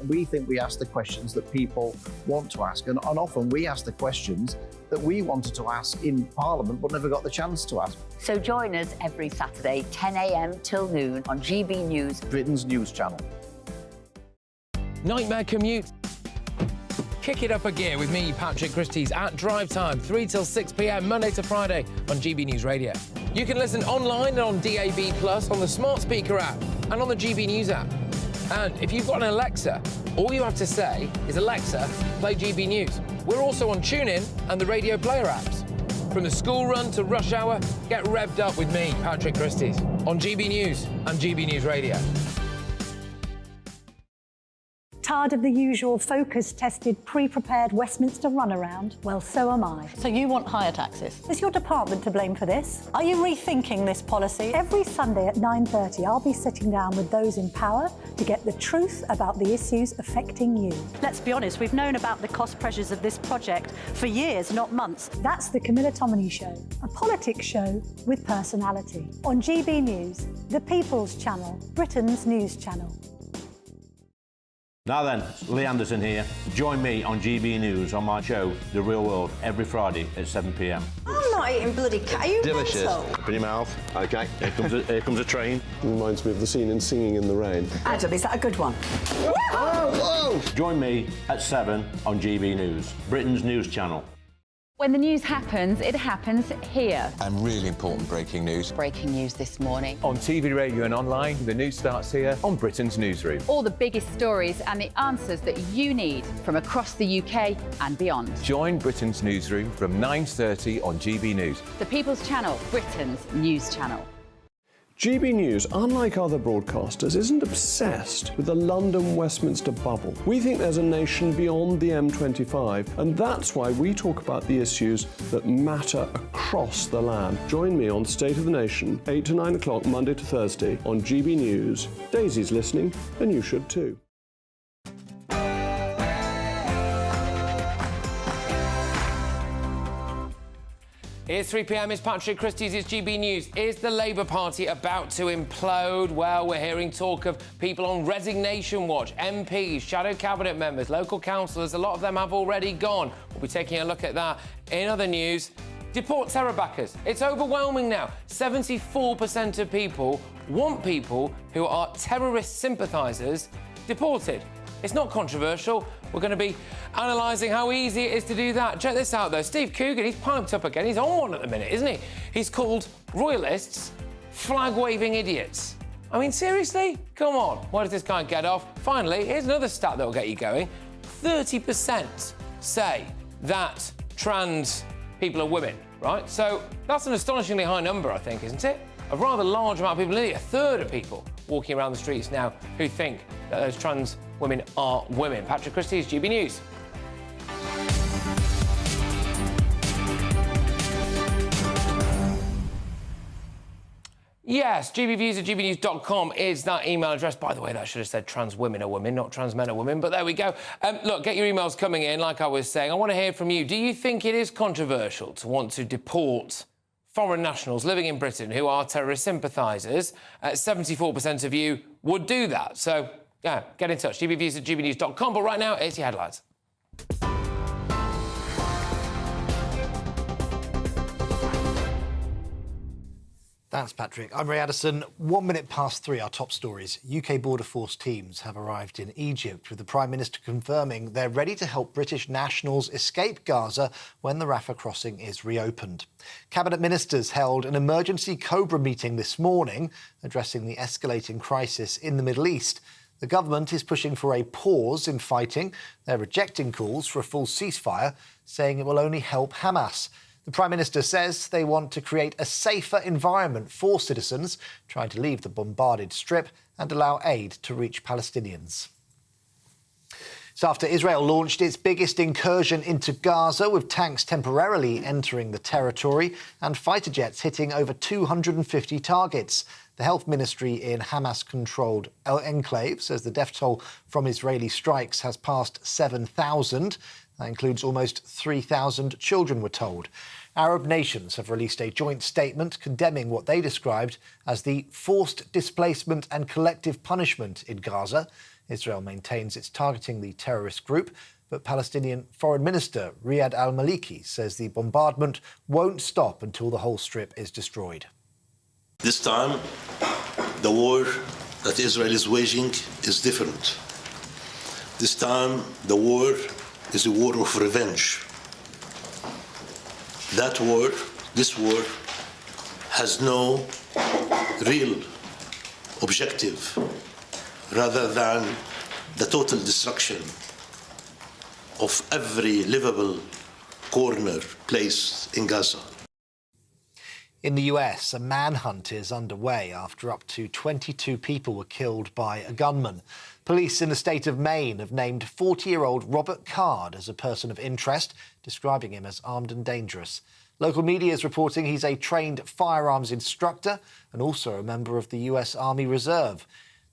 We think we ask the questions that people want to ask, and often we ask the questions that we wanted to ask in Parliament but never got the chance to ask. So join us every Saturday, 10 a.m. till noon on GB News, Britain's news channel. Nightmare commute. Kick it up a gear with me, Patrick Christys, at drive time, 3 till 6 p.m, Monday to Friday on GB News Radio. You can listen online and on DAB+, on the smart speaker app and on the GB News app. And if you've got an Alexa, all you have to say is, Alexa, play GB News. We're also on TuneIn and the Radio Player apps. From the school run to rush hour, get revved up with me, Patrick Christys, on GB News and GB News Radio. Tired of the usual focus-tested, pre-prepared Westminster runaround? Well, so am I. So you want higher taxes? Is your department to blame for this? Are you rethinking this policy? Every Sunday at 9:30, I'll be sitting down with those in power to get the truth about the issues affecting you. Let's be honest, we've known about the cost pressures of this project for years, not months. That's the Camilla Tominey Show, a politics show with personality. On GB News, the People's Channel, Britain's news channel. Now then, Lee Anderson here. Join me on GB News on my show, The Real World, every Friday at 7 p.m. I'm not eating bloody cat. Are you delicious. mental? Open your mouth. OK, here comes a train. Reminds me of the scene in Singing in the Rain. Adam, is that a good one? Whoa! Join me at 7 on GB News, Britain's news channel. When the news happens, it happens here. And really important breaking news. Breaking news this morning. On TV, radio and online, the news starts here on Britain's Newsroom. All the biggest stories and the answers that you need from across the UK and beyond. Join Britain's Newsroom from 9:30 on GB News. The People's Channel, Britain's news channel. GB News, unlike other broadcasters, isn't obsessed with the London-Westminster bubble. We think there's a nation beyond the M25, and that's why we talk about the issues that matter across the land. Join me on State of the Nation, 8 to 9 o'clock, Monday to Thursday, on GB News. Daisy's listening, and you should too. It's 3 p.m, it's Patrick Christys, it's GB News. Is the Labour Party about to implode? Well, we're hearing talk of people on resignation watch, MPs, shadow cabinet members, local councillors. A lot of them have already gone. We'll be taking a look at that. In other news, deport terror backers. It's overwhelming now. 74% of people want people who are terrorist sympathisers deported. It's not controversial. We're going to be analysing how easy it is to do that. Check this out, though. Steve Coogan, he's piped up again. He's on one at the minute, isn't he? He's called royalists flag-waving idiots. I mean, seriously? Come on. Where does this guy get off? Finally, here's another stat that will get you going. 30% say that trans people are women, right? So that's an astonishingly high number, I think, isn't it? A rather large amount of people, nearly a third of people walking around the streets now who think that those trans women are women. Patrick Christys, GB News. Yes, gbviews@gbnews.com is that email address. By the way, that should have said trans women are women, not trans men are women, but there we go. Look, get your emails coming in, like I was saying. I want to hear from you. Do you think it is controversial to want to deport foreign nationals living in Britain who are terrorist sympathisers? 74% of you would do that. So, yeah, get in touch. gbviews@gbnews.com. But right now, it's your headlines. Thanks, Patrick. I'm Ray Addison. 1 minute past 3, our top stories. UK Border Force teams have arrived in Egypt, with the Prime Minister confirming they're ready to help British nationals escape Gaza when the Rafah crossing is reopened. Cabinet ministers held an emergency Cobra meeting this morning, addressing the escalating crisis in the Middle East. The government is pushing for a pause in fighting. They're rejecting calls for a full ceasefire, saying it will only help Hamas. The Prime Minister says they want to create a safer environment for citizens trying to leave the bombarded Strip and allow aid to reach Palestinians. So after Israel launched its biggest incursion into Gaza, with tanks temporarily entering the territory and fighter jets hitting over 250 targets, the health ministry in Hamas-controlled enclave says the death toll from Israeli strikes has passed 7,000. That includes almost 3,000 children, we're told. Arab nations have released a joint statement condemning what they described as the forced displacement and collective punishment in Gaza. Israel maintains it's targeting the terrorist group, but Palestinian Foreign Minister Riyad al-Maliki says the bombardment won't stop until the whole strip is destroyed. This time, the war that Israel is waging is different. This time, the war is a war of revenge. That war, this war, has no real objective rather than the total destruction of every livable corner place in Gaza. In the US, a manhunt is underway after up to 22 people were killed by a gunman. Police in the state of Maine have named 40-year-old Robert Card as a person of interest, describing him as armed and dangerous. Local media is reporting he's a trained firearms instructor and also a member of the US Army Reserve.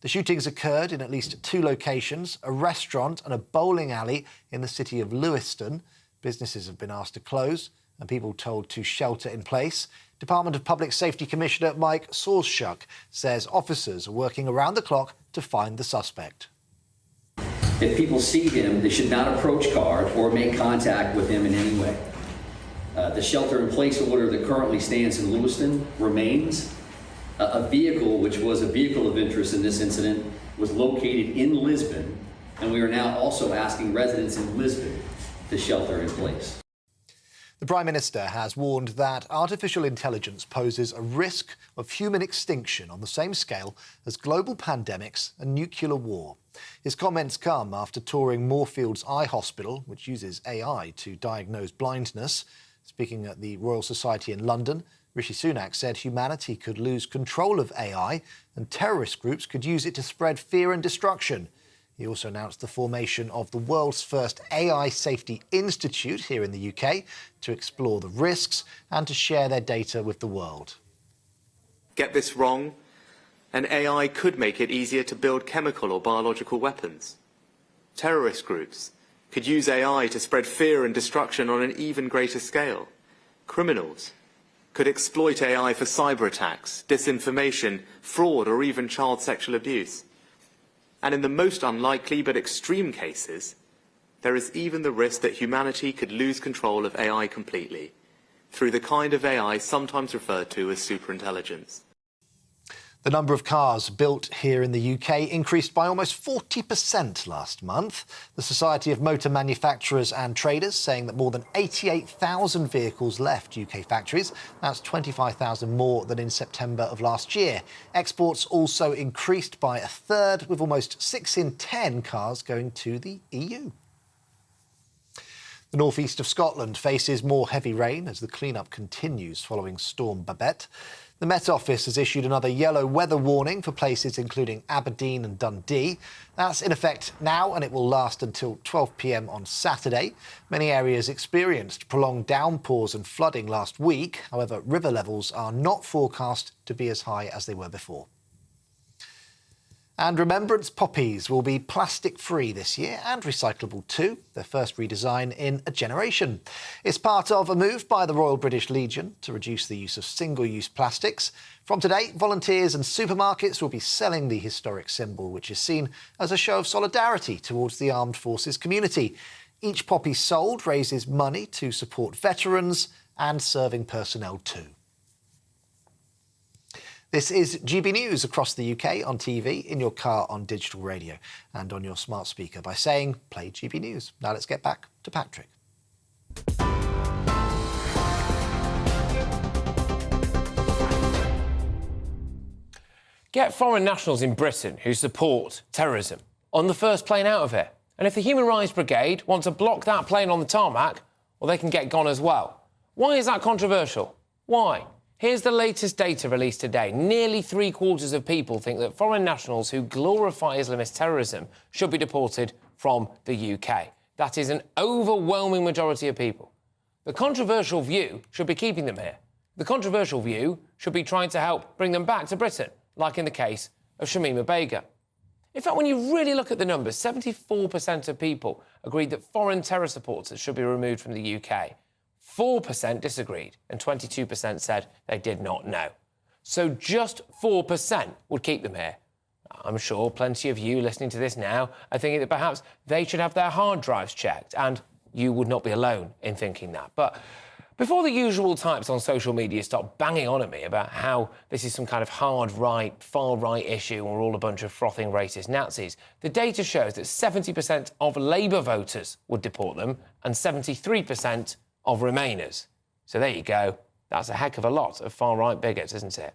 The shootings occurred in at least 2 locations, a restaurant and a bowling alley in the city of Lewiston. Businesses have been asked to close and people told to shelter in place. Department of Public Safety Commissioner Mike Sorschuk says officers are working around the clock to find the suspect. If people see him, they should not approach Card or make contact with him in any way. The shelter-in-place order that currently stands in Lewiston remains. A vehicle, which was a vehicle of interest in this incident, was located in Lisbon, and we are now also asking residents in Lisbon to shelter in place. The Prime Minister has warned that artificial intelligence poses a risk of human extinction on the same scale as global pandemics and nuclear war. His comments come after touring Moorfields Eye Hospital, which uses AI to diagnose blindness. Speaking at the Royal Society in London, Rishi Sunak said humanity could lose control of AI and terrorist groups could use it to spread fear and destruction. He also announced the formation of the world's first AI Safety Institute here in the UK to explore the risks and to share their data with the world. Get this wrong, and AI could make it easier to build chemical or biological weapons. Terrorist groups could use AI to spread fear and destruction on an even greater scale. Criminals could exploit AI for cyber attacks, disinformation, fraud, or even child sexual abuse. And in the most unlikely but extreme cases, there is even the risk that humanity could lose control of AI completely, through the kind of AI sometimes referred to as superintelligence. The number of cars built here in the UK increased by almost 40% last month. The Society of Motor Manufacturers and Traders saying that more than 88,000 vehicles left UK factories. That's 25,000 more than in September of last year. Exports also increased by a third, with almost 6 in 10 cars going to the EU. The northeast of Scotland faces more heavy rain as the clean-up continues following Storm Babette. The Met Office has issued another yellow weather warning for places including Aberdeen and Dundee. That's in effect now and it will last until 12 p.m. on Saturday. Many areas experienced prolonged downpours and flooding last week. However, river levels are not forecast to be as high as they were before. And Remembrance poppies will be plastic-free this year and recyclable too, their first redesign in a generation. It's part of a move by the Royal British Legion to reduce the use of single-use plastics. From today, volunteers and supermarkets will be selling the historic symbol, which is seen as a show of solidarity towards the armed forces community. Each poppy sold raises money to support veterans and serving personnel too. This is GB News across the UK on TV, in your car on digital radio and on your smart speaker by saying, play GB News. Now let's get back to Patrick. Get foreign nationals in Britain who support terrorism on the first plane out of here. And if the Human Rights Brigade want to block that plane on the tarmac, well, they can get gone as well. Why is that controversial? Why? Here's the latest data released today. Nearly 3/4 of people think that foreign nationals who glorify Islamist terrorism should be deported from the UK. That is an overwhelming majority of people. The controversial view should be keeping them here. The controversial view should be trying to help bring them back to Britain, like in the case of Shamima Begum. In fact, when you really look at the numbers, 74% of people agreed that foreign terror supporters should be removed from the UK. 4% disagreed and 22% said they did not know. So just 4% would keep them here. I'm sure plenty of you listening to this now are thinking that perhaps they should have their hard drives checked, and you would not be alone in thinking that. But before the usual types on social media start banging on at me about how this is some kind of hard right, far right issue and we're all a bunch of frothing racist Nazis, the data shows that 70% of Labour voters would deport them and 73% of Remainers. So there you go. That's a heck of a lot of far right bigots, isn't it?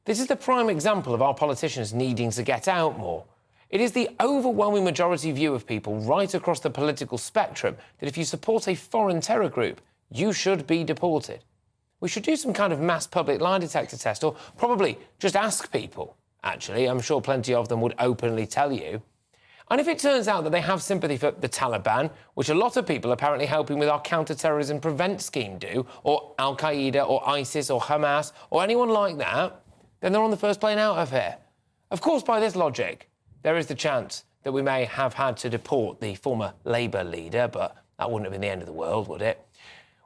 This is the prime example of our politicians needing to get out more. It is the overwhelming majority view of people right across the political spectrum that if you support a foreign terror group, you should be deported. We should do some kind of mass public lie detector test, or probably just ask people, actually. I'm sure plenty of them would openly tell you. And if it turns out that they have sympathy for the Taliban, which a lot of people apparently helping with our counter-terrorism prevent scheme do, or Al-Qaeda or ISIS or Hamas or anyone like that, then they're on the first plane out of here. Of course, by this logic, there is the chance that we may have had to deport the former Labour leader, but that wouldn't have been the end of the world, would it?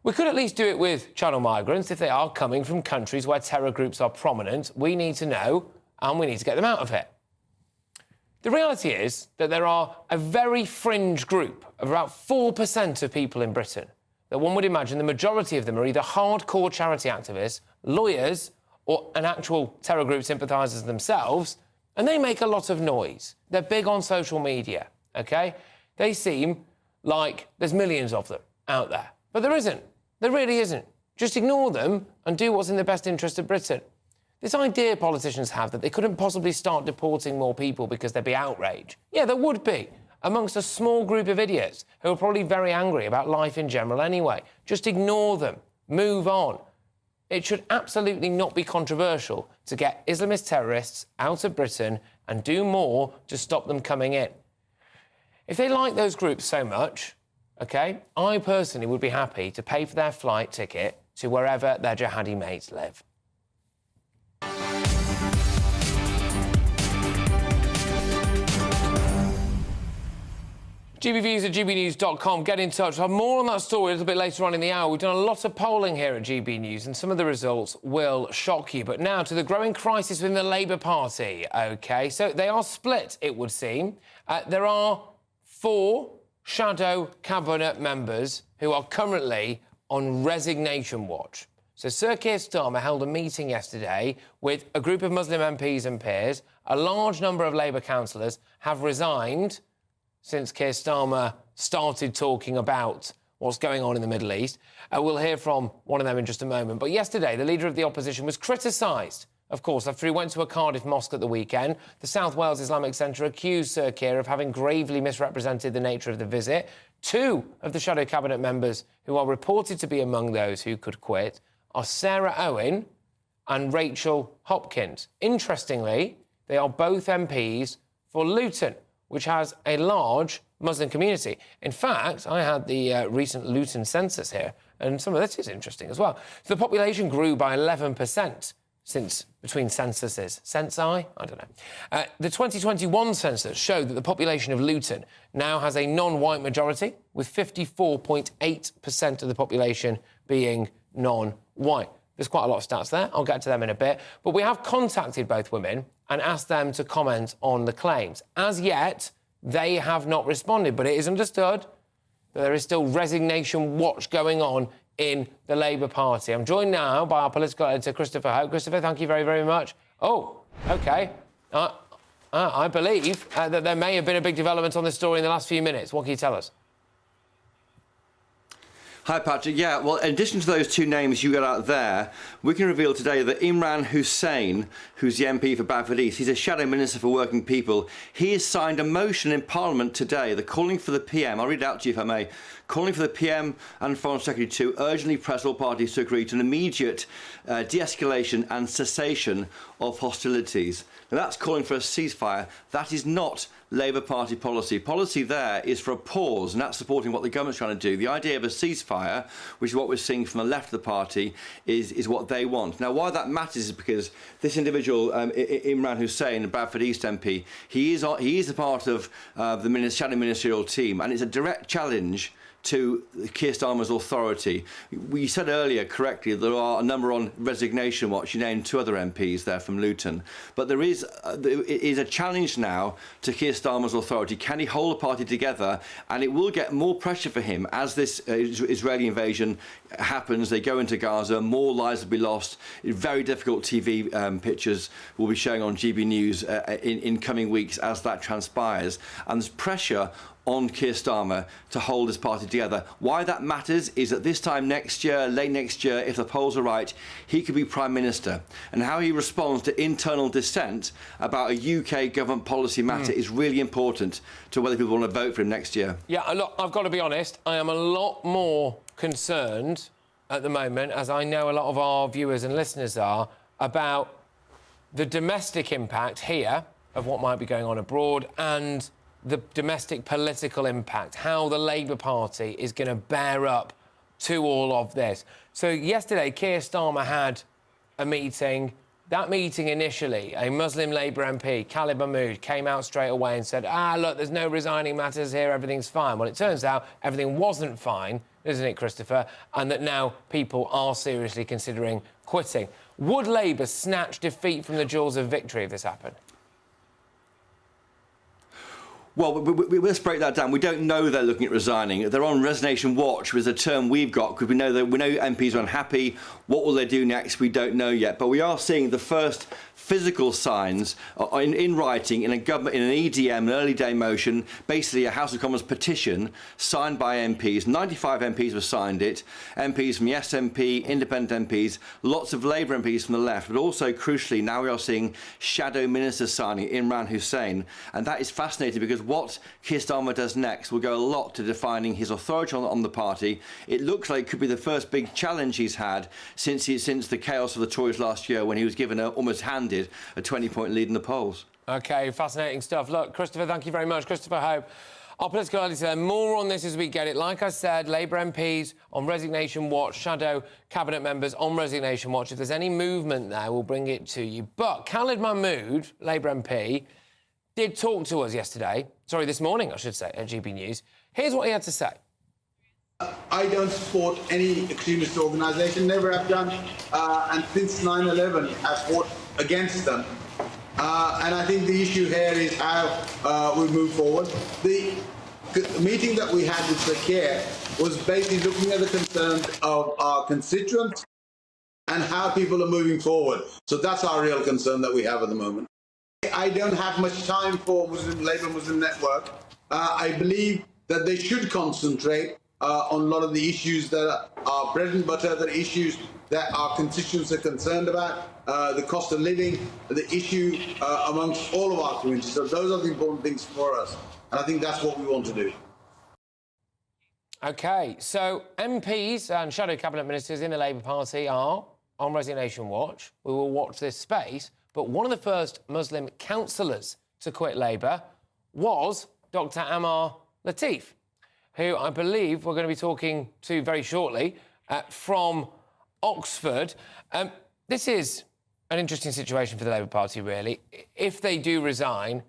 We could at least do it with channel migrants if they are coming from countries where terror groups are prominent. We need to know, and we need to get them out of here. The reality is that there are a very fringe group of about 4% of people in Britain that one would imagine the majority of them are either hardcore charity activists, lawyers, or an actual terror group sympathisers themselves, and they make a lot of noise. They're big on social media, OK? They seem like there's millions of them out there. But there isn't. There really isn't. Just ignore them and do what's in the best interest of Britain. This idea politicians have that they couldn't possibly start deporting more people because there'd be outrage. Yeah, there would be, amongst a small group of idiots who are probably very angry about life in general anyway. Just ignore them. Move on. It should absolutely not be controversial to get Islamist terrorists out of Britain and do more to stop them coming in. If they like those groups so much, OK, I personally would be happy to pay for their flight ticket to wherever their jihadi mates live. GBViews at GBnews.com. Get in touch. I'll have more on that story a little bit later on in the hour. We've done a lot of polling here at GB News, and some of the results will shock you. But now to the growing crisis within the Labour Party. OK, so they are split, it would seem. There are 4 shadow cabinet members who are currently on resignation watch. So Sir Keir Starmer held a meeting yesterday with a group of Muslim MPs and peers. A large number of Labour councillors have resigned since Keir Starmer started talking about what's going on in the Middle East. We'll hear from one of them in just a moment. But yesterday, the leader of the opposition was criticised, of course, after he went to a Cardiff mosque at the weekend. The South Wales Islamic Centre accused Sir Keir of having gravely misrepresented the nature of the visit. 2 of the shadow cabinet members who are reported to be among those who could quit are Sarah Owen and Rachel Hopkins. Interestingly, they are both MPs for Luton, which has a large Muslim community. In fact, I had the recent Luton census here, and some of this is interesting as well. So the population grew by 11% since between censuses. Censi? I don't know. The 2021 census showed that the population of Luton now has a non-white majority, with 54.8% of the population being non-white. There's quite a lot of stats there. I'll get to them in a bit. But we have contacted both women and asked them to comment on the claims. As yet, they have not responded, but it is understood that there is still resignation watch going on in the Labour Party. I'm joined now by our political editor, Christopher Hope. Christopher, thank you very, very much. Oh, OK. I believe that there may have been a big development on this story in the last few minutes. What can you tell us? Hi, Patrick. Yeah, well, in addition to those 2 names you got out there, we can reveal today that Imran Hussain, who's the MP for Bradford East, he's a shadow minister for working people. He has signed a motion in Parliament today. They're calling for the PM, I'll read it out to you if I may, calling for the PM and Foreign Secretary to urgently press all parties to agree to an immediate de-escalation and cessation of hostilities. Now, that's calling for a ceasefire. That is not Labour Party policy. Policy there is for a pause, and that's supporting what the government's trying to do. The idea of a ceasefire, which is what we're seeing from the left of the party, is what they want. Now, why that matters is because this individual, Imran Hussain, the Bradford East MP, he is a part of the shadow ministerial team, and it's a direct challenge to Keir Starmer's authority. We said earlier correctly there are a number on resignation watch. You named 2 other MPs there from Luton, but there is a challenge now to Keir Starmer's authority. Can he hold the party together? And it will get more pressure for him as this Israeli invasion happens. They go into Gaza, more lives will be lost. Very difficult TV pictures will be showing on GB News in coming weeks as that transpires. And there's pressure on Keir Starmer to hold his party together. Why that matters is that this time next year, late next year, if the polls are right, he could be Prime Minister. And how he responds to internal dissent about a UK government policy matter is really important to whether people want to vote for him next year. Yeah, look, I've got to be honest, I am a lot more concerned at the moment, as I know a lot of our viewers and listeners are, about the domestic impact here of what might be going on abroad and the domestic political impact, how the Labour Party is going to bear up to all of this. So yesterday, Keir Starmer had a meeting. That meeting initially, a Muslim Labour MP, Khalid Mahmood, came out straight away and said, look, there's no resigning matters here, everything's fine. Well, it turns out everything wasn't fine, isn't it, Christopher? And that now people are seriously considering quitting. Would Labour snatch defeat from the jaws of victory if this happened? Well, let's break that down. We don't know they're looking at resigning. They're on resignation watch, which is a term we've got, because we know MPs are unhappy. What will they do next? We don't know yet. But we are seeing the first physical signs in writing in an EDM, an early day motion, basically a House of Commons petition signed by MPs. 95 MPs have signed it. MPs from the SNP, independent MPs, lots of Labour MPs from the left, but also crucially now we are seeing shadow ministers signing it, Imran Hussain, and that is fascinating because what Keir Starmer does next will go a lot to defining his authority on the party. It looks like it could be the first big challenge he's had since the chaos of the Tories last year, when he was given almost handed a 20-point lead in the polls. OK, fascinating stuff. Look, Christopher, thank you very much. Christopher Hope, our political editor. More on this as we get it. Like I said, Labour MPs on resignation watch, shadow cabinet members on resignation watch. If there's any movement there, we'll bring it to you. But Khalid Mahmood, Labour MP, did talk to us this morning, I should say, at GB News. Here's what he had to say. I don't support any extremist organisation, never have done, and since 9/11 I've fought against them. And I think the issue here is how we move forward. The meeting that we had with Sir Keir was basically looking at the concerns of our constituents and how people are moving forward. So that's our real concern that we have at the moment. I don't have much time for Labour Muslim Network. I believe that they should concentrate on a lot of the issues that are bread and butter, the issues that our constituents are concerned about, the cost of living, the issue amongst all of our communities. So those are the important things for us. And I think that's what we want to do. OK, so MPs and shadow cabinet ministers in the Labour Party are on resignation watch. We will watch this space. But one of the first Muslim councillors to quit Labour was Dr Ammar Latif, who I believe we're going to be talking to very shortly from Oxford. This is an interesting situation for the Labour Party, really. If they do resign,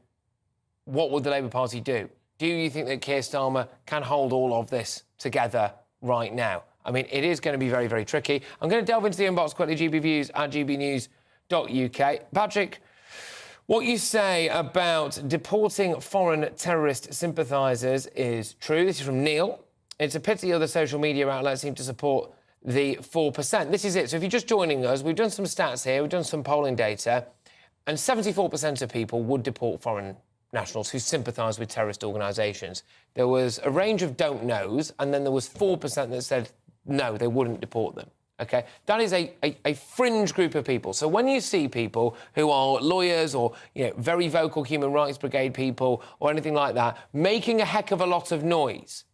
what would the Labour Party do? Do you think that Keir Starmer can hold all of this together right now? I mean, it is going to be very, very tricky. I'm going to delve into the inbox quickly, GBviews at gbnews.uk. Patrick, what you say about deporting foreign terrorist sympathisers is true. This is from Neil. It's a pity other social media outlets seem to support the 4%. This is it. So if you're just joining us, we've done some stats here, we've done some polling data, and 74% of people would deport foreign nationals who sympathise with terrorist organisations. There was a range of don't knows, and then there was 4% that said no, they wouldn't deport them. OK, that is a fringe group of people. So when you see people who are lawyers or, very vocal human rights brigade people or anything like that making a heck of a lot of noise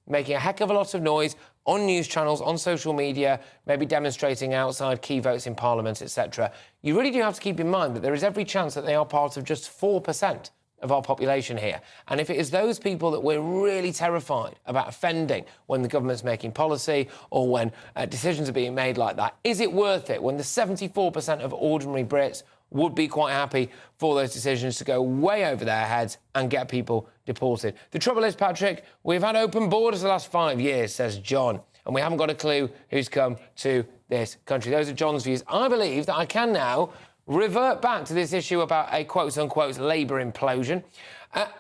on news channels, on social media, maybe demonstrating outside key votes in Parliament, etc., you really do have to keep in mind that there is every chance that they are part of just 4% of our population here. And if it is those people that we're really terrified about offending when the government's making policy or when decisions are being made like that, is it worth it when the 74% of ordinary Brits, would be quite happy for those decisions to go way over their heads and get people deported. The trouble is, Patrick, we've had open borders the last 5 years, says John, and we haven't got a clue who's come to this country. Those are John's views. I believe that I can now revert back to this issue about a quote-unquote Labour implosion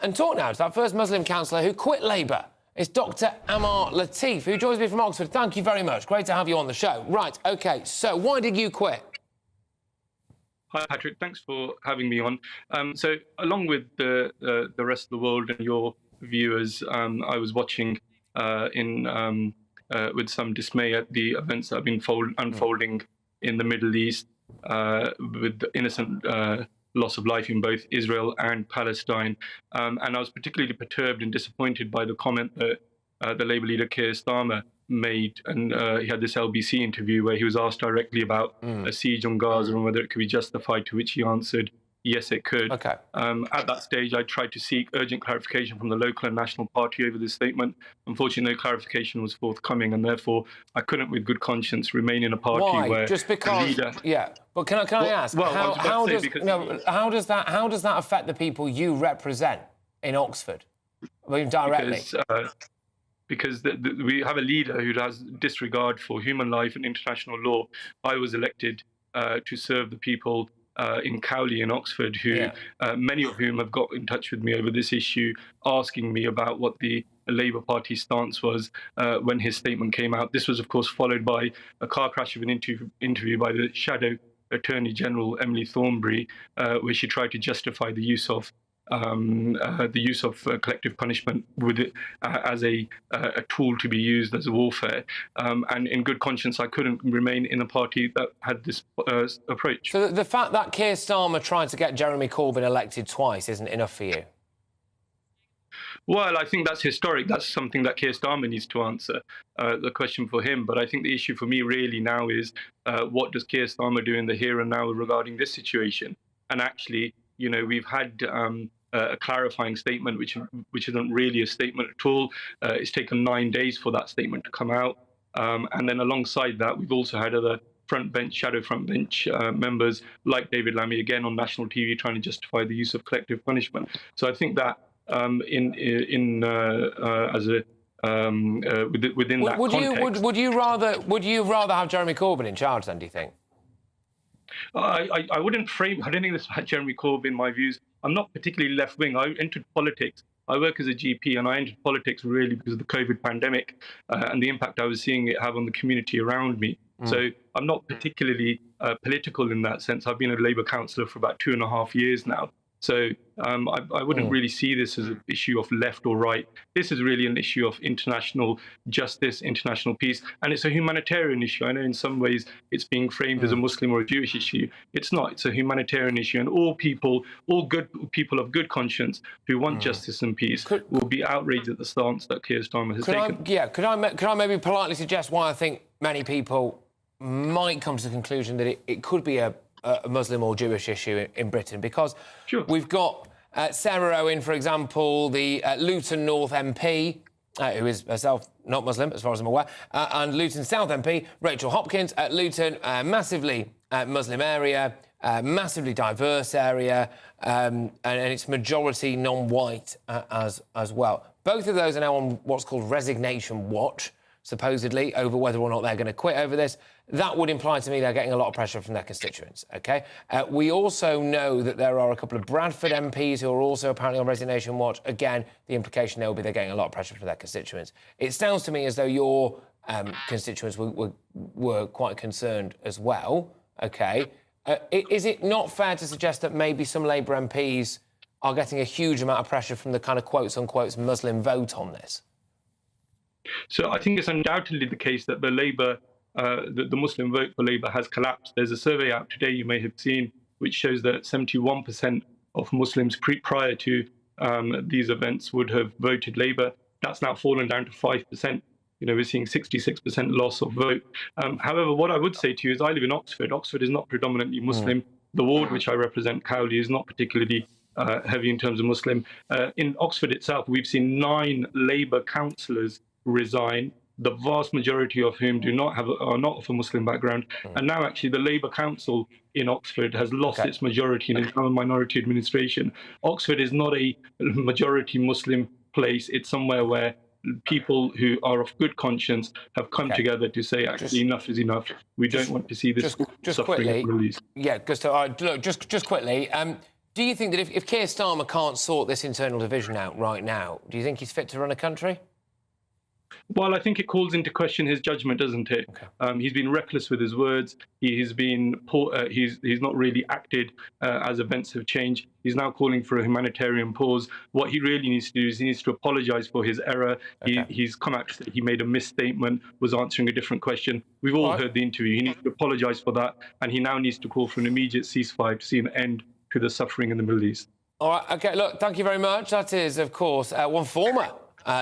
and talk now to that first Muslim councillor who quit Labour. It's Dr. Ammar Latif, who joins me from Oxford. Thank you very much. Great to have you on the show. Right, OK, so why did you quit? Hi, Patrick. Thanks for having me on. So, along with the rest of the world and your viewers, I was watching with some dismay at the events that have been unfolding in the Middle East, with the innocent loss of life in both Israel and Palestine. And I was particularly perturbed and disappointed by the comment that the Labour leader Keir Starmer made, and he had this LBC interview where he was asked directly about a siege on Gaza and whether it could be justified, to which he answered, yes, it could. Okay. At that stage, I tried to seek urgent clarification from the local and national party over this statement. Unfortunately, no clarification was forthcoming, and therefore I couldn't, with good conscience, remain in a party where just because? leader... Yeah, but can I ask? Well, how does that affect the people you represent in Oxford? I mean, directly. Because we have a leader who has disregard for human life and international law. I was elected to serve the people in Cowley in Oxford, who many of whom have got in touch with me over this issue, asking me about what the Labour Party stance was when his statement came out. This was, of course, followed by a car crash of an interview by the Shadow Attorney General, Emily Thornberry, where she tried to justify the use of collective punishment with it as a tool to be used as a warfare. And in good conscience, I couldn't remain in a party that had this approach. So the fact that Keir Starmer tried to get Jeremy Corbyn elected twice isn't enough for you? Well, I think that's historic. That's something that Keir Starmer needs to answer, the question for him. But I think the issue for me really now is what does Keir Starmer do in the here and now regarding this situation? And actually, you know, we've had a clarifying statement, which isn't really a statement at all. It's taken 9 days for that statement to come out. And then alongside that, we've also had other shadow front bench members like David Lammy, again on national TV, trying to justify the use of collective punishment. So I think that within that context, would you rather have Jeremy Corbyn in charge then? Do you think? I wouldn't frame. I don't think this about Jeremy Corbyn. My views. I'm not particularly left wing. I entered politics. I work as a GP, and I entered politics really because of the COVID pandemic and the impact I was seeing it have on the community around me. So I'm not particularly political in that sense. I've been a Labour councillor for about 2.5 years now. So I wouldn't really see this as an issue of left or right. This is really an issue of international justice, international peace, and it's a humanitarian issue. I know in some ways it's being framed as a Muslim or a Jewish issue. It's not. It's a humanitarian issue, and all good people of good conscience who want justice and peace will be outraged at the stance that Keir Starmer has taken. Could I maybe politely suggest why I think many people might come to the conclusion that it could be a Muslim or Jewish issue in Britain, because we've got Sarah Owen, for example, the Luton North MP, who is herself not Muslim, as far as I'm aware, and Luton South MP, Rachel Hopkins. Luton, massively Muslim area, massively diverse area, and it's majority non-white as well. Both of those are now on what's called resignation watch, supposedly, over whether or not they're going to quit over this. That would imply to me they're getting a lot of pressure from their constituents, OK? We also know that there are a couple of Bradford MPs who are also apparently on resignation watch. Again, the implication there will be they're getting a lot of pressure from their constituents. It sounds to me as though your constituents were quite concerned as well, OK? Is it not fair to suggest that maybe some Labour MPs are getting a huge amount of pressure from the kind of quotes-unquote Muslim vote on this? So I think it's undoubtedly the case that the Muslim vote for Labour has collapsed. There's a survey out today you may have seen which shows that 71% of Muslims prior to these events would have voted Labour. That's now fallen down to 5%. You know, we're seeing 66% loss of vote. However, what I would say to you is I live in Oxford. Oxford is not predominantly Muslim. The ward which I represent, Cowley, is not particularly heavy in terms of Muslim. In Oxford itself, we've seen 9 Labour councillors resign the vast majority of whom are not of a Muslim background. And now actually the Labour Council in Oxford has lost its majority and is now a minority administration. Oxford is not a majority Muslim place. It's somewhere where people who are of good conscience have come together to say, actually, enough is enough. We don't want to see this suffering released. Yeah, Gustav, look, just quickly, do you think that if Keir Starmer can't sort this internal division out right now, do you think he's fit to run a country? Well, I think it calls into question his judgment, doesn't it? He's been reckless with his words. He's not really acted as events have changed. He's now calling for a humanitarian pause. What he really needs to do is he needs to apologise for his error. He's come out to say he made a misstatement, was answering a different question. We've all heard the interview. He needs to apologise for that, and he now needs to call for an immediate ceasefire to see an end to the suffering in the Middle East. All right, OK, look, thank you very much. That is, of course, one former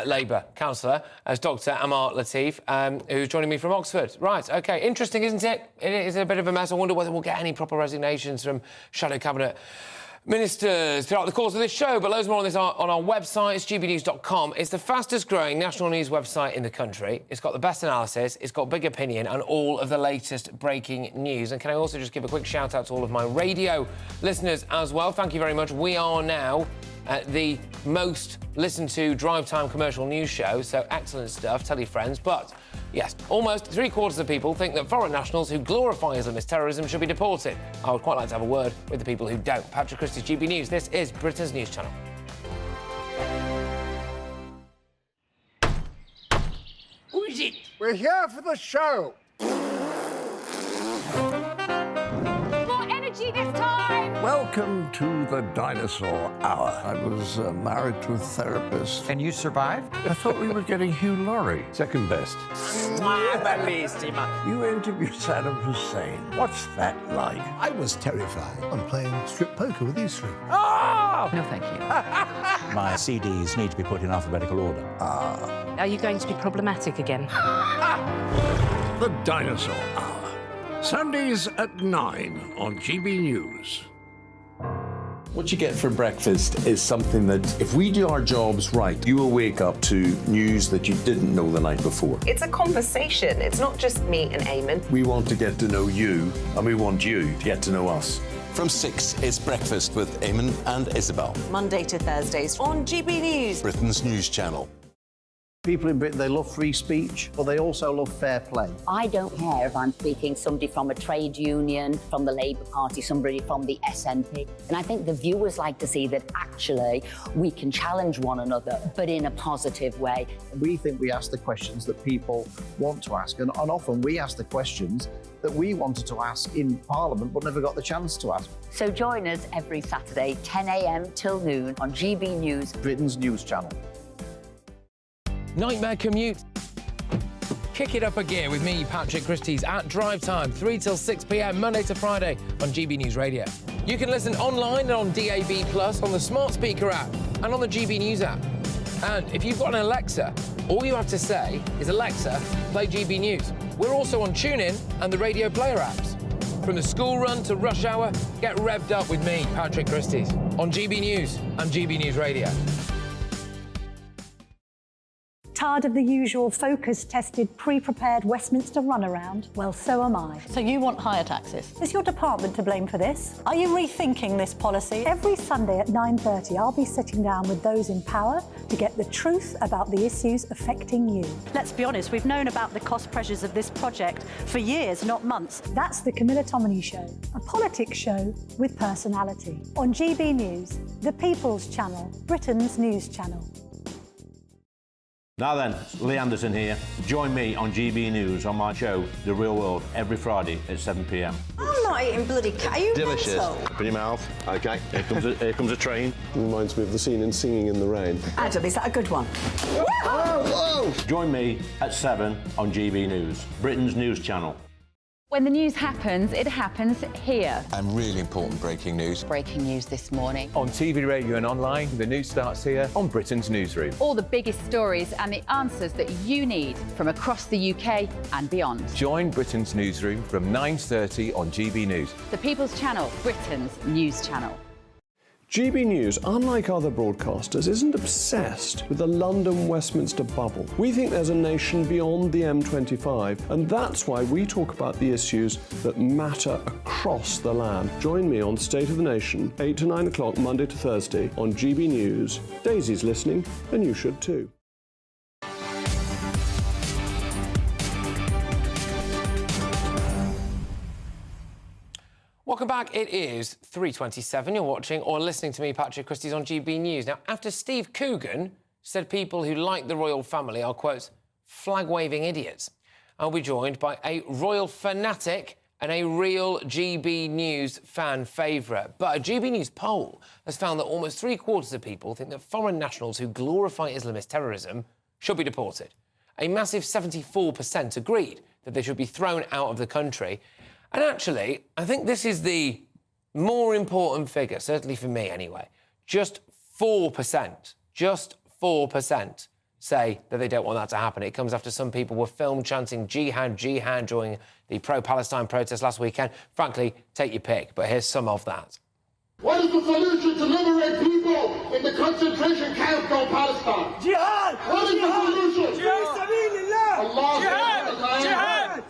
Labour councillor, as Dr Amar Latif, who's joining me from Oxford. Right, OK, interesting, isn't it? It is a bit of a mess. I wonder whether we'll get any proper resignations from shadow cabinet ministers throughout the course of this show, but loads more on this on our website. It's gbnews.com. It's the fastest growing national news website in the country. It's got the best analysis, it's got big opinion and all of the latest breaking news. And can I also just give a quick shout out to all of my radio listeners as well? Thank you very much. We are now the most listened to drive time commercial news show, so excellent stuff. Tell your friends. But yes, almost 3/4 of people think that foreign nationals who glorify Islamist terrorism should be deported. I would quite like to have a word with the people who don't. Patrick Christys, GB News. This is Britain's news channel. Who is it? We're here for the show. More energy this time! Welcome to the Dinosaur Hour. I was married to a therapist. And you survived? I thought we were getting Hugh Laurie. Second best. You interviewed Saddam Hussein. What's that like? I was terrified. I'm playing strip poker with these three. Oh! No, thank you. My CDs need to be put in alphabetical order. Are you going to be problematic again? The Dinosaur Hour. Sundays at 9 on GB News. What you get for breakfast is something that, if we do our jobs right, you will wake up to news that you didn't know the night before. It's a conversation. It's not just me and Eamon. We want to get to know you, and we want you to get to know us. From 6, it's Breakfast with Eamon and Isabel. Monday to Thursdays on GB News. Britain's news channel. People in Britain, they love free speech, but they also love fair play. I don't care if I'm speaking somebody from a trade union, from the Labour Party, somebody from the SNP. And I think the viewers like to see that actually we can challenge one another, but in a positive way. We think we ask the questions that people want to ask, and often we ask the questions that we wanted to ask in Parliament but never got the chance to ask. So join us every Saturday, 10 a.m. till noon on GB News. Britain's news channel. Nightmare commute. Kick it up a gear with me, Patrick Christys, at drive time, 3 till 6 p.m, Monday to Friday on GB News Radio. You can listen online and on DAB+, on the smart speaker app and on the GB News app. And if you've got an Alexa, all you have to say is, Alexa, play GB News. We're also on TuneIn and the Radio Player apps. From the school run to rush hour, get revved up with me, Patrick Christys, on GB News and GB News Radio. Tired of the usual focus-tested, pre-prepared Westminster runaround? Well, so am I. So you want higher taxes? Is your department to blame for this? Are you rethinking this policy? Every Sunday at 9:30, I'll be sitting down with those in power to get the truth about the issues affecting you. Let's be honest, we've known about the cost pressures of this project for years, not months. That's the Camilla Tominey Show, a politics show with personality. On GB News, the People's Channel, Britain's news channel. Now then, Lee Anderson here. Join me on GB News on my show, The Real World, every Friday at 7 p.m. I'm not eating bloody cat. Are you Delicious. mental? Put in your mouth. OK. Here comes a train. Reminds me of the scene in Singing in the Rain. Adam, is that a good one? Whoa! Join me at 7 on GB News, Britain's news channel. When the news happens, it happens here. And really important breaking news. Breaking news this morning. On TV, radio and online, the news starts here on Britain's Newsroom. All the biggest stories and the answers that you need from across the UK and beyond. Join Britain's Newsroom from 9:30 on GB News. The People's Channel, Britain's news channel. GB News, unlike other broadcasters, isn't obsessed with the London-Westminster bubble. We think there's a nation beyond the M25, and that's why we talk about the issues that matter across the land. Join me on State of the Nation, 8 to 9 o'clock, Monday to Thursday, on GB News. Daisy's listening, and you should too. Welcome back. It is 3:27. You're watching or listening to me, Patrick Christys, on GB News. Now, after Steve Coogan said people who like the royal family are, quote, flag-waving idiots, I'll be joined by a royal fanatic and a real GB News fan favourite. But a GB News poll has found that almost three-quarters of people think that foreign nationals who glorify Islamist terrorism should be deported. A massive 74% agreed that they should be thrown out of the country. And actually, I think this is the more important figure, certainly for me anyway. Just 4% say that they don't want that to happen. It comes after some people were filmed chanting jihad, jihad during the pro-Palestine protest last weekend. Frankly, take your pick, but here's some of that. What is the solution to liberate people in the concentration camp called Palestine? Jihad! What is the solution? Jihad! Allah jihad! Jihad!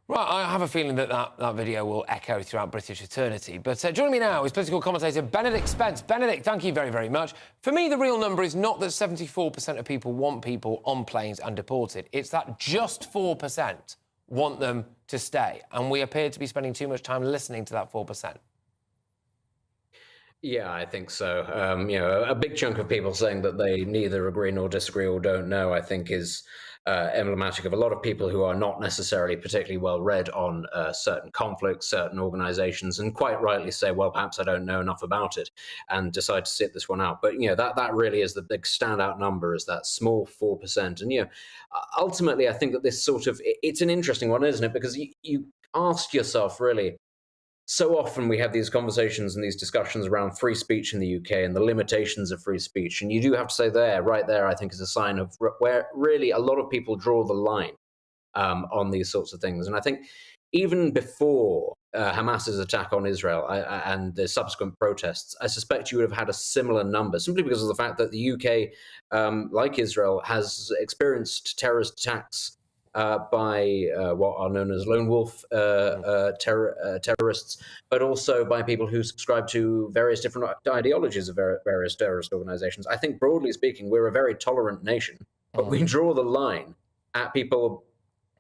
Right, I have a feeling that video will echo throughout British eternity. But joining me now is political commentator Benedict Spence. Benedict, thank you very, very much. For me, the real number is not that 74% of people want people on planes and deported. It's that just 4% want them to stay. And we appear to be spending too much time listening to that 4%. Yeah, I think so. A big chunk of people saying that they neither agree nor disagree or don't know, I think, is emblematic of a lot of people who are not necessarily particularly well read on certain conflicts, certain organizations, and quite rightly say, well, perhaps I don't know enough about it, and decide to sit this one out. But, that really is the big standout number, is that small 4%. And, ultimately, I think that this it's an interesting one, isn't it? Because you ask yourself, really, so often we have these conversations and these discussions around free speech in the UK and the limitations of free speech. And you do have to say right there, I think, is a sign of where really a lot of people draw the line on these sorts of things. And I think even before Hamas's attack on Israel and the subsequent protests, I suspect you would have had a similar number, simply because of the fact that the UK, like Israel, has experienced terrorist attacks by what are known as lone wolf terrorists, but also by people who subscribe to various different ideologies of various terrorist organizations. I think, broadly speaking, we're a very tolerant nation, but we draw the line at people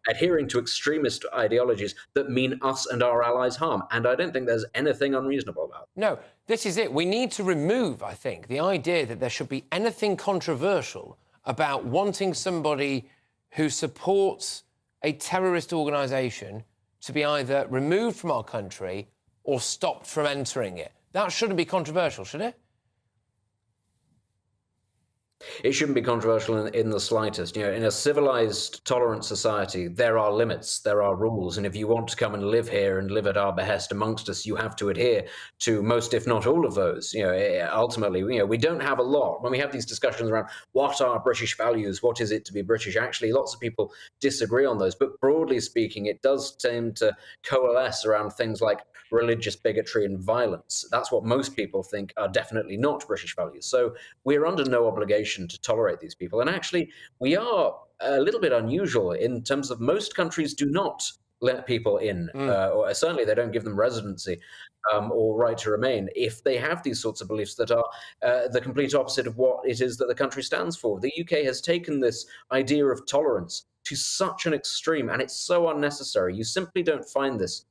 adhering to extremist ideologies that mean us and our allies harm. And I don't think there's anything unreasonable about it. No, this is it. We need to remove, I think, the idea that there should be anything controversial about wanting somebody who supports a terrorist organisation to be either removed from our country or stopped from entering it. That shouldn't be controversial, should it? It shouldn't be controversial in the slightest. In a civilized, tolerant society, there are limits, there are rules, and if you want to come and live here and live at our behest amongst us, you have to adhere to most, if not all, of those. Ultimately, we don't have a lot. When we have these discussions around what are British values, what is it to be British, actually, lots of people disagree on those. But broadly speaking, it does tend to coalesce around things like religious bigotry and violence. That's what most people think are definitely not British values. So we're under no obligation to tolerate these people. And actually, we are a little bit unusual in terms of most countries do not let people in, or certainly they don't give them residency or right to remain if they have these sorts of beliefs that are the complete opposite of what it is that the country stands for. The UK has taken this idea of tolerance to such an extreme, and it's so unnecessary. You simply don't find this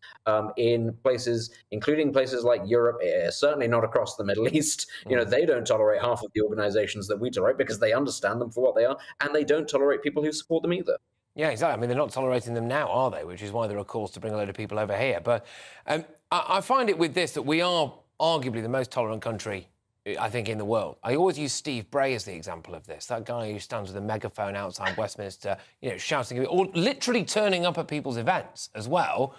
in places, including places like Europe, certainly not across the Middle East. They don't tolerate half of the organizations that we tolerate because they understand them for what they are, and they don't tolerate people who support them either. Yeah, exactly. I mean, they're not tolerating them now, are they? Which is why there are calls to bring a load of people over here. But I find it with this that we are arguably the most tolerant country, I think, in the world. I always use Steve Bray as the example of this. That guy who stands with a megaphone outside Westminster, shouting, or literally turning up at people's events as well,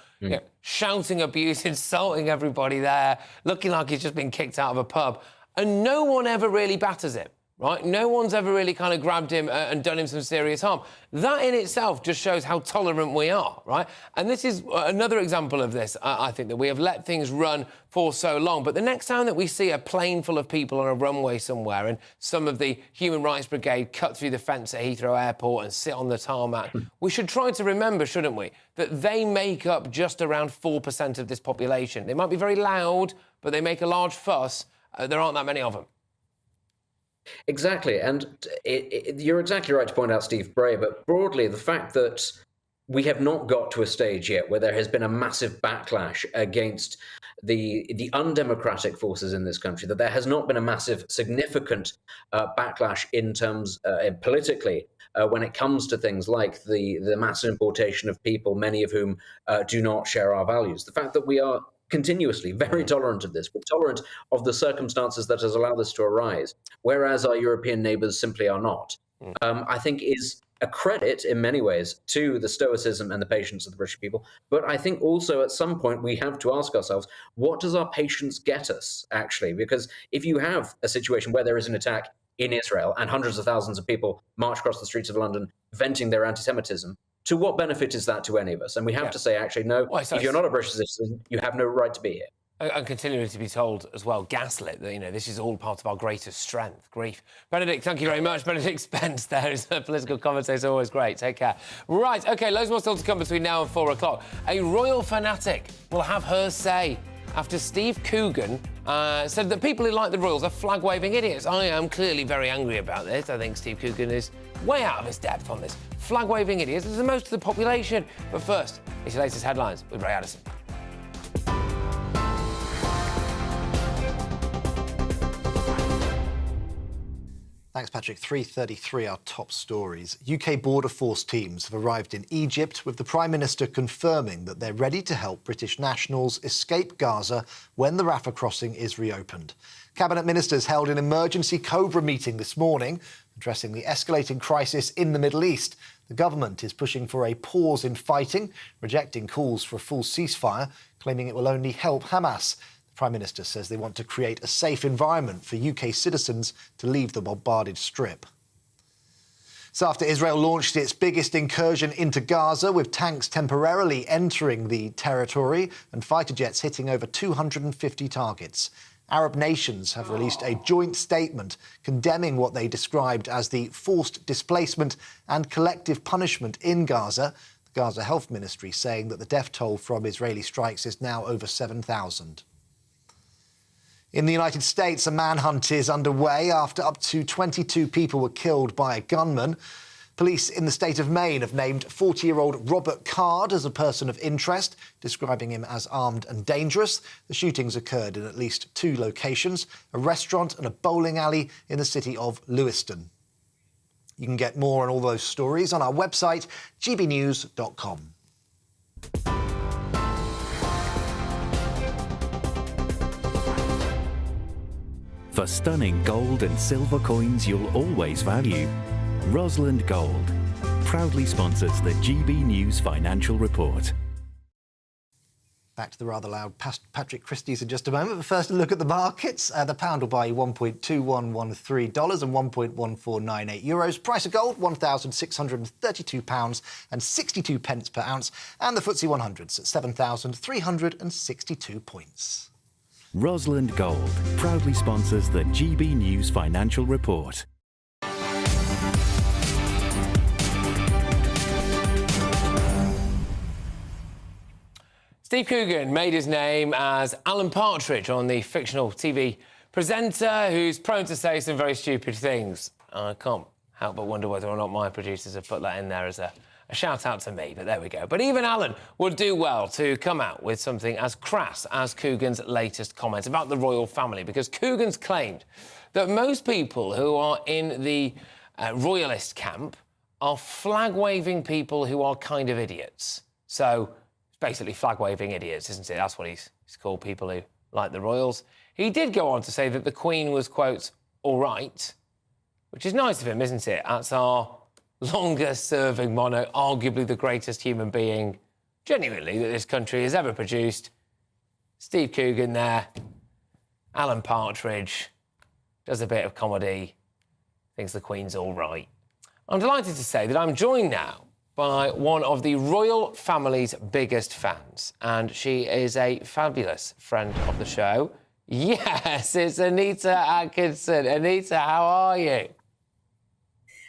shouting abuse, insulting everybody there, looking like he's just been kicked out of a pub. And no one ever really batters him, right? No one's ever really kind of grabbed him and done him some serious harm. That in itself just shows how tolerant we are, right? And this is another example of this, I think, that we have let things run for so long. But the next time that we see a plane full of people on a runway somewhere and some of the Human Rights Brigade cut through the fence at Heathrow Airport and sit on the tarmac, we should try to remember, shouldn't we, that they make up just around 4% of this population. They might be very loud, but they make a large fuss. There aren't that many of them. Exactly, and you're exactly right to point out Steve Bray, but broadly, the fact that we have not got to a stage yet where there has been a massive backlash against the undemocratic forces in this country, that there has not been a massive, significant backlash in terms politically when it comes to things like the mass importation of people, many of whom do not share our values. The fact that we are continuously very tolerant of this, but tolerant of the circumstances that has allowed this to arise, whereas our European neighbours simply are not, I think is a credit in many ways to the stoicism and the patience of the British people. But I think also at some point we have to ask ourselves, what does our patience get us, actually? Because if you have a situation where there is an attack in Israel and hundreds of thousands of people march across the streets of London venting their anti-Semitism, to what benefit is that to any of us? And we have to say, actually, no, if you're not a British citizen, you have no right to be here. And continuing to be told as well, gaslit, that, you know, this is all part of our greatest strength, grief. Benedict, thank you very much. Benedict Spence there is a political commentator, it's always great. Take care. Right, OK, loads more still to come between now and 4 o'clock. A royal fanatic will have her say after Steve Coogan said that people who like the royals are flag-waving idiots. I am clearly very angry about this. I think Steve Coogan is way out of his depth on this. Flag-waving idiots is the most of the population. But first, it's your latest headlines with Ray Addison. Thanks, Patrick. 3:33, our top stories. UK border force teams have arrived in Egypt, with the Prime Minister confirming that they're ready to help British nationals escape Gaza when the Rafah crossing is reopened. Cabinet ministers held an emergency Cobra meeting this morning, addressing the escalating crisis in the Middle East. The government is pushing for a pause in fighting, rejecting calls for a full ceasefire, claiming it will only help Hamas. The Prime Minister says they want to create a safe environment for UK citizens to leave the bombarded Strip. So after Israel launched its biggest incursion into Gaza, with tanks temporarily entering the territory and fighter jets hitting over 250 targets, Arab nations have released a joint statement condemning what they described as the forced displacement and collective punishment in Gaza. The Gaza Health Ministry saying that the death toll from Israeli strikes is now over 7,000. In the United States, a manhunt is underway after up to 22 people were killed by a gunman. Police in the state of Maine have named 40-year-old Robert Card as a person of interest, describing him as armed and dangerous. The shootings occurred in at least 2 locations, a restaurant and a bowling alley in the city of Lewiston. You can get more on all those stories on our website, gbnews.com. For stunning gold and silver coins you'll always value, Rosalind Gold proudly sponsors the GB News Financial Report. Back to the rather loud Patrick Christys in just a moment. But first, a look at the markets. The pound will buy you $1.2113 and €1.1498. Price of gold, £1,632.62 per ounce. And the FTSE 100's at 7,362 points. Rosalind Gold proudly sponsors the GB News Financial Report. Steve Coogan made his name as Alan Partridge on the fictional TV presenter who's prone to say some very stupid things. I can't help but wonder whether or not my producers have put that in there as a shout-out to me, but there we go. But even Alan would do well to come out with something as crass as Coogan's latest comments about the royal family, because Coogan's claimed that most people who are in the royalist camp are flag-waving people who are kind of idiots. So it's basically flag-waving idiots, isn't it? That's what he's called people who like the royals. He did go on to say that the Queen was, quote, all right, which is nice of him, isn't it? That's our longest-serving monarch, arguably the greatest human being, genuinely, that this country has ever produced. Steve Coogan there, Alan Partridge, does a bit of comedy, thinks the Queen's all right. I'm delighted to say that I'm joined now by one of the royal family's biggest fans, and she is a fabulous friend of the show. Yes, it's Anita Atkinson. Anita, how are you?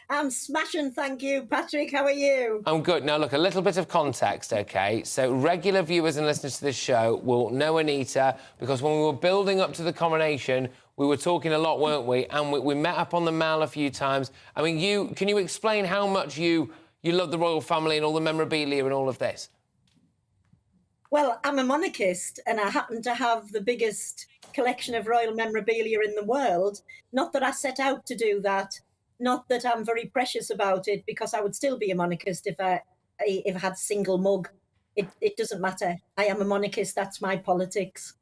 I'm smashing, thank you, Patrick. How are you? I'm good. Now, look, a little bit of context, OK? So regular viewers and listeners to this show will know Anita because when we were building up to the coronation, we were talking a lot, weren't we? And we met up on the Mall a few times. I mean, can you explain how much you love the royal family and all the memorabilia and all of this? Well, I'm a monarchist and I happen to have the biggest collection of royal memorabilia in the world. Not that I set out to do that. Not that I'm very precious about it, because I would still be a monarchist if I had single mug. It doesn't matter. I am a monarchist. That's my politics.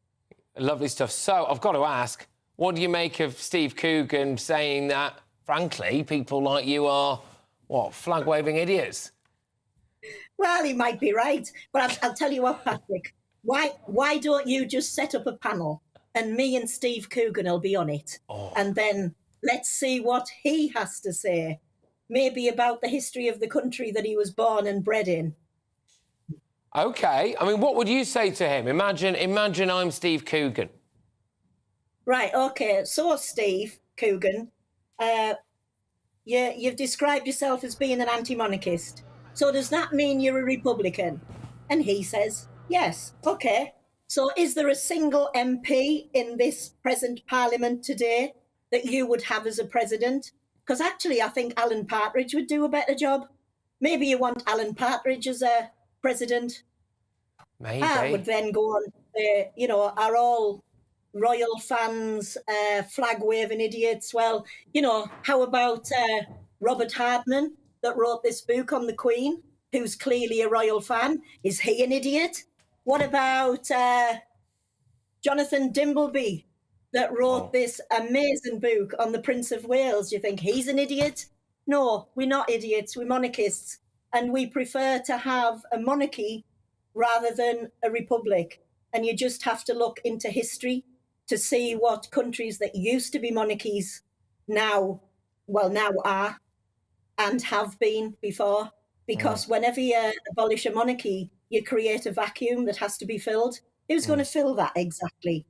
Lovely stuff. So I've got to ask, what do you make of Steve Coogan saying that, frankly, people like you are, what, flag-waving idiots? Well, he might be right. But I'll tell you what, Patrick. Why don't you just set up a panel and me and Steve Coogan will be on it? Oh. And then let's see what he has to say, maybe about the history of the country that he was born and bred in. OK. I mean, what would you say to him? Imagine I'm Steve Coogan. Right, OK. So, Steve Coogan, you've described yourself as being an anti-monarchist. So does that mean you're a Republican? And he says, yes. OK. So is there a single MP in this present Parliament today that you would have as a president? Because actually, I think Alan Partridge would do a better job. Maybe you want Alan Partridge as a president. Maybe. I would then go on, are all royal fans flag-waving idiots? Well, how about Robert Hardman that wrote this book on the Queen, who's clearly a royal fan? Is he an idiot? What about Jonathan Dimbleby, that wrote this amazing book on the Prince of Wales? Do you think he's an idiot? No, we're not idiots, we're monarchists. And we prefer to have a monarchy rather than a republic. And you just have to look into history to see what countries that used to be monarchies now are and have been before. Because whenever you abolish a monarchy, you create a vacuum that has to be filled. Who's going to fill that exactly?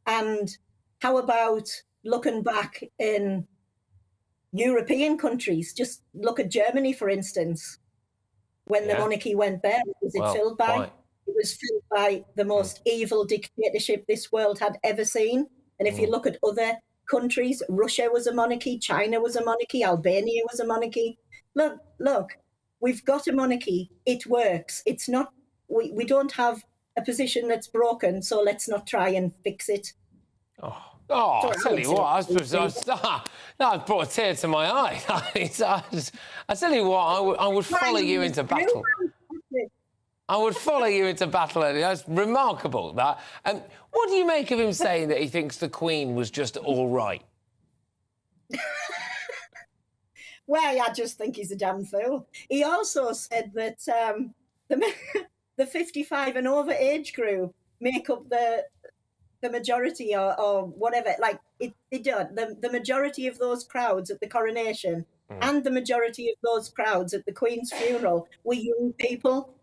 And how about looking back in European countries? Just look at Germany, for instance. When the monarchy went there, what was it filled by? It was filled by the most evil dictatorship this world had ever seen. And if you look at other countries, Russia was a monarchy, China was a monarchy, Albania was a monarchy. Look, we've got a monarchy. It works. It's not, we don't have a position that's broken, so let's not try and fix it. I tell you what, that brought a tear to my eye. I tell you what, I would follow you into battle. I would follow you into battle, Eddie. That's remarkable, that. What do you make of him saying that he thinks the Queen was just all right? Well, I just think he's a damn fool. He also said that the 55 and over age group make up the majority or whatever. Like, they don't. The majority of those crowds at the coronation and the majority of those crowds at the Queen's funeral were young people.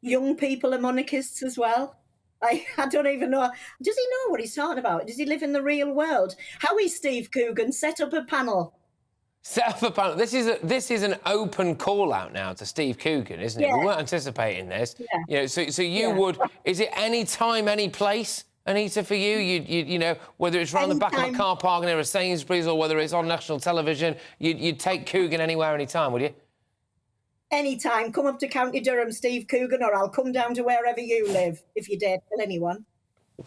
Young people are monarchists as well. I don't even know. Does he know what he's talking about? Does he live in the real world? How is Steve Coogan set up a panel? Set up a panel. This is an open call out now to Steve Coogan, isn't it? Yeah. We weren't anticipating this. Yeah. So you would. Is it any time, any place, Anita, for you? You know, whether it's around the back of a car park near a Sainsbury's or whether it's on national television, you'd take Coogan anywhere, any time, would you? Anytime. Come up to County Durham, Steve Coogan, or I'll come down to wherever you live, if you dare tell anyone.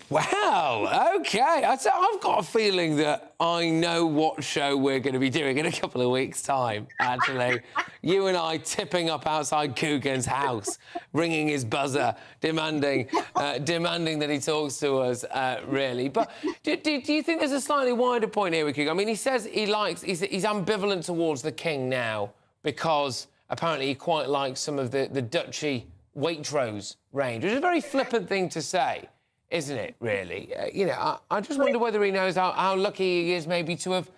Wow, OK. I've got a feeling that I know what show we're going to be doing in a couple of weeks' time, actually. You and I tipping up outside Coogan's house, ringing his buzzer, demanding that he talks to us, really. But do you think there's a slightly wider point here with Coogan? I mean, he says he's ambivalent towards the King now because apparently he quite likes some of the Duchy Waitrose range, which is a very flippant thing to say, isn't it, really? I just wonder whether he knows how lucky he is maybe to have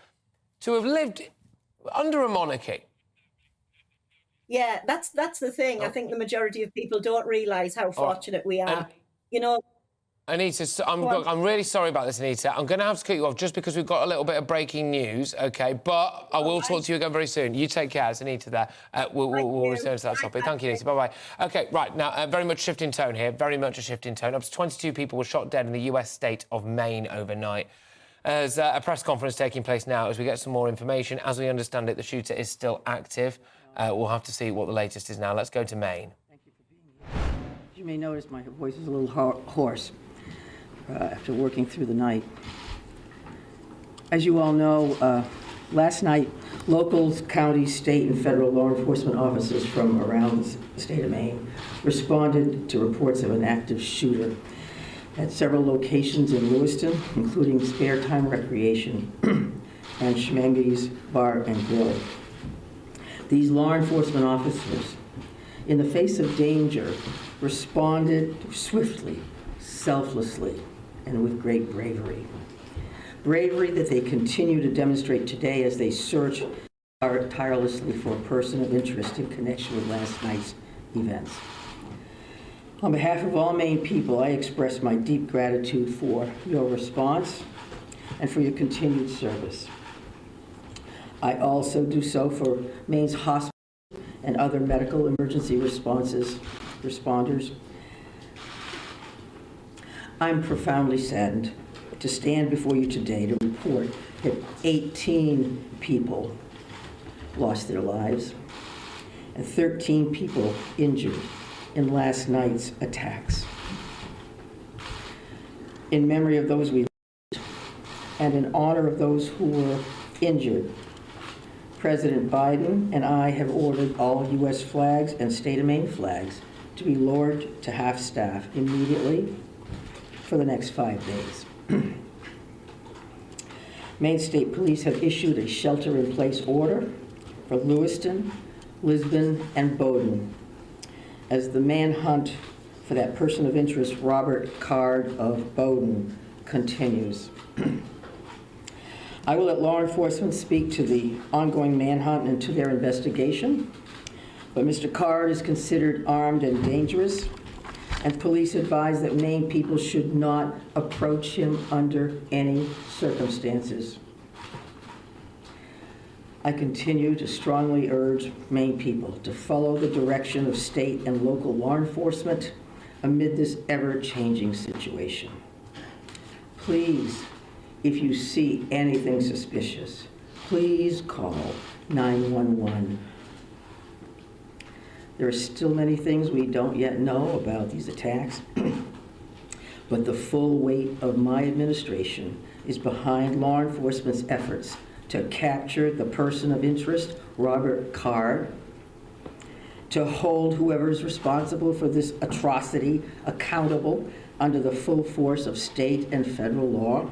lived under a monarchy. Yeah, that's the thing. I think the majority of people don't realise how fortunate we are. You know, Anita, I'm really sorry about this, Anita. I'm going to have to cut you off just because we've got a little bit of breaking news, OK? But I will talk to you again very soon. You take care. It's Anita there. We'll return to that topic. Thank you, Anita. Bye-bye. OK, right, now, very much shift in tone here. Very much a shift in tone. Up to 22 people were shot dead in the US state of Maine overnight. There's a press conference taking place now as we get some more information. As we understand it, the shooter is still active. We'll have to see what the latest is now. Let's go to Maine. You may notice my voice is a little hoarse after working through the night. As you all know, last night, local, county, state, and federal law enforcement officers from around the state of Maine responded to reports of an active shooter at several locations in Lewiston, including Spare Time Recreation and Schmenge's Bar and Grill. These law enforcement officers, in the face of danger, responded swiftly, selflessly, and with great bravery. Bravery that they continue to demonstrate today as they search tirelessly for a person of interest in connection with last night's events. On behalf of all Maine people, I express my deep gratitude for your response and for your continued service. I also do so for Maine's hospitals and other medical emergency responders. I'm profoundly saddened to stand before you today to report that 18 people lost their lives and 13 people injured in last night's attacks. In memory of those we lost and in honor of those who were injured, President Biden and I have ordered all U.S. flags and state of Maine flags to be lowered to half-staff immediately for the next 5 days. Maine State Police have issued a shelter-in-place order for Lewiston, Lisbon, and Bowdoin as the manhunt for that person of interest, Robert Card of Bowdoin, continues. I will let law enforcement speak to the ongoing manhunt and to their investigation, but Mr. Card is considered armed and dangerous, and police advise that Maine people should not approach him under any circumstances. I continue to strongly urge Maine people to follow the direction of state and local law enforcement amid this ever-changing situation. Please, if you see anything suspicious, please call 911. There are still many things we don't yet know about these attacks, but the full weight of my administration is behind law enforcement's efforts to capture the person of interest, Robert Card, to hold whoever is responsible for this atrocity accountable under the full force of state and federal law,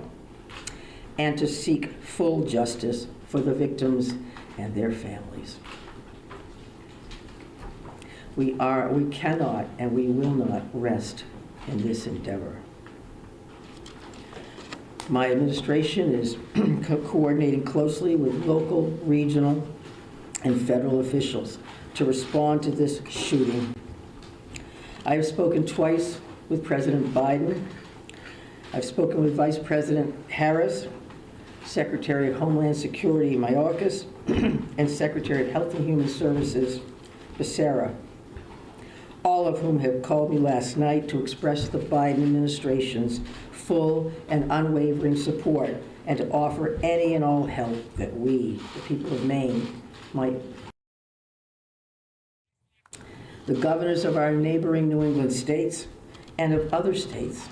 and to seek full justice for the victims and their families. We cannot and we will not rest in this endeavor. My administration is coordinating closely with local, regional, and federal officials to respond to this shooting. I have spoken twice with President Biden. I've spoken with Vice President Harris, Secretary of Homeland Security Mayorkas, and Secretary of Health and Human Services Becerra, all of whom have called me last night to express the Biden administration's full and unwavering support and to offer any and all help that we, the people of Maine, might. The governors of our neighboring New England states and of other states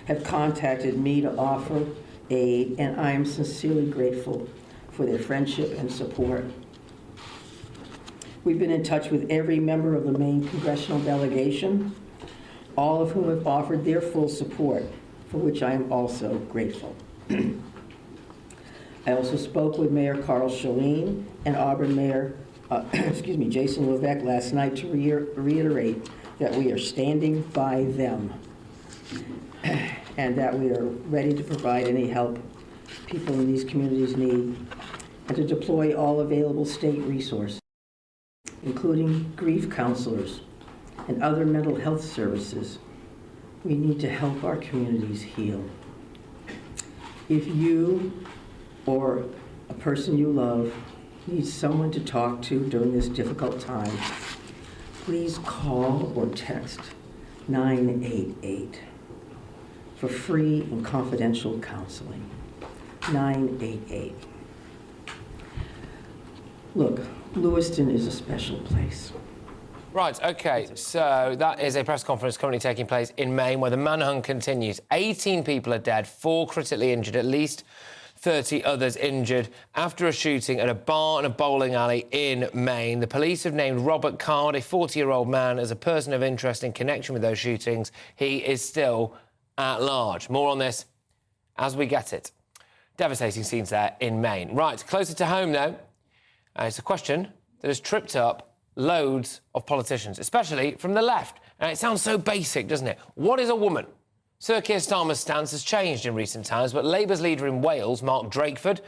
have contacted me to offer aid, and I am sincerely grateful for their friendship and support. We've been in touch with every member of the Maine congressional delegation, all of whom have offered their full support, for which I am also grateful. I also spoke with Mayor Carl Chalene and Auburn Mayor, Jason Levesque last night to reiterate that we are standing by them and that we are ready to provide any help people in these communities need and to deploy all available state resources, including grief counselors and other mental health services. We need to help our communities heal. If you or a person you love needs someone to talk to during this difficult time, please call or text 988 for free and confidential counseling. 988. Look, Lewiston is a special place. Right, OK, so that is a press conference currently taking place in Maine where the manhunt continues. 18 people are dead, 4 critically injured, at least 30 others injured after a shooting at a bar and a bowling alley in Maine. The police have named Robert Card, a 40-year-old man, as a person of interest in connection with those shootings. He is still at large. More on this as we get it. Devastating scenes there in Maine. Right, closer to home, though, it's a question that has tripped up loads of politicians, especially from the left. And it sounds so basic, doesn't it? What is a woman? Sir Keir Starmer's stance has changed in recent times, but Labour's leader in Wales, Mark Drakeford,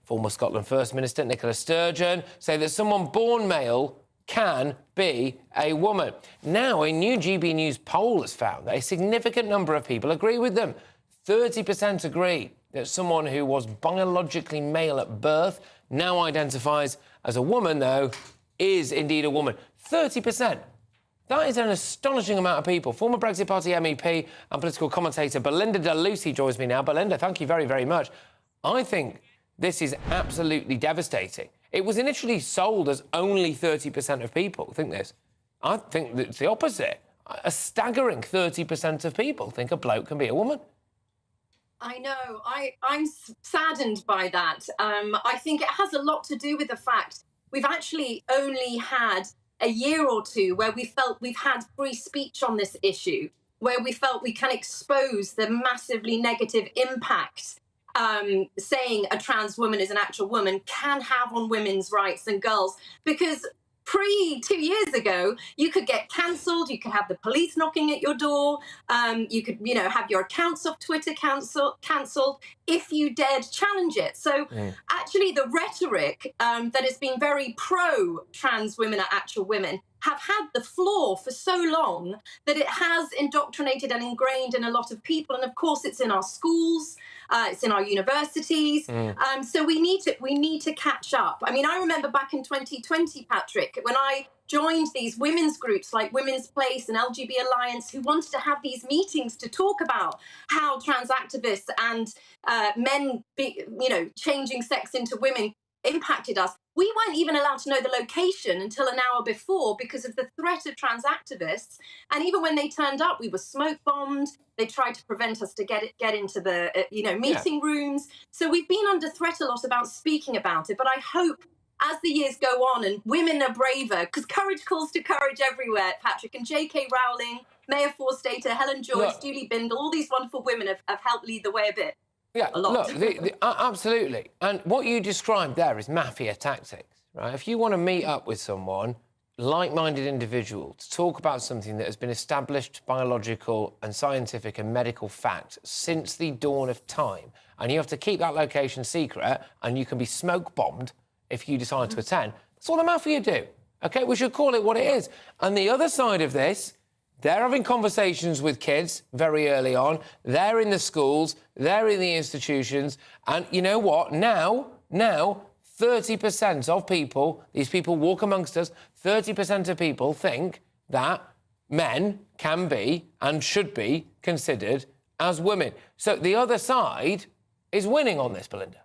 former Scotland First Minister Nicola Sturgeon, say that someone born male can be a woman. Now, a new GBNews poll has found that a significant number of people agree with them. 30% agree that someone who was biologically male at birth now identifies as a woman, though, is indeed a woman. 30%. That is an astonishing amount of people. Former Brexit Party MEP and political commentator Belinda de Lucy joins me now. Belinda, thank you very, very much. I think this is absolutely devastating. It was initially sold as only 30% of people think this. I think it's the opposite. A staggering 30% of people think a bloke can be a woman. I know. I'm saddened by that. I think it has a lot to do with the fact we've actually only had a year or two where we felt we've had free speech on this issue, where we felt we can expose the massively negative impact saying a trans woman is an actual woman can have on women's rights and girls. Because pre-2 years ago, you could get cancelled, you could have the police knocking at your door, you could, have your accounts off Twitter cancelled if you dared challenge it. So actually the rhetoric that has been very pro-trans women are actual women have had the floor for so long that it has indoctrinated and ingrained in a lot of people. And of course, it's in our schools, it's in our universities. So we need to catch up. I mean, I remember back in 2020, Patrick, when I joined these women's groups like Women's Place and LGB Alliance, who wanted to have these meetings to talk about how trans activists and men, changing sex into women impacted us. We weren't even allowed to know the location until an hour before because of the threat of trans activists. And even when they turned up, we were smoke bombed. They tried to prevent us to get into the meeting rooms. So we've been under threat a lot about speaking about it. But I hope as the years go on and women are braver, because courage calls to courage everywhere, Patrick, and J.K. Rowling, Maya Forstater, Helen Joyce, Julie Bindel, all these wonderful women have helped lead the way a bit. Yeah, a lot. Look, absolutely. And what you described there is mafia tactics, right? If you want to meet up with someone, like-minded individual, to talk about something that has been established biological and scientific and medical fact since the dawn of time, and you have to keep that location secret, and you can be smoke-bombed if you decide to attend, that's what the mafia do, OK? We should call it what it is. And the other side of this, they're having conversations with kids very early on. They're in the schools. They're in the institutions. And you know what? Now, 30% of people, these people walk amongst us, 30% of people think that men can be and should be considered as women. So the other side is winning on this, Belinda.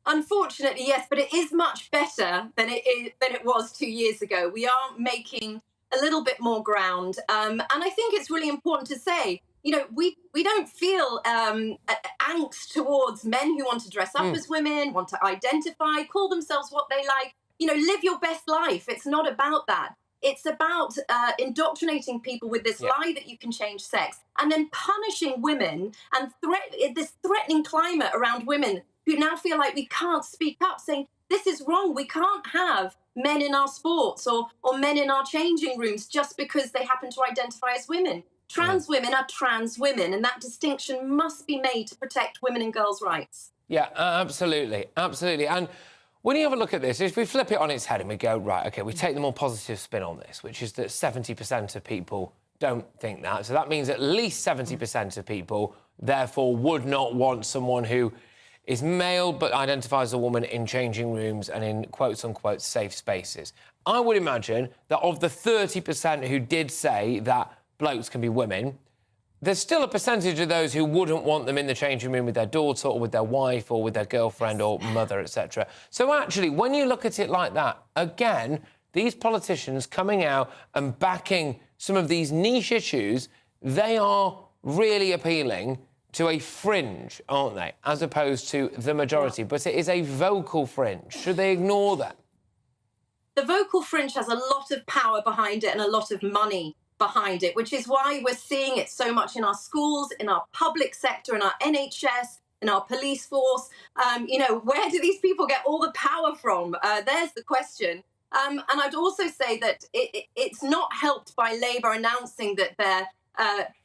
Unfortunately, yes, but it is much better than it was 2 years ago. We are making a little bit more ground. And I think it's really important to say, we don't feel angst towards men who want to dress up as women, want to identify, call themselves what they like. Live your best life. It's not about that. It's about indoctrinating people with this lie that you can change sex and then punishing women and this threatening climate around women who now feel like we can't speak up, saying, this is wrong. We can't have men in our sports or men in our changing rooms just because they happen to identify as women. Trans women are trans women, and that distinction must be made to protect women and girls' rights. Yeah, absolutely, absolutely. And when you have a look at this, if we flip it on its head and we go, right, OK, we take the more positive spin on this, which is that 70% of people don't think that. So that means at least 70% of people, therefore, would not want someone who is male but identifies as a woman in changing rooms and in quotes-unquote safe spaces. I would imagine that of the 30% who did say that blokes can be women, there's still a percentage of those who wouldn't want them in the changing room with their daughter or with their wife or with their girlfriend or mother, etc. So actually, when you look at it like that, again, these politicians coming out and backing some of these niche issues, they are really appealing to a fringe, aren't they, as opposed to the majority. But it is a vocal fringe. Should they ignore them? The vocal fringe has a lot of power behind it and a lot of money behind it, which is why we're seeing it so much in our schools, in our public sector, in our NHS, in our police force. You know, where do these people get all the power from? There's the question. And I'd also say that it's not helped by Labour announcing that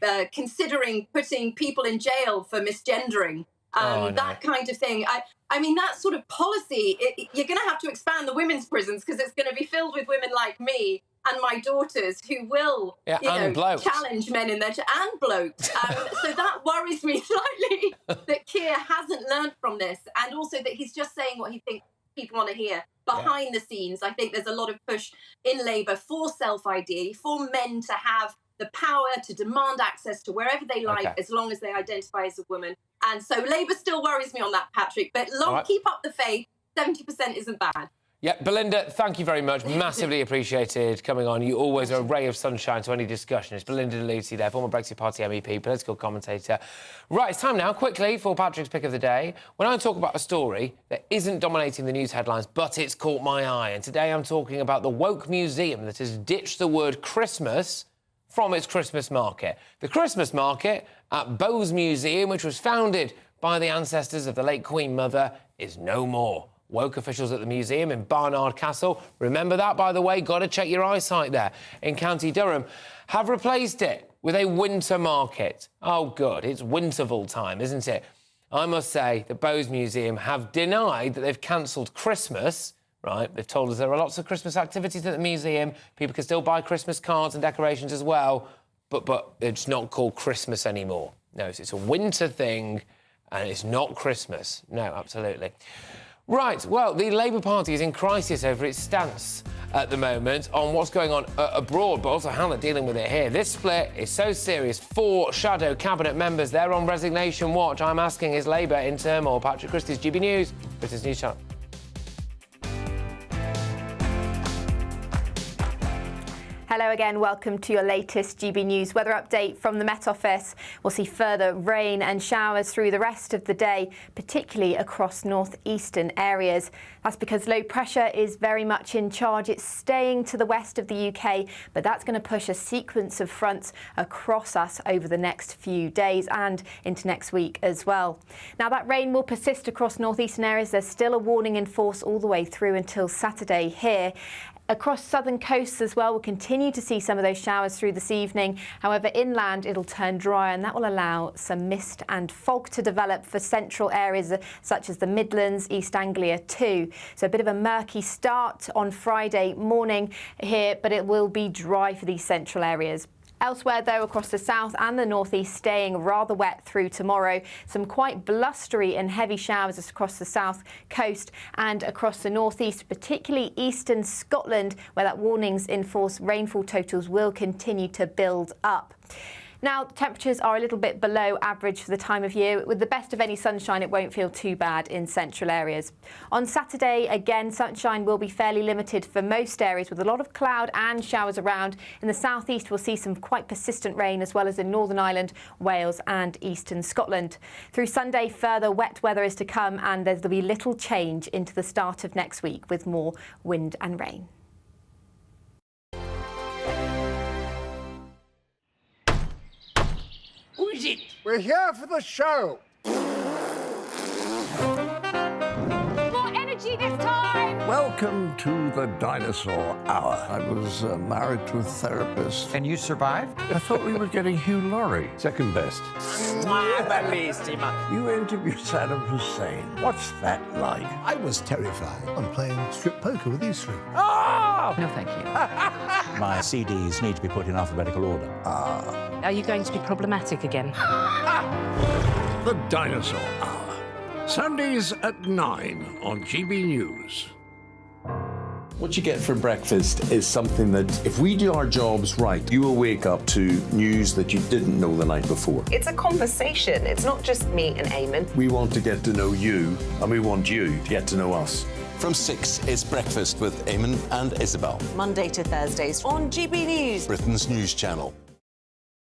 they're considering putting people in jail for misgendering, that kind of thing. I mean, that sort of policy, you're going to have to expand the women's prisons because it's going to be filled with women like me and my daughters who will, challenge men in their... and blokes. So that worries me slightly, that Keir hasn't learned from this, and also that he's just saying what he thinks people want to hear. Behind the scenes, I think there's a lot of push in Labour for self-ID, for men to have the power to demand access to wherever they like, as long as they identify as a woman. And so Labour still worries me on that, Patrick. But keep up the faith. 70% isn't bad. Yeah, Belinda, thank you very much. Massively appreciated coming on. You always are a ray of sunshine to any discussion. It's Belinda Lucy there, former Brexit Party MEP, political commentator. Right, it's time now, quickly, for Patrick's Pick of the Day. When I talk about a story that isn't dominating the news headlines, but it's caught my eye. And today I'm talking about the woke museum that has ditched the word Christmas from its Christmas market. The Christmas market at Bowes Museum, which was founded by the ancestors of the late Queen Mother, is no more. Woke officials at the museum in Barnard Castle, remember that, by the way, got to check your eyesight there, in County Durham, have replaced it with a winter market. Oh, good, it's Winterval time, isn't it? I must say that Bowes Museum have denied that they've cancelled Christmas, right? They've told us there are lots of Christmas activities at the museum, people can still buy Christmas cards and decorations as well, but it's not called Christmas anymore. No, it's a winter thing, and it's not Christmas. No, absolutely. Right, well, the Labour Party is in crisis over its stance at the moment on what's going on abroad, but also how they're dealing with it here. This split is so serious. 4 shadow cabinet members, they're on resignation watch. I'm asking, is Labour in turmoil? Patrick Christys, GB News, Britain's News Channel. Hello again, welcome to your latest GB News weather update from the Met Office. We'll see further rain and showers through the rest of the day, particularly across northeastern areas. That's because low pressure is very much in charge. It's staying to the west of the UK, but that's going to push a sequence of fronts across us over the next few days and into next week as well. Now, that rain will persist across northeastern areas. There's still a warning in force all the way through until Saturday here. Across southern coasts as well, we'll continue to see some of those showers through this evening. However, inland it'll turn drier, and that will allow some mist and fog to develop for central areas such as the Midlands, East Anglia too. So a bit of a murky start on Friday morning here, but it will be dry for these central areas. Elsewhere, though, across the south and the northeast, staying rather wet through tomorrow. Some quite blustery and heavy showers across the south coast and across the northeast, particularly eastern Scotland, where that warnings in force rainfall totals will continue to build up. Now, temperatures are a little bit below average for the time of year. With the best of any sunshine, it won't feel too bad in central areas. On Saturday, again, sunshine will be fairly limited for most areas, with a lot of cloud and showers around. In the southeast, we'll see some quite persistent rain, as well as in Northern Ireland, Wales and eastern Scotland. Through Sunday, further wet weather is to come, and there'll be little change into the start of next week with more wind and rain. Who is it? We're here for the show. More energy this time! Welcome to the Dinosaur Hour. I was married to a therapist. And you survived? I thought we were getting Hugh Laurie. Second best. You interviewed Saddam Hussein. What's that like? I was terrified. I'm playing strip poker with these three. Oh! No, thank you. My CDs need to be put in alphabetical order. Are you going to be problematic again? The Dinosaur Hour. Sundays at 9 on GB News. What you get for breakfast is something that, if we do our jobs right, you will wake up to news that you didn't know the night before. It's a conversation. It's not just me and Eamon. We want to get to know you, and we want you to get to know us. From 6, it's Breakfast with Eamon and Isabel. Monday to Thursdays on GB News. Britain's news channel.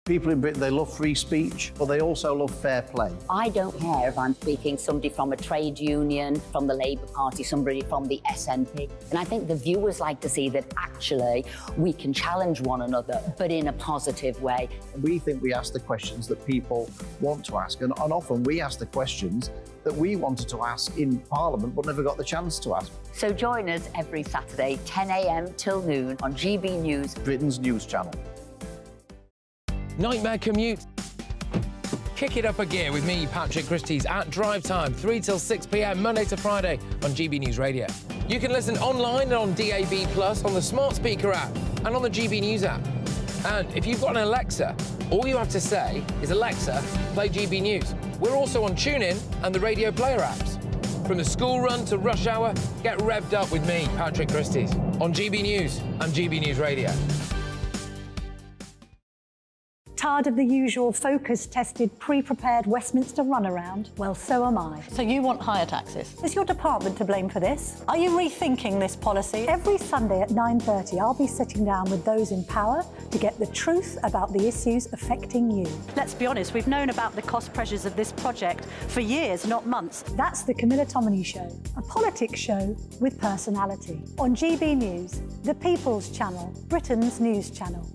People in Britain, they love free speech, but they also love fair play. I don't care if I'm speaking somebody from a trade union, from the Labour Party, somebody from the SNP. And I think the viewers like to see that actually we can challenge one another, but in a positive way. We think we ask the questions that people want to ask, and often we ask the questions that we wanted to ask in Parliament but never got the chance to ask. So join us every Saturday, 10 a.m. till noon on GB News, Britain's news channel. Nightmare commute. Kick it up a gear with me, Patrick Christys, at drive time, 3 till 6 p.m, Monday to Friday on GB News Radio. You can listen online and on DAB+, on the smart speaker app and on the GB News app. And if you've got an Alexa, all you have to say is, Alexa, play GB News. We're also on TuneIn and the Radio Player apps. From the school run to rush hour, get revved up with me, Patrick Christys, on GB News and GB News Radio. Tired of the usual focus-tested, pre-prepared Westminster runaround? Well, so am I. So you want higher taxes? Is your department to blame for this? Are you rethinking this policy? Every Sunday at 9:30, I'll be sitting down with those in power to get the truth about the issues affecting you. Let's be honest, we've known about the cost pressures of this project for years, not months. That's the Camilla Tominey Show, a politics show with personality. On GB News, the People's Channel, Britain's news channel.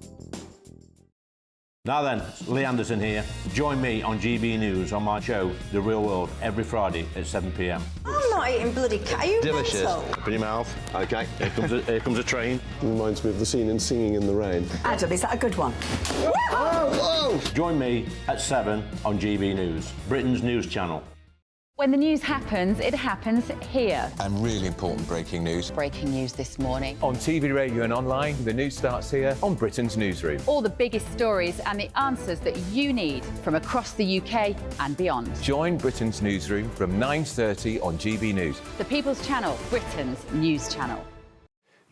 Now then, Lee Anderson here. Join me on GB News on my show, The Real World, every Friday at 7 p.m. I'm not eating bloody cat. Are you Delicious. mental? Open your mouth. OK, here comes a train. Reminds me of the scene in Singing in the Rain. Adam, is that a good one? Whoa! Join me at 7 on GB News, Britain's news channel. When the news happens, it happens here. And really important breaking news. Breaking news this morning. On TV, radio and online, the news starts here on Britain's newsroom. All the biggest stories and the answers that you need from across the UK and beyond. Join Britain's newsroom from 9:30 on GB News. The People's Channel, Britain's news channel.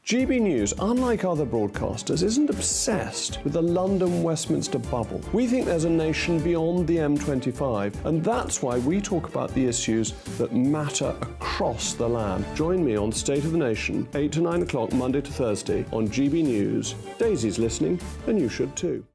GB News, unlike other broadcasters, isn't obsessed with the London-Westminster bubble. We think there's a nation beyond the M25, and that's why we talk about the issues that matter across the land. Join me on State of the Nation, 8 to 9 o'clock, Monday to Thursday, on GB News. Daisy's listening, and you should too.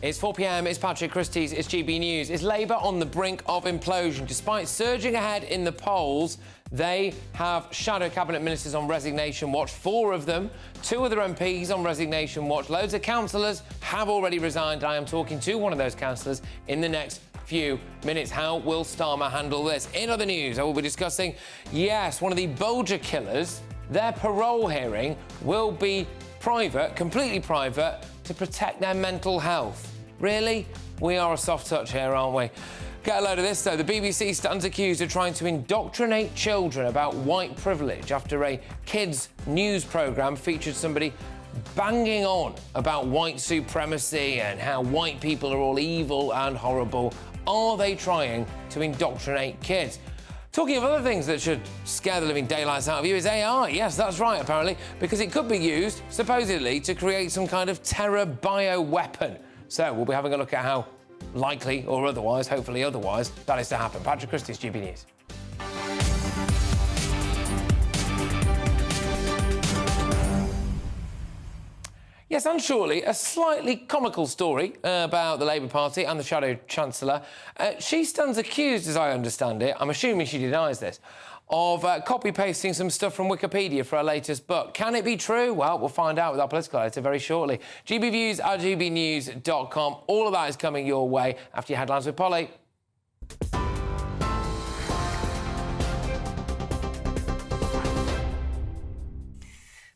It's 4 p.m, it's Patrick Christys, it's GB News. Is Labour on the brink of implosion? Despite surging ahead in the polls, they have shadow cabinet ministers on resignation watch, 4 of them, 2 other MPs on resignation watch. Loads of councillors have already resigned. I am talking to one of those councillors in the next few minutes. How will Starmer handle this? In other news, I will be discussing, yes, one of the Bulger killers, their parole hearing will be private, completely private, to protect their mental health. Really? We are a soft touch here, aren't we? Get a load of this, though. The BBC stands accused of trying to indoctrinate children about white privilege after a kids' news programme featured somebody banging on about white supremacy and how white people are all evil and horrible. Are they trying to indoctrinate kids? Talking of other things that should scare the living daylights out of you is AI. Yes, that's right, apparently, because it could be used, supposedly, to create some kind of terror bioweapon. So we'll be having a look at how likely, or otherwise, hopefully otherwise, that is to happen. Patrick Christys, GB News. Yes, and surely a slightly comical story about the Labour Party and the Shadow Chancellor. She stands accused, as I understand it, I'm assuming she denies this, of copy-pasting some stuff from Wikipedia for our latest book. Can it be true? Well, we'll find out with our political editor very shortly. GB Views at gbnews.com. All of that is coming your way after your headlines with Polly.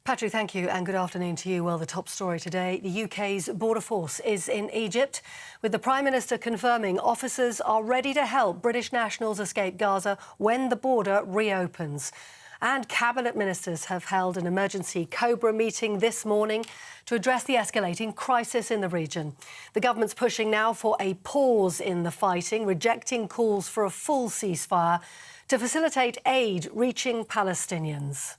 Patrick, thank you, and good afternoon to you. Well, the top story today, the UK's border force is in Egypt, with the Prime Minister confirming officers are ready to help British nationals escape Gaza when the border reopens. And Cabinet Ministers have held an emergency Cobra meeting this morning to address the escalating crisis in the region. The government's pushing now for a pause in the fighting, rejecting calls for a full ceasefire to facilitate aid reaching Palestinians.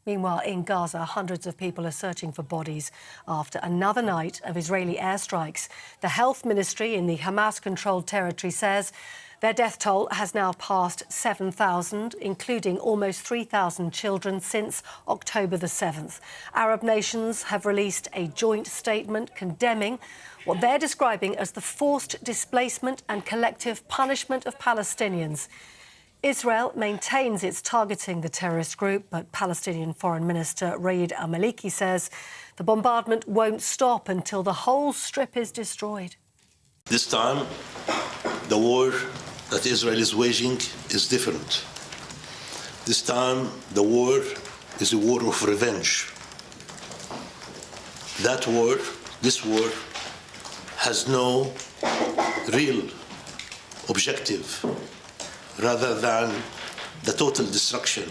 Meanwhile, in Gaza, hundreds of people are searching for bodies after another night of Israeli airstrikes. The health ministry in the Hamas-controlled territory says their death toll has now passed 7,000, including almost 3,000 children since October the 7th. Arab nations have released a joint statement condemning what they're describing as the forced displacement and collective punishment of Palestinians. Israel maintains it's targeting the terrorist group, but Palestinian Foreign Minister Raed al-Maliki says the bombardment won't stop until the whole strip is destroyed. This time, the war that Israel is waging is different. This time, the war is a war of revenge. That war, this war, has no real objective rather than the total destruction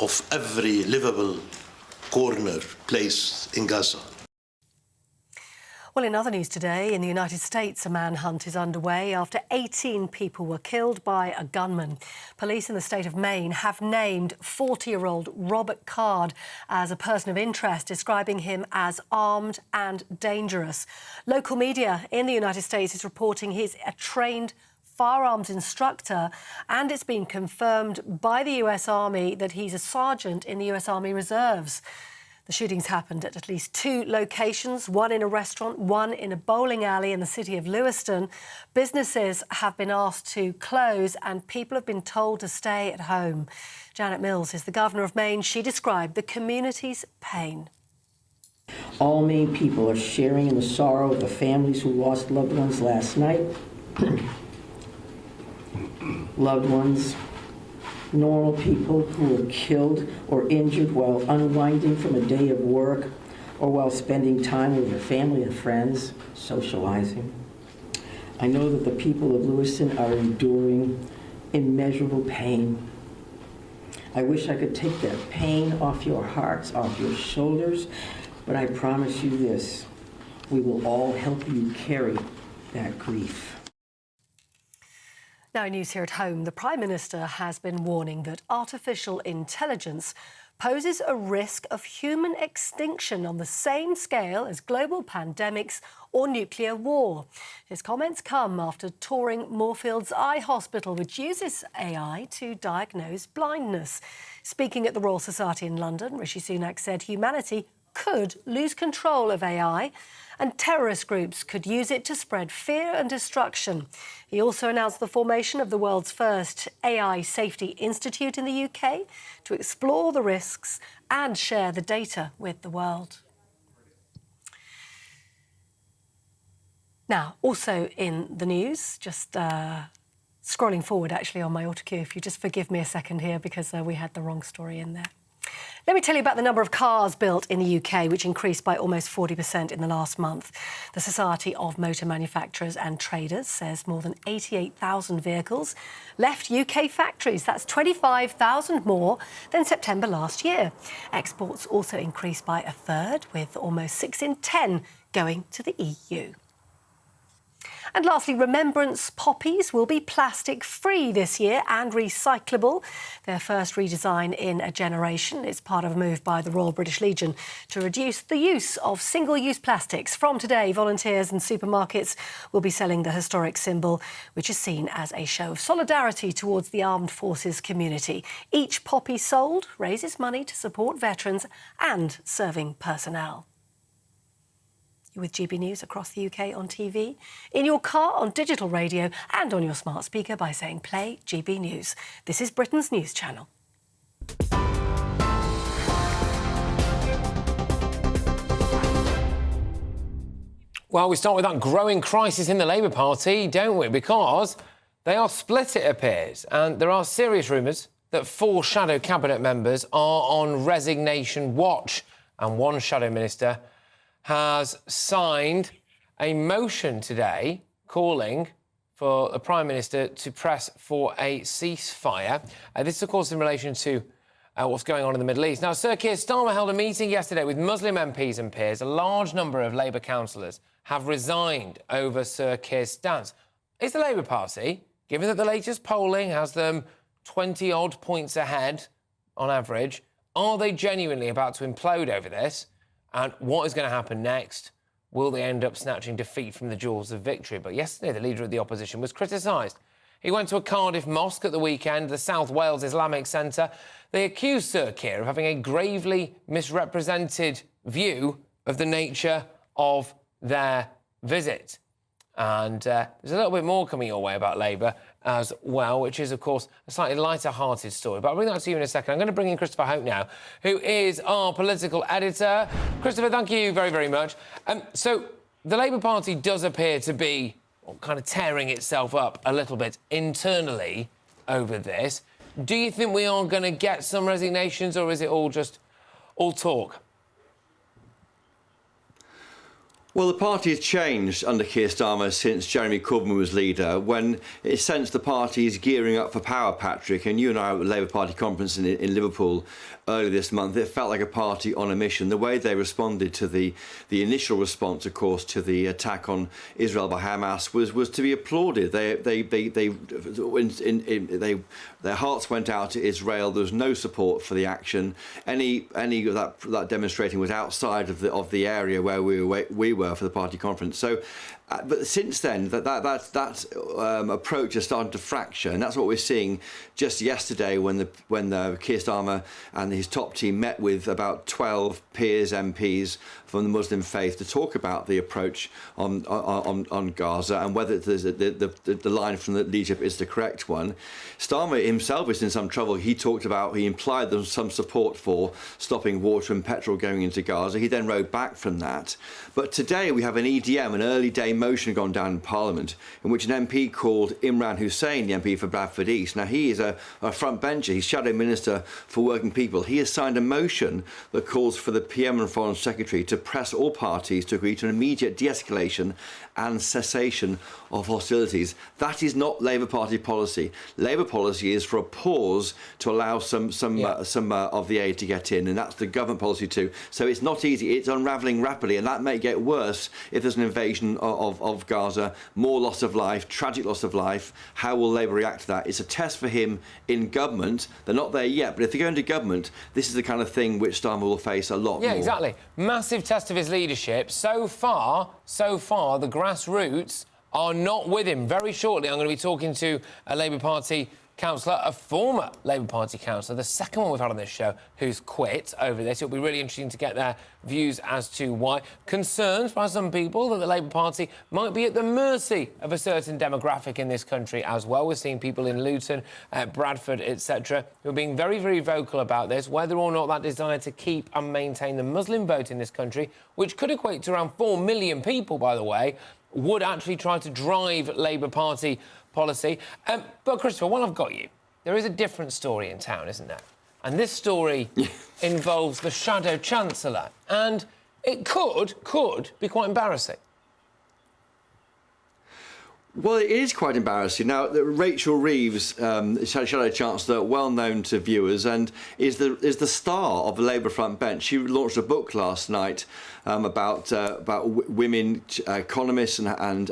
of every livable corner, place in Gaza. Well, in other news today, in the United States, a manhunt is underway after 18 people were killed by a gunman. Police in the state of Maine have named 40-year-old Robert Card as a person of interest, describing him as armed and dangerous. Local media in the United States is reporting he's a trained firearms instructor, and it's been confirmed by the US Army that he's a sergeant in the US Army Reserves. The shootings happened at least 2 locations, one in a restaurant, one in a bowling alley in the city of Lewiston. Businesses have been asked to close and people have been told to stay at home. Janet Mills is the Governor of Maine. She described the community's pain. All Maine people are sharing in the sorrow of the families who lost loved ones last night. Loved ones, normal people who were killed or injured while unwinding from a day of work or while spending time with their family and friends, socializing. I know that the people of Lewiston are enduring immeasurable pain. I wish I could take that pain off your hearts, off your shoulders, but I promise you this, we will all help you carry that grief. Now, in news here at home, the Prime Minister has been warning that artificial intelligence poses a risk of human extinction on the same scale as global pandemics or nuclear war. His comments come after touring Moorfields Eye Hospital, which uses AI to diagnose blindness. Speaking at the Royal Society in London, Rishi Sunak said humanity could lose control of AI and terrorist groups could use it to spread fear and destruction. He also announced the formation of the world's first AI Safety Institute in the UK to explore the risks and share the data with the world. Now, also in the news, just scrolling forward actually on my autocue, if you just forgive me a second here because we had the wrong story in there. Let me tell you about the number of cars built in the UK, which increased by almost 40% in the last month. The Society of Motor Manufacturers and Traders says more than 88,000 vehicles left UK factories. That's 25,000 more than September last year. Exports also increased by a third, with almost 6 in 10 going to the EU. And lastly, Remembrance poppies will be plastic-free this year and recyclable. Their first redesign in a generation. It's part of a move by the Royal British Legion to reduce the use of single-use plastics. From today, volunteers and supermarkets will be selling the historic symbol, which is seen as a show of solidarity towards the armed forces community. Each poppy sold raises money to support veterans and serving personnel. You're with GB News across the UK on TV, in your car, on digital radio and on your smart speaker by saying play GB News. This is Britain's news channel. Well, we start with that growing crisis in the Labour Party, don't we? Because they are split, it appears, and there are serious rumours that 4 shadow cabinet members are on resignation watch, and one shadow minister has signed a motion today calling for the Prime Minister to press for a ceasefire. This is, of course, in relation to what's going on in the Middle East. Now, Sir Keir Starmer held a meeting yesterday with Muslim MPs and peers. A large number of Labour councillors have resigned over Sir Keir's stance. Is the Labour Party, given that the latest polling has them 20-odd points ahead on average, are they genuinely about to implode over this? And what is going to happen next? Will they end up snatching defeat from the jaws of victory? But yesterday, the leader of the opposition was criticised. He went to a Cardiff mosque at the weekend, the South Wales Islamic Centre. They accused Sir Keir of having a gravely misrepresented view of the nature of their visit. And there's a little bit more coming your way about Labour as well, which is, of course, a slightly lighter-hearted story. But I'll bring that to you in a second. I'm going to bring in Christopher Hope now, who is our political editor. Christopher, thank you very, very much. So the Labour Party does appear to be kind of tearing itself up a little bit internally over this. Do you think we are going to get some resignations, or is it all just all talk? Well, the party has changed under Keir Starmer since Jeremy Corbyn was leader, when it sensed the party is gearing up for power, Patrick. And you and I were at the Labour Party conference in Liverpool earlier this month. It felt like a party on a mission. The way they responded to the initial response, of course, to the attack on Israel by Hamas was to be applauded. Their hearts went out to Israel. There was no support for the action. Any of that demonstrating was outside of the area where we were for the party conference. So, but since then, that approach has started to fracture, and that's what we're seeing. Just yesterday, when Keir Starmer and his top team met with about 12 peers MPs from the Muslim faith to talk about the approach on Gaza and whether the line from the leadership is the correct one. Starmer himself is in some trouble. He implied there was some support for stopping water and petrol going into Gaza. He then rode back from that. But today we have an EDM, an early day motion gone down in Parliament, in which an MP called Imran Hussain, the MP for Bradford East. Now, he is a front bencher. He's Shadow Minister for Working People. He has signed a motion that calls for the PM and Foreign Secretary to press all parties to agree to an immediate de-escalation and cessation of hostilities. That is not Labour Party policy. Labour policy is for a pause to allow some of the aid to get in, and that's the government policy too. So it's not easy. It's unravelling rapidly, and that may get worse if there's an invasion of Gaza, more loss of life, tragic loss of life. How will Labour react to that? It's a test for him in government. They're not there yet, but if they go into government, this is the kind of thing which Starmer will face a lot more. Yeah, exactly. Massive test of his leadership. So far, the grassroots are not with him. Very shortly, I'm going to be talking to a Labour Party councillor, a former Labour Party councillor, the second one we've had on this show, who's quit over this. It'll be really interesting to get their views as to why. Concerns by some people that the Labour Party might be at the mercy of a certain demographic in this country as well. We're seeing people in Luton, Bradford, etc., who are being very, very vocal about this, whether or not that desire to keep and maintain the Muslim vote in this country, which could equate to around 4 million people, by the way, would actually try to drive Labour Party policy. But, Christopher, while I've got you, there is a different story in town, isn't there? And this story involves the Shadow Chancellor, and it could be quite embarrassing. Well, it is quite embarrassing. Now, Rachel Reeves, Shadow Chancellor, well known to viewers, and is the star of the Labour front bench. She launched a book last night about women economists and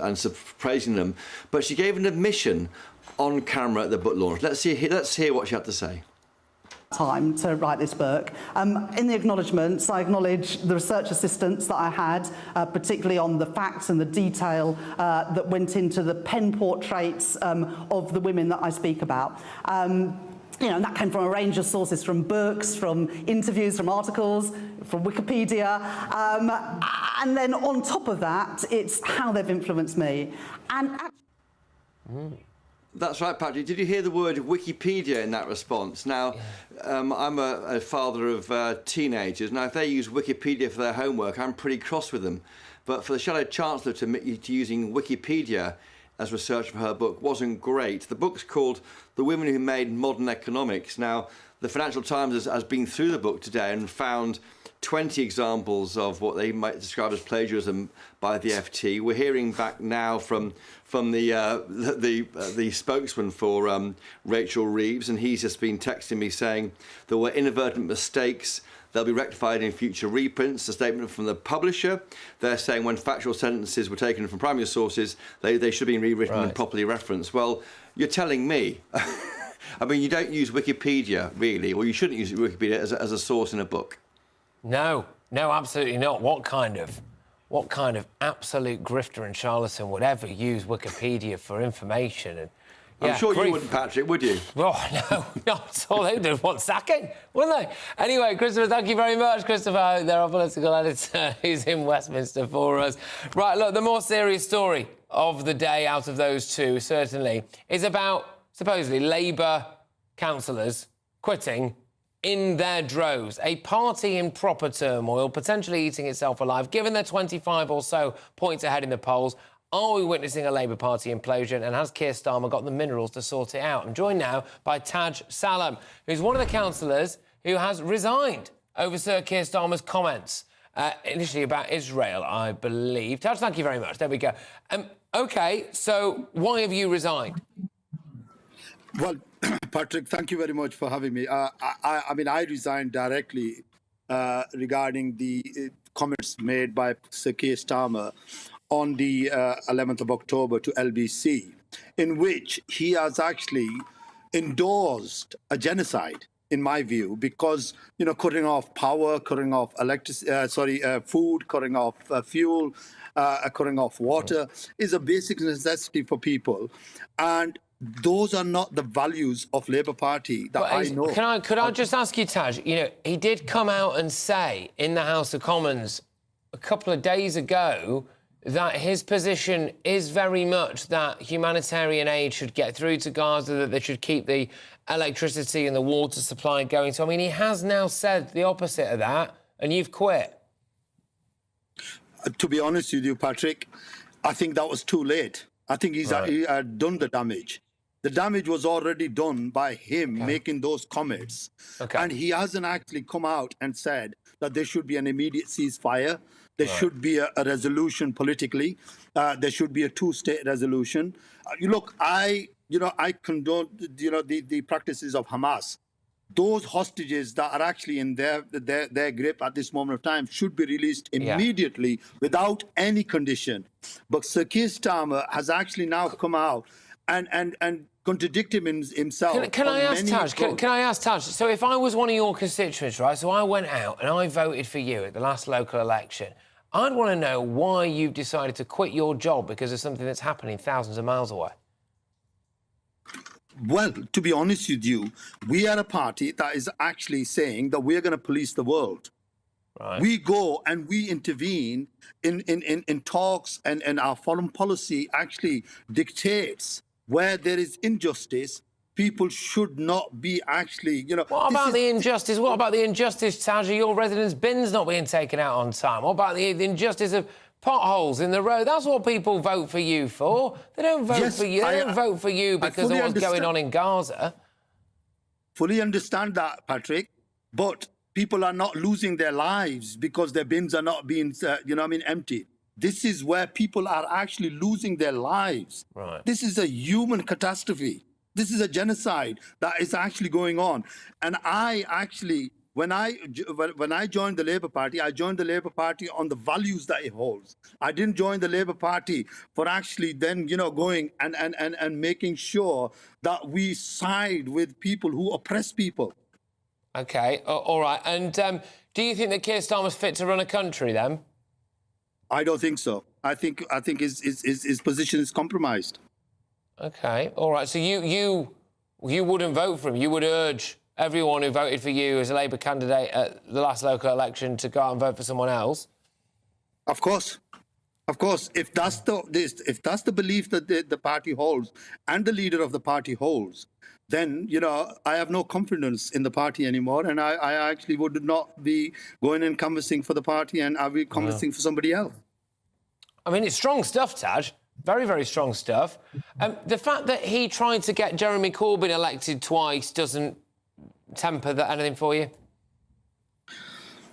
praising them. But she gave an admission on camera at the book launch. Let's hear what she had to say. Time to write this book. In the acknowledgements, I acknowledge the research assistance that I had, particularly on the facts and the detail that went into the pen portraits of the women that I speak about. and that came from a range of sources, from books, from interviews, from articles, from Wikipedia. And then on top of that, it's how they've influenced me. And That's right, Patrick. Did you hear the word Wikipedia in that response? Now, I'm a father of teenagers. Now, if they use Wikipedia for their homework, I'm pretty cross with them. But for the Shadow Chancellor to admit to using Wikipedia as research for her book wasn't great. The book's called The Women Who Made Modern Economics. Now, the Financial Times has been through the book today and found 20 examples of what they might describe as plagiarism by the FT. We're hearing back now from the spokesman for Rachel Reeves, and he's just been texting me saying there were inadvertent mistakes. They'll be rectified in future reprints. A statement from the publisher. They're saying when factual sentences were taken from primary sources, they should have been rewritten and properly referenced. Well, you're telling me. I mean, you don't use Wikipedia, really, or you shouldn't use Wikipedia as a source in a book. No, absolutely not. What kind of absolute grifter and charlatan would ever use Wikipedia for information? And I'm sure you wouldn't, Patrick, would you? Oh, no, not at all. They would want sacking, wouldn't they? Anyway, Christopher, thank you very much. Christopher, they're our political editor, who's in Westminster for us. Right, look, the more serious story of the day out of those two, certainly, is about, supposedly, Labour councillors quitting in their droves. A party in proper turmoil, potentially eating itself alive. Given they're 25 or so points ahead in the polls, are we witnessing a Labour Party implosion, and has Keir Starmer got the minerals to sort it out? I'm joined now by Taj Salam, who's one of the councillors who has resigned over Sir Keir Starmer's comments, initially about Israel, I believe. Taj, thank you very much. There we go. OK, so why have you resigned? Well, Patrick, thank you very much for having me. I mean, I resigned directly regarding the comments made by Sir Keir Starmer on the 11th of October to LBC, in which he has actually endorsed a genocide, in my view, because, cutting off power, cutting off food, cutting off fuel, cutting off water is a basic necessity for people. And those are not the values of Labour Party that I know. Could I just ask you, Taj, he did come out and say in the House of Commons a couple of days ago that his position is very much that humanitarian aid should get through to Gaza, that they should keep the electricity and the water supply going. So, I mean, he has now said the opposite of that, and you've quit. To be honest with you, Patrick, I think that was too late. I think he had done the damage. The damage was already done by him making those comments. And he hasn't actually come out and said that there should be an immediate ceasefire. There should be a resolution politically. There should be a two-state resolution. Look, I condone, the practices of Hamas. Those hostages that are actually in their grip at this moment of time should be released immediately without any condition. But Sir Keir Starmer has actually now come out and contradicted himself. Can I ask Taj? So if I was one of your constituents, right, so I went out and I voted for you at the last local election, I'd want to know why you've decided to quit your job because of something that's happening thousands of miles away. Well, to be honest with you, we are a party that is actually saying that we're going to police the world. Right. We go and we intervene in talks, and our foreign policy actually dictates where there is injustice. People should not be actually, What about the injustice? What about the injustice, Taj, of your residents' bins not being taken out on time? What about the injustice of potholes in the road? That's what people vote for you for. They don't vote for you. They don't vote for you because of what's going on in Gaza. Fully understand that, Patrick, but people are not losing their lives because their bins are not being, emptied. This is where people are actually losing their lives. Right. This is a human catastrophe. This is a genocide that is actually going on. And I actually, when I joined the Labour Party, I joined the Labour Party on the values that it holds. I didn't join the Labour Party for actually then, going and making sure that we side with people who oppress people. OK, all right. And do you think that Keir Starmer's fit to run a country, then? I don't think so. I think his position is compromised. OK, all right. So you you wouldn't vote for him. You would urge everyone who voted for you as a Labour candidate at the last local election to go out and vote for someone else. Of course. Of course, if that's the belief that the party holds and the leader of the party holds, then, you know, I have no confidence in the party anymore, and I actually would not be going and canvassing for the party, and I'll be canvassing for somebody else. I mean, it's strong stuff, Taj. Very, very strong stuff. The fact that he tried to get Jeremy Corbyn elected twice doesn't temper that anything for you?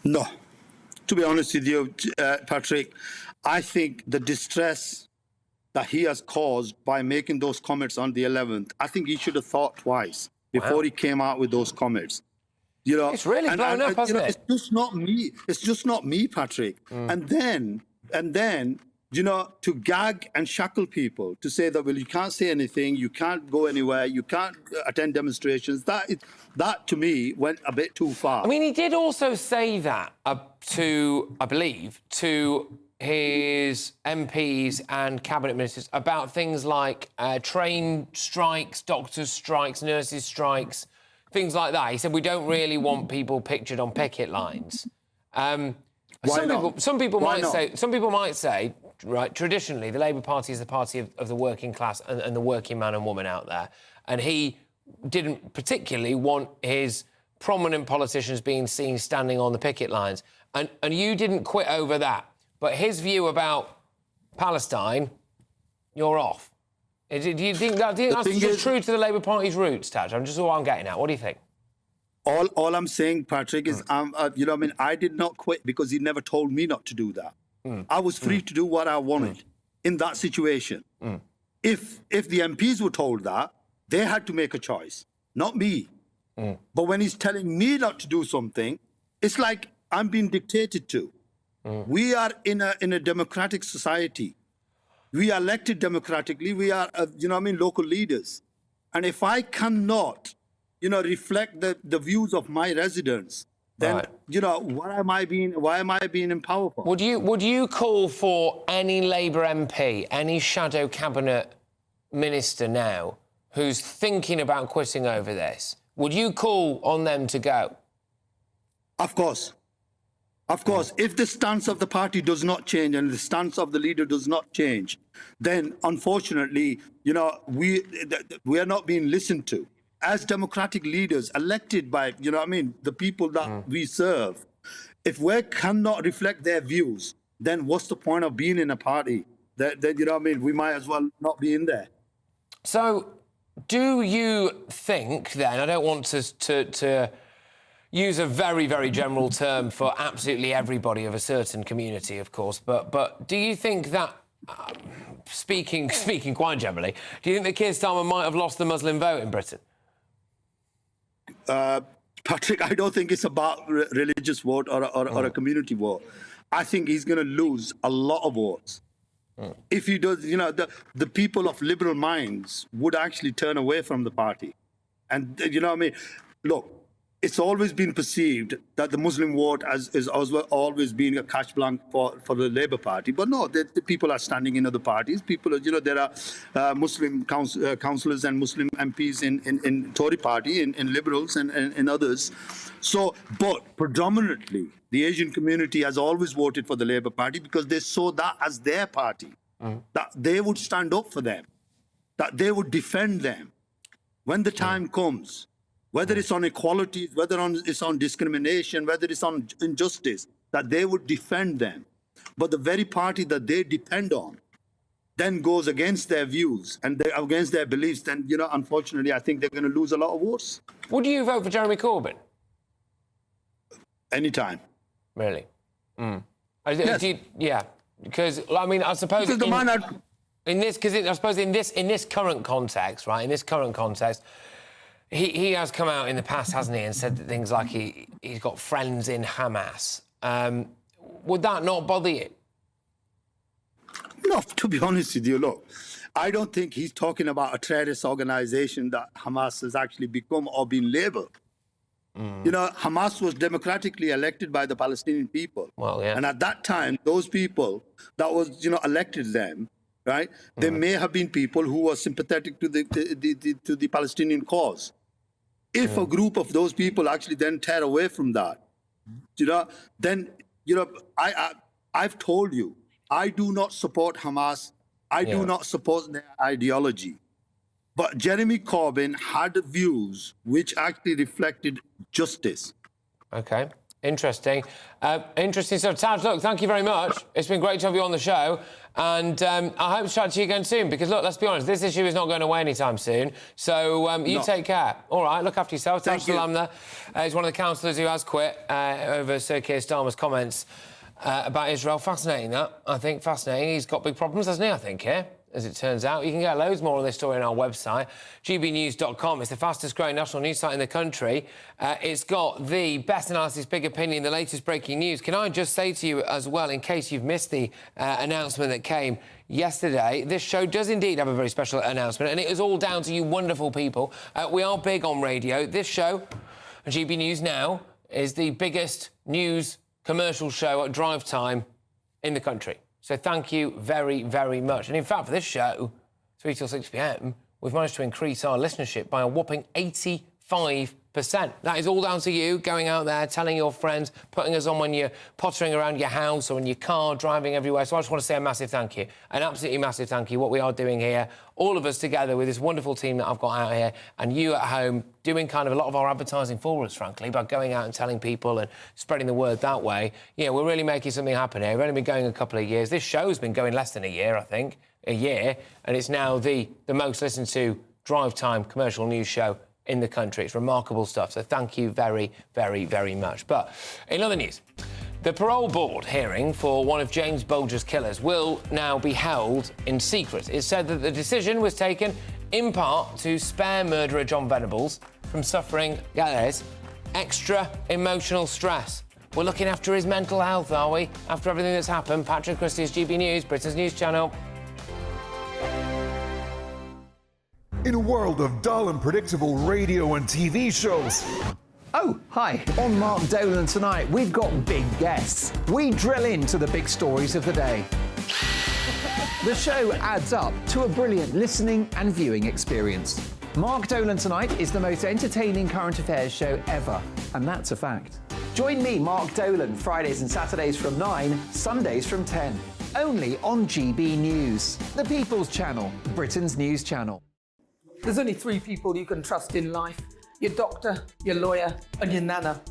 No. To be honest with you, Patrick, I think the distress that he has caused by making those comments on the 11th, I think he should have thought twice before he came out with those comments. You know, it's really blown up, hasn't it? It's just not me. It's just not me, Patrick. And then, you know, to gag and shackle people, to say that, well, you can't say anything, you can't go anywhere, you can't attend demonstrations, that to me went a bit too far. I mean, he did also say that to, I believe, to his MPs and cabinet ministers about things like train strikes, doctors' strikes, nurses' strikes, things like that. He said, we don't really want people pictured on picket lines. Some people might say, right, traditionally, the Labour Party is the party of the working class and the working man and woman out there. And he didn't particularly want his prominent politicians being seen standing on the picket lines. And you didn't quit over that. But his view about Palestine, you're off. Do you think that's just true to the Labour Party's roots, Taj? I'm just all I'm getting at. What do you think? All I'm saying, Patrick, is, you know, I mean, I did not quit because he never told me not to do that. I was free to do what I wanted in that situation. If the MPs were told that, they had to make a choice, not me. But when he's telling me not to do something, it's like I'm being dictated to. We are in a democratic society. We are elected democratically. We are, you know, I mean, local leaders. And if I cannot, you know, reflect the views of my residents, then, you know, why am I being in power for? Would you call for any Labour MP, any shadow cabinet minister now who's thinking about quitting over this? Would you call on them to go? Of course. Of course, if the stance of the party does not change and the stance of the leader does not change, then unfortunately, you know, we are not being listened to. As democratic leaders elected by, you know what I mean, the people that we serve, if we cannot reflect their views, then what's the point of being in a party? That you know what I mean, we might as well not be in there. So do you think then, I don't want to use a very, very general term for absolutely everybody of a certain community, of course, but do you think that, speaking quite generally, do you think that Keir Starmer might have lost the Muslim vote in Britain? Patrick, I don't think it's about religious vote or a community vote. I think he's going to lose a lot of votes. If he does, you know, the people of liberal minds would actually turn away from the party. And, you know what I mean? Look, it's always been perceived that the Muslim vote is always been a cash blank for the Labour Party. But no, the people are standing in other parties. People, you know, there are Muslim councillors and Muslim MPs in Tory party, in Liberals and in others. So, but predominantly, the Asian community has always voted for the Labour Party because they saw that as their party, that they would stand up for them, that they would defend them when the time comes. Whether it's on equality, whether it's on discrimination, whether it's on injustice, that they would defend them. But the very party that they depend on then goes against their views and against their beliefs, then, you know, unfortunately, I think they're going to lose a lot of votes. Would you vote for Jeremy Corbyn? Anytime. Really? Yes. Yeah, because, I mean, I suppose... Because I suppose in this current context, right, in this current context... He has come out in the past, hasn't he, and said that things like he's got friends in Hamas. Would that not bother you? No, to be honest with you, look, I don't think he's talking about a terrorist organization that Hamas has actually become or been labeled. You know, Hamas was democratically elected by the Palestinian people. Well, yeah. And at that time, those people that was, you know, elected them, right? There may have been people who were sympathetic to the Palestinian cause. If a group of those people actually then tear away from that, then I've told you, I do not support Hamas. I do not support their ideology. But Jeremy Corbyn had views which actually reflected justice. OK. Interesting. Interesting stuff. Taj, look, thank you very much. It's been great to have you on the show. And I hope to chat to you again soon, because, look, let's be honest, this issue is not going away anytime soon. So you take care. All right, look after yourself. Taj Salamna is one of the councillors who has quit over Sir Keir Starmer's comments about Israel. Fascinating, that. I think fascinating. He's got big problems, hasn't he, I think, here? As it turns out. You can get loads more on this story on our website, gbnews.com. It's the fastest-growing national news site in the country. It's got the best analysis, big opinion, the latest breaking news. Can I just say to you as well, in case you've missed the announcement that came yesterday, this show does indeed have a very special announcement, and it is all down to you wonderful people. We are big on radio. This show, GB News Now, is the biggest news commercial show at drive time in the country. So thank you very, very much. And in fact, for this show, 3 till 6 p.m, we've managed to increase our listenership by a whopping 85%. That is all down to you going out there, telling your friends, putting us on when you're pottering around your house or in your car, driving everywhere. So I just want to say a massive thank you, an absolutely massive thank you. What we are doing here, all of us together with this wonderful team that I've got out here, and you at home doing kind of a lot of our advertising for us, frankly, by going out and telling people and spreading the word that way. Yeah, we're really making something happen here. We've only been going a couple of years. This show's been going less than a year, I think, a year, and it's now the most listened to drive time commercial news show in the country. It's remarkable stuff, so thank you very, very, very much. But in other news, the parole board hearing for one of James Bulger's killers will now be held in secret. It's said that the decision was taken in part to spare murderer John Venables from suffering, get this, extra emotional stress. We're looking after his mental health, are we? After everything that's happened, Patrick Christys, GB News, Britain's news channel. In a world of dull and predictable radio and TV shows. Oh, hi. On Mark Dolan tonight, we've got big guests. We drill into the big stories of the day. The show adds up to a brilliant listening and viewing experience. Mark Dolan Tonight is the most entertaining current affairs show ever, and that's a fact. Join me, Mark Dolan, Fridays and Saturdays from 9, Sundays from 10. Only on GB News, the People's Channel, Britain's news channel. There's only 3 people you can trust in life. Your doctor, your lawyer, and your nana.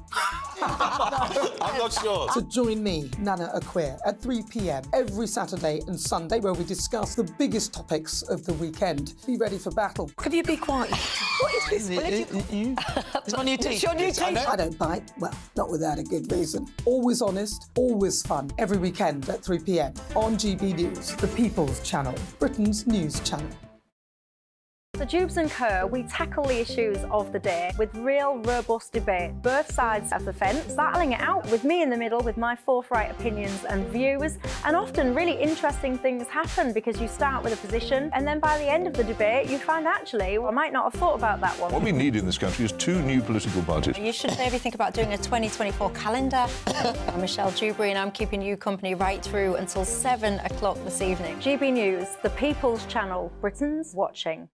I'm not sure. So join me, Nana Acquare, at 3 p.m. every Saturday and Sunday, where we discuss the biggest topics of the weekend. Be ready for battle. Could you be quiet? What is this? It's my new teeth. It's your new teeth. I don't bite. Well, not without a good reason. Always honest, always fun. Every weekend at 3 p.m. on GB News, the People's Channel, Britain's news channel. The Jubes and Kerr, we tackle the issues of the day with real, robust debate, both sides of the fence, battling it out with me in the middle with my forthright opinions and views. And often really interesting things happen because you start with a position and then by the end of the debate you find actually, I might not have thought about that one. What we need in this country is 2 new political parties. You should maybe think about doing a 2024 calendar. I'm Michelle Dewberry and I'm keeping you company right through until 7 o'clock this evening. GB News, the People's Channel, Britain's watching.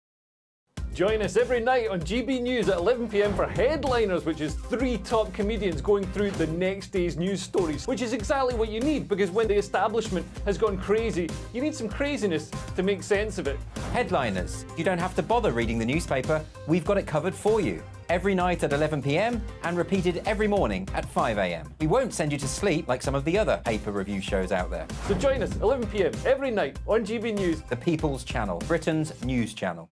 Join us every night on GB News at 11 p.m. for Headliners, which is 3 top comedians going through the next day's news stories, which is exactly what you need, because when the establishment has gone crazy, you need some craziness to make sense of it. Headliners. You don't have to bother reading the newspaper. We've got it covered for you. Every night at 11 p.m. and repeated every morning at 5 a.m. We won't send you to sleep like some of the other paper review shows out there. So join us 11 p.m. every night on GB News. The People's Channel, Britain's news channel.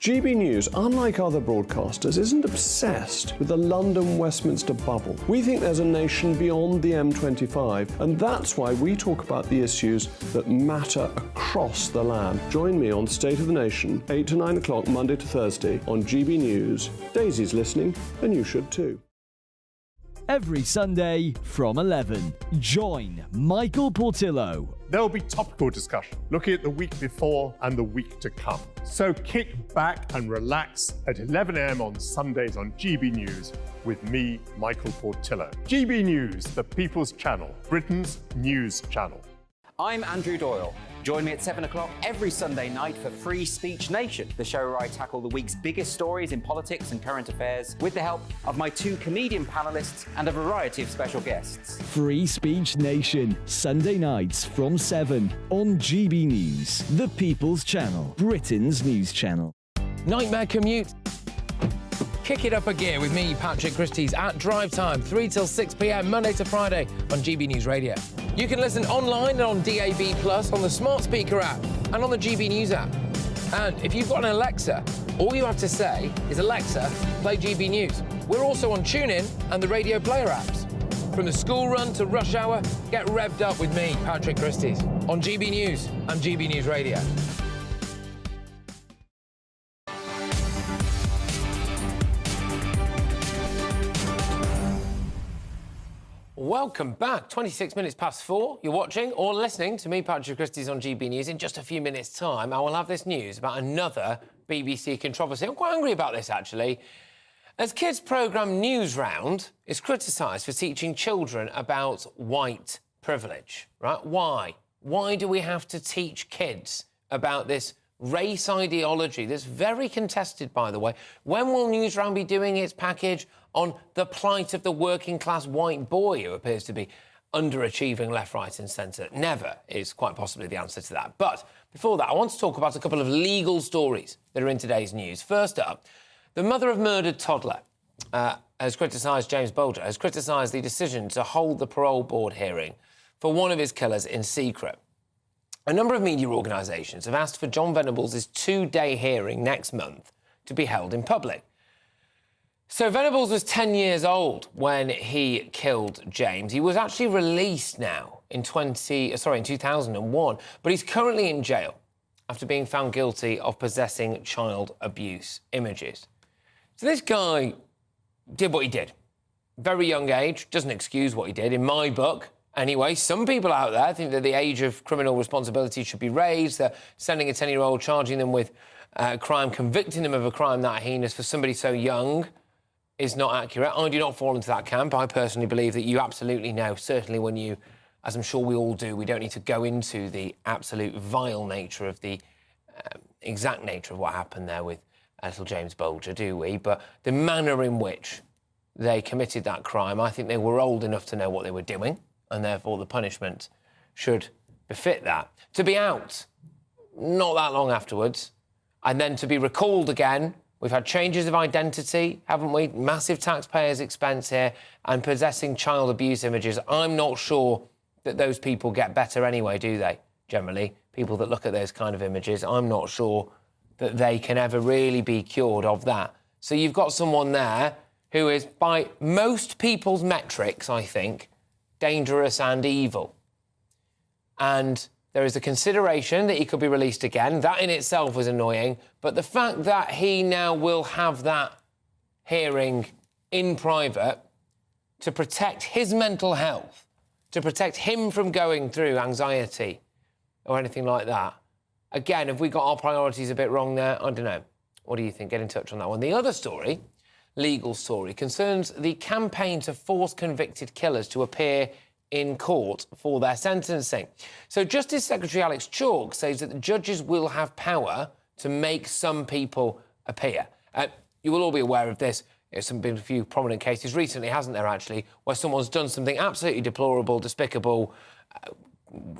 GB News, unlike other broadcasters, isn't obsessed with the London-Westminster bubble. We think there's a nation beyond the M25, and that's why we talk about the issues that matter across the land. Join me on State of the Nation, 8 to 9 o'clock, Monday to Thursday, on GB News. Daisy's listening, and you should too. Every Sunday from 11, join Michael Portillo. There will be topical discussion, looking at the week before and the week to come. So kick back and relax at 11 a.m. on Sundays on GB News with me, Michael Portillo. GB News, the People's Channel, Britain's news channel. I'm Andrew Doyle. Join me at 7 o'clock every Sunday night for Free Speech Nation, the show where I tackle the week's biggest stories in politics and current affairs with the help of my 2 comedian panellists and a variety of special guests. Free Speech Nation, Sunday nights from 7 on GB News, the People's Channel, Britain's news channel. Nightmare commute. Kick it up a gear with me, Patrick Christys, at drive time, 3 till 6 p.m, Monday to Friday on GB News Radio. You can listen online and on DAB+, on the smart speaker app and on the GB News app. And if you've got an Alexa, all you have to say is, Alexa, play GB News. We're also on TuneIn and the Radio Player apps. From the school run to rush hour, get revved up with me, Patrick Christys, on GB News and GB News Radio. Welcome back. 26 minutes past 4. You're watching or listening to me, Patrick Christys, on GB News. In just a few minutes' time, I will have this news about another BBC controversy. I'm quite angry about this, actually. As kids' programme Newsround is criticised for teaching children about white privilege, right? Why? Why do we have to teach kids about this race ideology that's very contested, by the way? When will Newsround be doing its package on the plight of the working-class white boy who appears to be underachieving left, right and centre? Never is quite possibly the answer to that. But before that, I want to talk about a couple of legal stories that are in today's news. First up, the mother of murdered toddler has criticised James Bulger, has criticised the decision to hold the parole board hearing for one of his killers in secret. A number of media organisations have asked for John Venables' 2-day hearing next month to be held in public. So Venables was 10 years old when he killed James. He was actually released now in 2001, but he's currently in jail after being found guilty of possessing child abuse images. So this guy did what he did. Very young age, doesn't excuse what he did, in my book. Anyway, some people out there think that the age of criminal responsibility should be raised. They're sending a 10-year-old, charging them with crime, convicting them of a crime that heinous for somebody so young is not accurate. I do not fall into that camp. I personally believe that you absolutely know, certainly when you, as I'm sure we all do, we don't need to go into the absolute vile nature of the exact nature of what happened there with little James Bulger, do we? But the manner in which they committed that crime, I think they were old enough to know what they were doing, and therefore the punishment should befit that. To be out not that long afterwards, and then to be recalled again. We've had changes of identity, haven't we? Massive taxpayers' expense here, and possessing child abuse images. I'm not sure that those people get better anyway, do they? Generally, people that look at those kind of images, I'm not sure that they can ever really be cured of that. So you've got someone there who is, by most people's metrics, I think, dangerous and evil. And there is a consideration that he could be released again. That in itself was annoying. But the fact that he now will have that hearing in private to protect his mental health, to protect him from going through anxiety or anything like that. Again, have we got our priorities a bit wrong there? I don't know. What do you think? Get in touch on that one. The other story, legal story, concerns the campaign to force convicted killers to appear in court for their sentencing. So Justice Secretary Alex Chalk says that the judges will have power to make some people appear. You will all be aware of this. There's been a few prominent cases recently, hasn't there, actually, where someone's done something absolutely deplorable, despicable,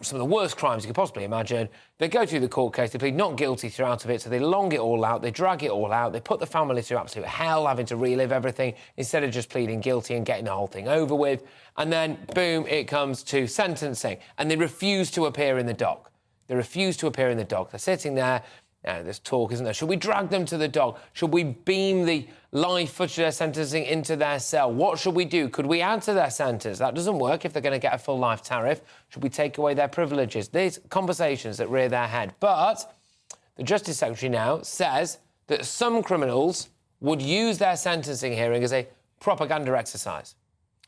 some of the worst crimes you could possibly imagine. They go through the court case, they plead not guilty throughout of it, so they long it all out, they drag it all out, they put the family through absolute hell, having to relive everything, instead of just pleading guilty and getting the whole thing over with. And then, boom, it comes to sentencing, and they refuse to appear in the dock. They refuse to appear in the dock. They're sitting there. There's talk, isn't there? Should we drag them to the dock? Should we beam the live footage of their sentencing into their cell? What should we do? Could we add to their sentence? That doesn't work if they're going to get a full life tariff. Should we take away their privileges? These conversations that rear their head. But the Justice Secretary now says that some criminals would use their sentencing hearing as a propaganda exercise.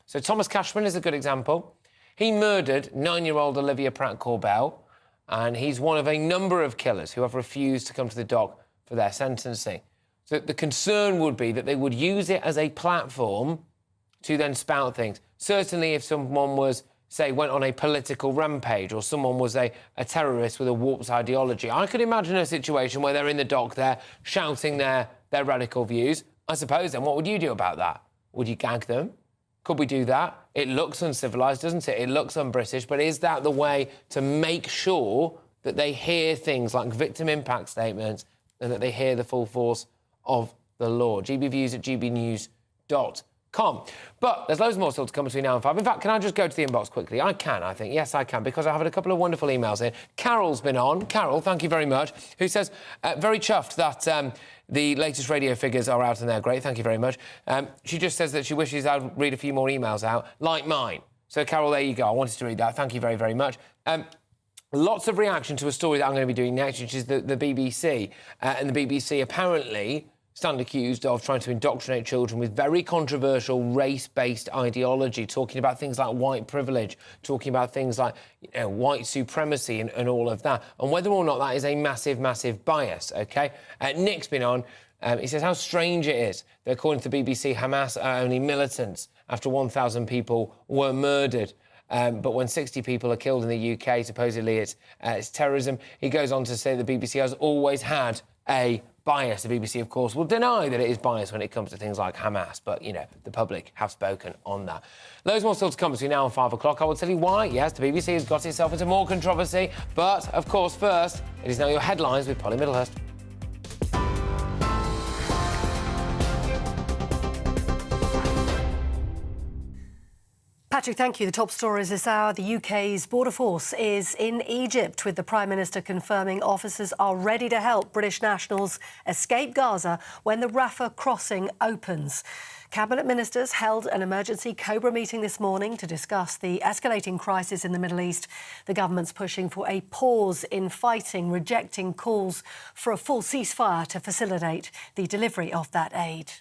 So Thomas Cashman is a good example. He murdered 9-year-old Olivia Pratt-Corbell, and he's one of a number of killers who have refused to come to the dock for their sentencing. So the concern would be that they would use it as a platform to then spout things. Certainly if someone was say, went on a political rampage or someone was a terrorist with a warped ideology. I could imagine a situation where they're in the dock there shouting their radical views. I suppose then what would you do about that? Would you gag them? Could we do that? It looks uncivilised, doesn't it? It looks un-British, but is that the way to make sure that they hear things like victim impact statements and that they hear the full force of the law? gbviews@gbnews.com. But there's loads more still to come between now and 5. In fact, can I just go to the inbox quickly? I can, I think. Yes, I can, because I have had a couple of wonderful emails in. Carol's been on. Carol, thank you very much, who says, very chuffed that the latest radio figures are out and they're great. Thank you very much. She just says that she wishes I'd read a few more emails out, like mine. So, Carol, there you go. I wanted to read that. Thank you very, very much. Lots of reaction to a story that I'm going to be doing next, which is the BBC. And the BBC apparently stand accused of trying to indoctrinate children with very controversial race-based ideology, talking about things like white privilege, talking about things like white supremacy and all of that, and whether or not that is a massive, massive bias, OK? Nick's been on. He says how strange it is that, according to the BBC, Hamas are only militants after 1,000 people were murdered. But when 60 people are killed in the UK, supposedly it's terrorism. He goes on to say the BBC has always had a bias. The BBC, of course, will deny that it is biased when it comes to things like Hamas, but, you know, the public have spoken on that. Loads more still to come between now and 5 o'clock. I will tell you why. Yes, the BBC has got itself into more controversy, but, of course, first, it is now your headlines with Polly Middlehurst. Patrick, thank you. The top stories this hour. The UK's border force is in Egypt, with the Prime Minister confirming officers are ready to help British nationals escape Gaza when the Rafah crossing opens. Cabinet ministers held an emergency Cobra meeting this morning to discuss the escalating crisis in the Middle East. The government's pushing for a pause in fighting, rejecting calls for a full ceasefire to facilitate the delivery of that aid.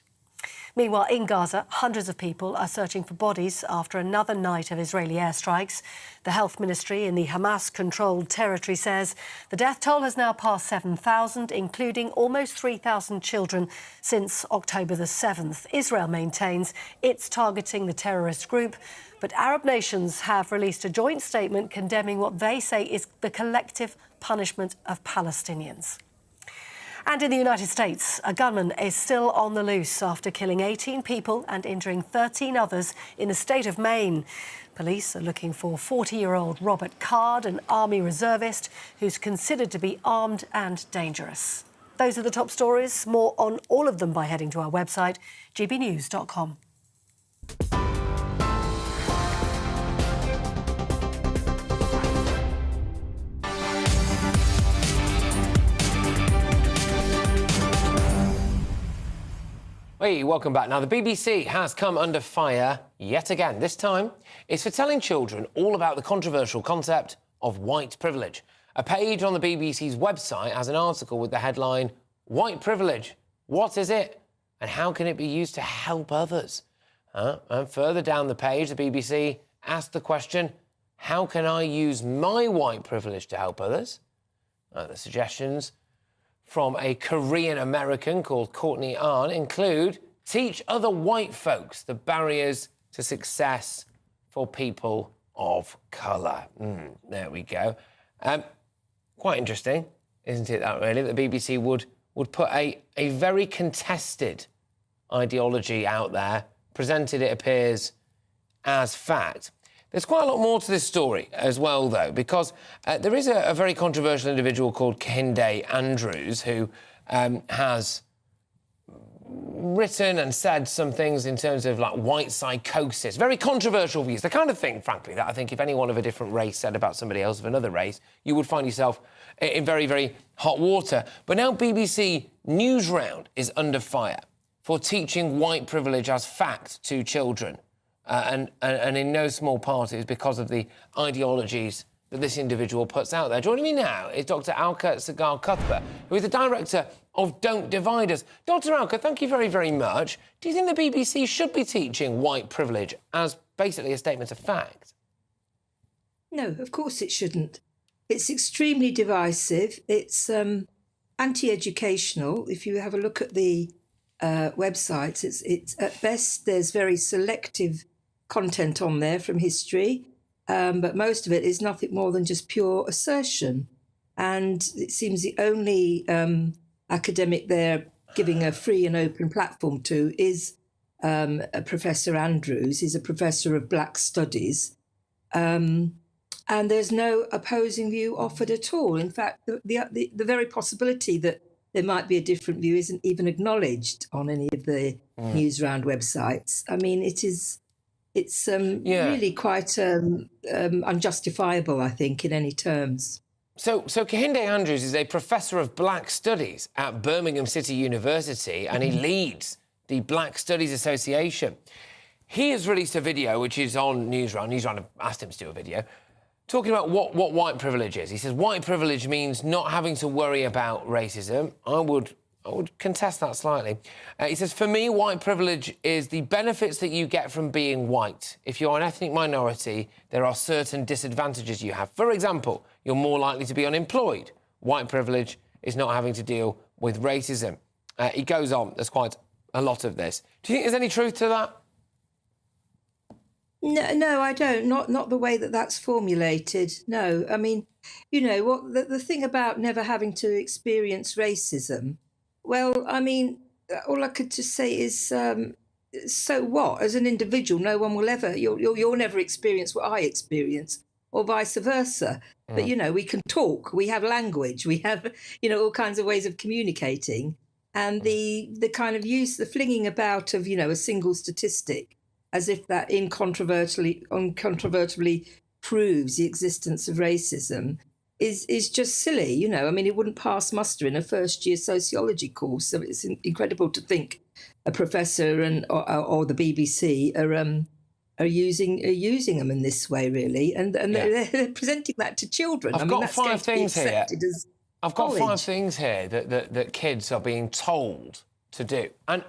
Meanwhile, in Gaza, hundreds of people are searching for bodies after another night of Israeli airstrikes. The health ministry in the Hamas-controlled territory says the death toll has now passed 7,000, including almost 3,000 children since October the 7th. Israel maintains it's targeting the terrorist group, but Arab nations have released a joint statement condemning what they say is the collective punishment of Palestinians. And in the United States, a gunman is still on the loose after killing 18 people and injuring 13 others in the state of Maine. Police are looking for 40-year-old Robert Card, an Army reservist who's considered to be armed and dangerous. Those are the top stories. More on all of them by heading to our website, gbnews.com. Hey, welcome back. Now, the BBC has come under fire yet again. This time, it's for telling children all about the controversial concept of white privilege. A page on the BBC's website has an article with the headline, "White Privilege, what is it and how can it be used to help others?" And further down the page, the BBC asked the question, how can I use my white privilege to help others? The suggestions from a Korean-American called Courtney Ahn include teach other white folks the barriers to success for people of colour. There we go. Quite interesting, isn't it, that really? The BBC would put a very contested ideology out there, presented, it appears, as fact. There's quite a lot more to this story as well, though, because there is a very controversial individual called Kehinde Andrews who has written and said some things in terms of, like, white psychosis. Very controversial views. The kind of thing, frankly, that I think if anyone of a different race said about somebody else of another race, you would find yourself in very, very hot water. But now BBC Newsround is under fire for teaching white privilege as fact to children. And in no small part it is because of the ideologies that this individual puts out there. Joining me now is Dr. Alka Sagar-Cuthbert, who is the director of Don't Divide Us. Dr. Alka, thank you very, very much. Do you think the BBC should be teaching white privilege as basically a statement of fact? No, of course it shouldn't. It's extremely divisive. It's anti-educational. If you have a look at the websites, it's at best there's very selective content on there from history. but most of it is nothing more than just pure assertion. And it seems the only academic they're giving a free and open platform to is Professor Andrews. He's a professor of Black Studies. And there's no opposing view offered at all. In fact, the very possibility that there might be a different view isn't even acknowledged on any of the Newsround websites. I mean, it's really quite unjustifiable, I think, in any terms. So Kehinde Andrews is a professor of Black Studies at Birmingham City University, and he leads the Black Studies Association. He has released a video, which is on Newsround. Newsround have asked him to do a video, talking about what white privilege is. He says white privilege means not having to worry about racism. I would contest that slightly. He says, for me, white privilege is the benefits that you get from being white. If you're an ethnic minority, there are certain disadvantages you have. For example, you're more likely to be unemployed. White privilege is not having to deal with racism. He goes on. There's quite a lot of this. Do you think there's any truth to that? No, I don't. Not the way that that's formulated. No, I mean, you know what the thing about never having to experience racism. Well, I mean, all I could just say is, so what? As an individual, no one will ever. You'll never experience what I experience, or vice versa. But you know, we can talk. We have language. We have all kinds of ways of communicating. And the kind of use, the flinging about of a single statistic, as if that incontrovertibly proves the existence of racism, is just silly. I mean, it wouldn't pass muster in a first-year sociology course. So it's incredible to think a professor or the BBC are using them in this way, really, and they're presenting that to children. I've got 5 things here. I've got 5 things here that kids are being told to do. And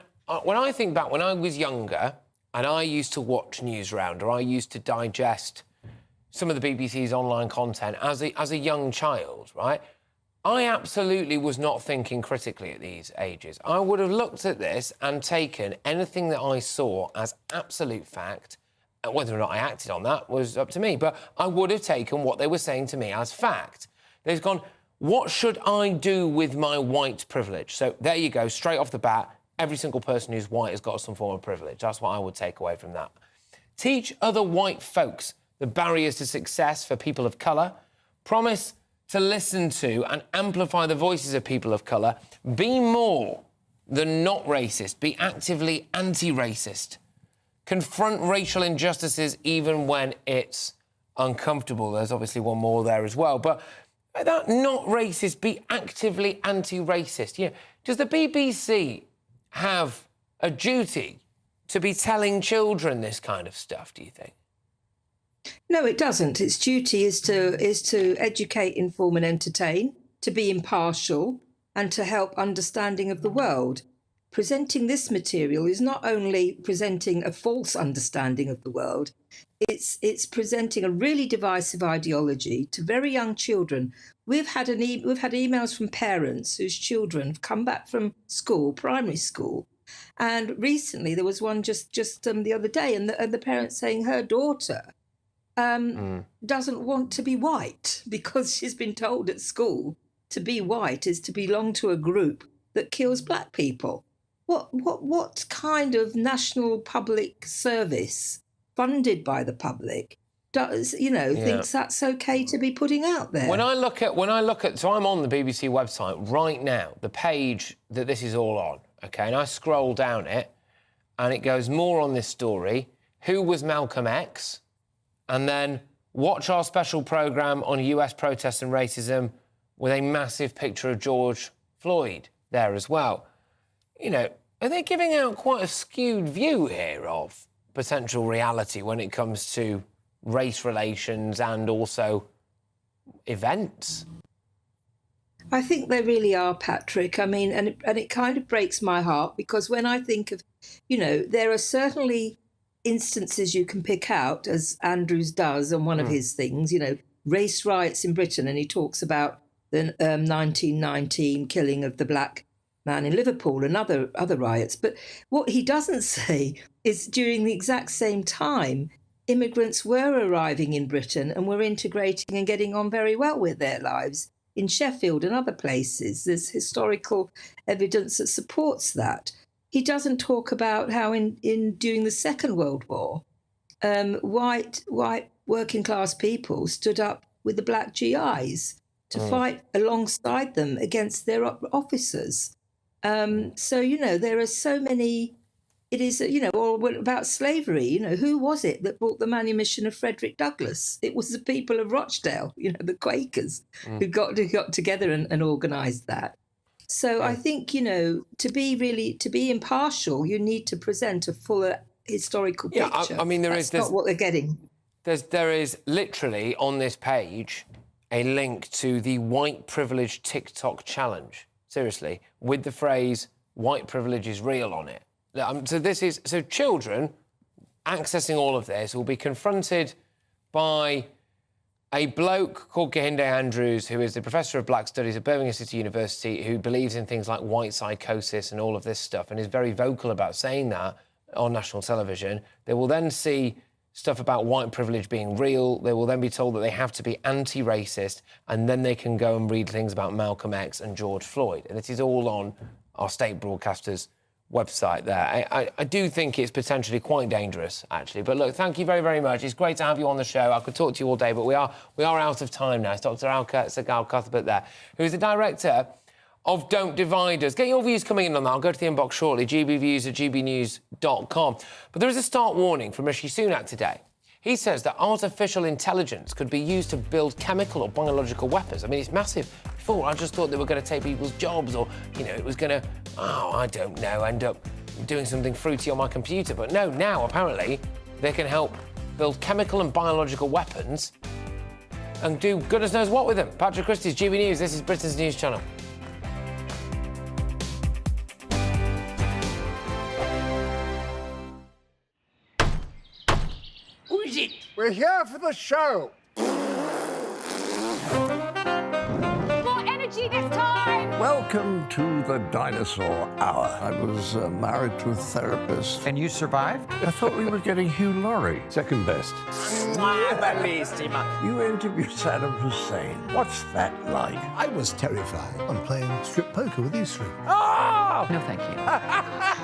when I think back, when I was younger, and I used to watch Newsround, or I used to digest some of the BBC's online content as a young child, right? I absolutely was not thinking critically at these ages. I would have looked at this and taken anything that I saw as absolute fact. Whether or not I acted on that was up to me, but I would have taken what they were saying to me as fact. They've gone, what should I do with my white privilege? So there you go, straight off the bat, every single person who's white has got some form of privilege. That's what I would take away from that. Teach other white folks the barriers to success for people of colour. Promise to listen to and amplify the voices of people of colour. Be more than not racist. Be actively anti-racist. Confront racial injustices even when it's uncomfortable. There's obviously one more there as well. But that not racist, be actively anti-racist. Does the BBC have a duty to be telling children this kind of stuff, do you think? No, it doesn't. Its duty is to educate, inform and entertain, to be impartial and to help understanding of the world. Presenting this material is not only presenting a false understanding of the world, it's presenting a really divisive ideology to very young children. We've had emails from parents whose children have come back from school, primary school, and recently there was one just the other day, and the parent saying her daughter doesn't want to be white because she's been told at school to be white is to belong to a group that kills black people. What kind of national public service funded by the public thinks that's okay to be putting out there? When I look at, so I'm on the BBC website right now, the page that this is all on, okay, and I scroll down it, and it goes more on this story. Who was Malcolm X? And then watch our special programme on US protests and racism with a massive picture of George Floyd there as well. Are they giving out quite a skewed view here of potential reality when it comes to race relations and also events? I think they really are, Patrick. I mean, and it kind of breaks my heart because when I think of, there are certainly instances you can pick out, as Andrews does on one of his things, race riots in Britain, and he talks about the 1919 killing of the black man in Liverpool and other riots. But what he doesn't say is during the exact same time, immigrants were arriving in Britain and were integrating and getting on very well with their lives in Sheffield and other places. There's historical evidence that supports that. He doesn't talk about how in during the Second World War, white working class people stood up with the black GIs to fight alongside them against their officers. So, you know, there are so many. It is, you know, or about slavery, you know, who was it that brought the manumission of Frederick Douglass? It was the people of Rochdale, you know, the Quakers, who got together and organised that. So I think, you know, to be impartial, you need to present a fuller historical picture. I mean, That's not what they're getting. There is literally on this page a link to the white privilege TikTok challenge. Seriously, with the phrase "white privilege is real" on it. So children accessing all of this will be confronted by a bloke called Kehinde Andrews, who is the professor of Black Studies at Birmingham City University, who believes in things like white psychosis and all of this stuff, and is very vocal about saying that on national television. They will then see stuff about white privilege being real. They will then be told that they have to be anti-racist, and then they can go and read things about Malcolm X and George Floyd. And this is all on our state broadcaster's website there. I do think it's potentially quite dangerous, actually. But look, thank you very, very much. It's great to have you on the show. I could talk to you all day, but we are out of time now. It's Dr. Alka Segal Cuthbert there, who's the director of Don't Divide Us. Get your views coming in on that. I'll go to the inbox shortly, gbviews@gbnews.com. But there is a stark warning from Rishi Sunak today. He says that artificial intelligence could be used to build chemical or biological weapons. I mean, it's massive. Before, I just thought they were going to take people's jobs, or, you know, it was going to, I don't know, end up doing something fruity on my computer. But no, now, apparently, they can help build chemical and biological weapons and do goodness knows what with them. Patrick Christys, GB News. This is Britain's news channel. Who is it? We're here for the show. More energy this time! Welcome to the Dinosaur Hour. I was married to a therapist. And you survived? I thought we were getting Hugh Laurie. Second best. Bellissima. You interviewed Saddam Hussein. What's that like? I was terrified. I'm playing strip poker with these three. Oh! No, thank you.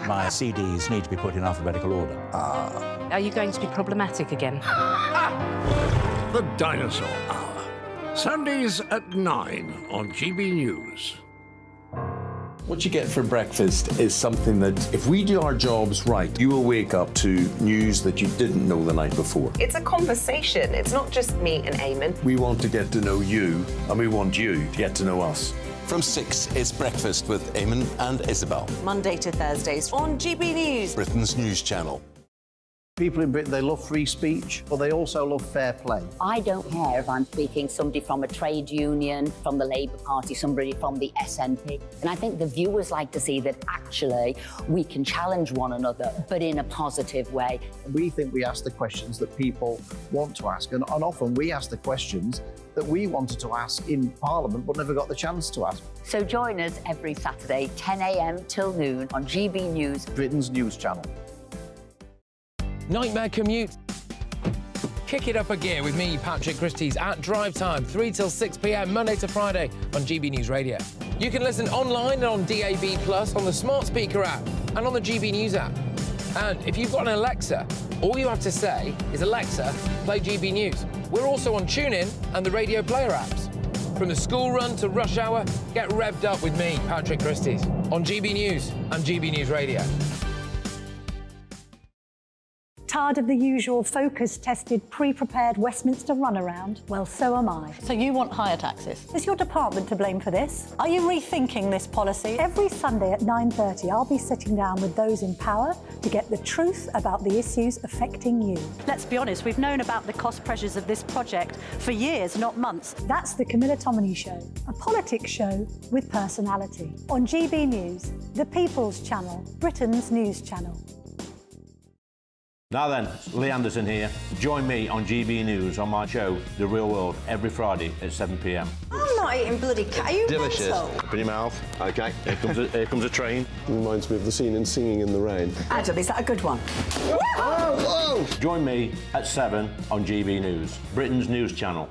My CDs need to be put in alphabetical order. Are you going to be problematic again? The Dinosaur Hour. Sundays at 9 on GB News. What you get for breakfast is something that, if we do our jobs right, you will wake up to news that you didn't know the night before. It's a conversation. It's not just me and Eamon. We want to get to know you, and we want you to get to know us. From 6, it's Breakfast with Eamon and Isabel. Monday to Thursdays on GB News. Britain's news channel. People in Britain, they love free speech, but they also love fair play. I don't care if I'm speaking somebody from a trade union, from the Labour Party, somebody from the SNP. And I think the viewers like to see that actually we can challenge one another, but in a positive way. We think we ask the questions that people want to ask, and often we ask the questions that we wanted to ask in Parliament but never got the chance to ask. So join us every Saturday, 10 a.m. till noon on GB News, Britain's news channel. Nightmare commute. Kick it up a gear with me, Patrick Christys, at drive time, 3 till 6 p.m, Monday to Friday on GB News Radio. You can listen online and on DAB+, on the smart speaker app, and on the GB News app. And if you've got an Alexa, all you have to say is, Alexa, play GB News. We're also on TuneIn and the Radio Player apps. From the school run to rush hour, get revved up with me, Patrick Christys, on GB News and GB News Radio. Tired of the usual focus-tested, pre-prepared Westminster runaround? Well, so am I. So you want higher taxes? Is your department to blame for this? Are you rethinking this policy? Every Sunday at 9:30, I'll be sitting down with those in power to get the truth about the issues affecting you. Let's be honest, we've known about the cost pressures of this project for years, not months. That's the Camilla Tominey Show, a politics show with personality. On GB News, the People's Channel, Britain's news channel. Now then, Lee Anderson here. Join me on GB News on my show, The Real World, every Friday at 7 p.m. I'm not eating bloody cat. Are you Delicious. mental? Put in your mouth. OK, here comes a train. Reminds me of the scene in Singing in the Rain. Adam, is that a good one? Whoa! Join me at 7 on GB News, Britain's news channel.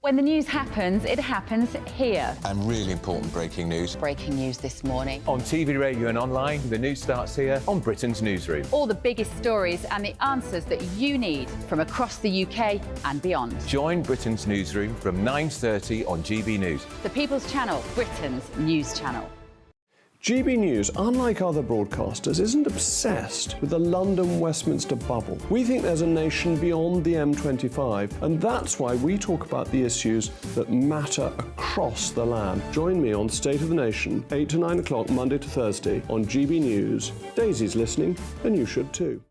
When the news happens, it happens here. And really important breaking news. Breaking news this morning. On TV, radio and online, the news starts here on Britain's newsroom. All the biggest stories and the answers that you need from across the UK and beyond. Join Britain's newsroom from 9:30 on GB News. The People's Channel, Britain's news channel. GB News, unlike other broadcasters, isn't obsessed with the London-Westminster bubble. We think there's a nation beyond the M25, and that's why we talk about the issues that matter across the land. Join me on State of the Nation, 8 to 9 o'clock, Monday to Thursday, on GB News. Daisy's listening, and you should too.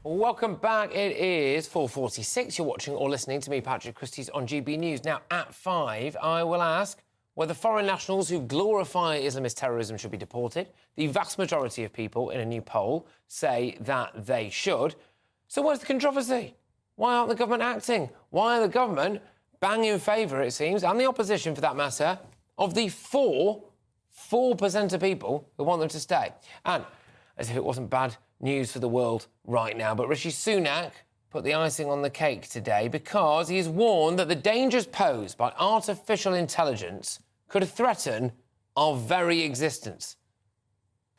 Welcome back. It is 4:46. You're watching or listening to me, Patrick Christys, on GB News. Now, at 5, I will ask whether foreign nationals who glorify Islamist terrorism should be deported. The vast majority of people in a new poll say that they should. So where's the controversy? Why aren't the government acting? Why are the government bang in favour, it seems, and the opposition, for that matter, of the 4% of people who want them to stay? And as if it wasn't bad news for the world right now, but Rishi Sunak put the icing on the cake today because he has warned that the dangers posed by artificial intelligence could threaten our very existence.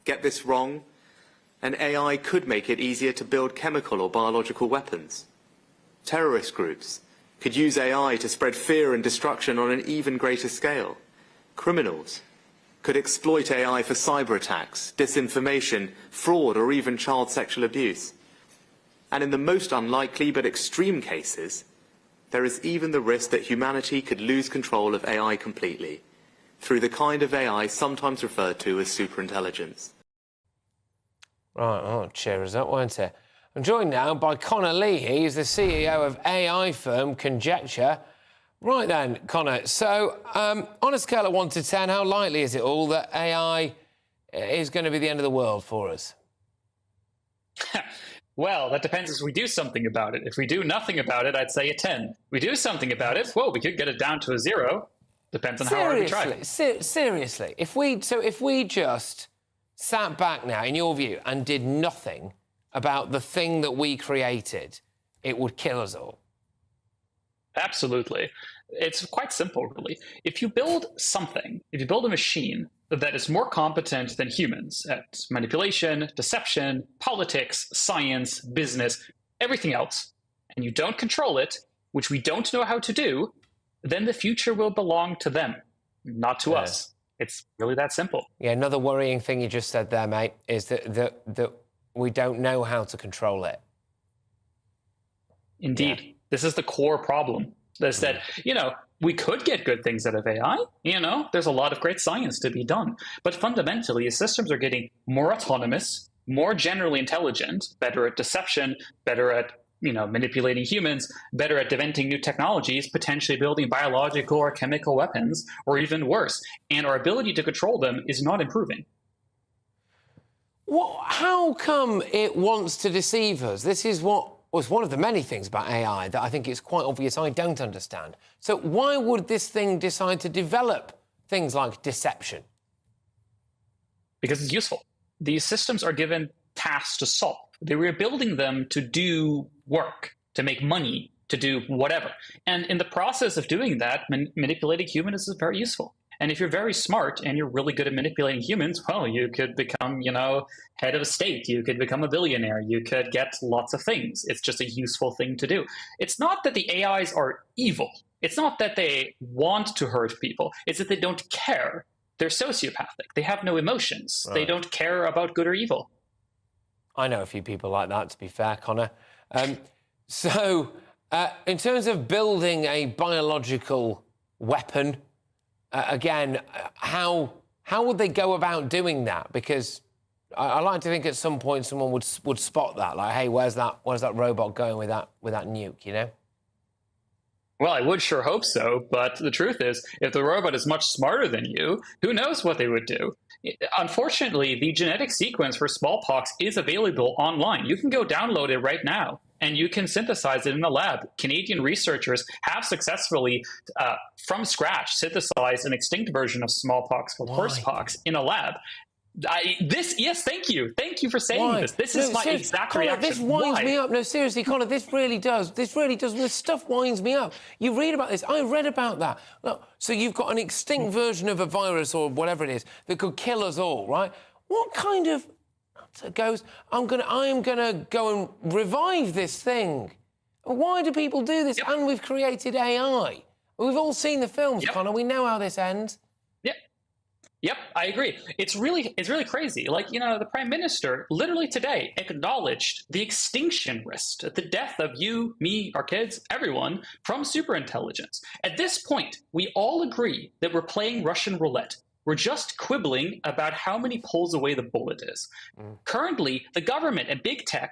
Get this wrong, and AI could make it easier to build chemical or biological weapons. Terrorist groups could use AI to spread fear and destruction on an even greater scale. Criminals could exploit AI for cyber attacks, disinformation, fraud, or even child sexual abuse. And in the most unlikely but extreme cases, there is even the risk that humanity could lose control of AI completely, through the kind of AI sometimes referred to as superintelligence. Right, oh, cheer us up, won't it? I'm joined now by Connor Lee. He's the CEO of AI firm Conjecture. Right then, Connor, so on a scale of 1 to 10, how likely is it all that AI is going to be the end of the world for us? Well, that depends if we do something about it. If we do nothing about it, I'd say a 10. If we do something about it, well, we could get it down to a 0. Depends on how hard we try. Seriously, if we just sat back now, in your view, and did nothing about the thing that we created, it would kill us all. Absolutely. It's quite simple, really. If you build something, if you build a machine that is more competent than humans at manipulation, deception, politics, science, business, everything else, and you don't control it, which we don't know how to do, then the future will belong to them, not to us. It's really that simple. Yeah, another worrying thing you just said there, mate, is that we don't know how to control it. Indeed. Yeah. This is the core problem. Is that, we could get good things out of AI. There's a lot of great science to be done. But fundamentally, systems are getting more autonomous, more generally intelligent, better at deception, better at, manipulating humans, better at inventing new technologies, potentially building biological or chemical weapons, or even worse. And our ability to control them is not improving. How come it wants to deceive us? This is what was one of the many things about AI that I think it's quite obvious I don't understand. So why would this thing decide to develop things like deception? Because it's useful. These systems are given tasks to solve. They were building them to do work, to make money, to do whatever. And in the process of doing that, manipulating humans is very useful. And if you're very smart and you're really good at manipulating humans, well, you could become, head of a state. You could become a billionaire. You could get lots of things. It's just a useful thing to do. It's not that the AIs are evil. It's not that they want to hurt people. It's that they don't care. They're sociopathic. They have no emotions. Right. They don't care about good or evil. I know a few people like that, to be fair, Connor. So in terms of building a biological weapon, again, how would they go about doing that? Because I like to think at some point someone would spot that, like, hey, where's that robot going with that nuke? Well, I would sure hope so, but the truth is, if the robot is much smarter than you, who knows what they would do? Unfortunately, the genetic sequence for smallpox is available online. You can go download it right now, and you can synthesize it in a lab. Canadian researchers have successfully, from scratch, synthesized an extinct version of smallpox called horsepox in a lab. Yes, thank you. Thank you for saying this. This is my exact reaction. This winds me up. No, seriously, Connor, this really does. This stuff winds me up. You read about this. I read about that. Look, so you've got an extinct version of a virus or whatever it is that could kill us all, right? What kind of... goes, I am gonna go and revive this thing. Why do people do this? Yep. And we've created AI. We've all seen the films, Connor. We know how this ends. Yep, I agree. It's really crazy. Like, the Prime Minister literally today acknowledged the extinction risk, the death of you, me, our kids, everyone from superintelligence. At this point, we all agree that we're playing Russian roulette. We're just quibbling about how many pulls away the bullet is. Currently, the government and big tech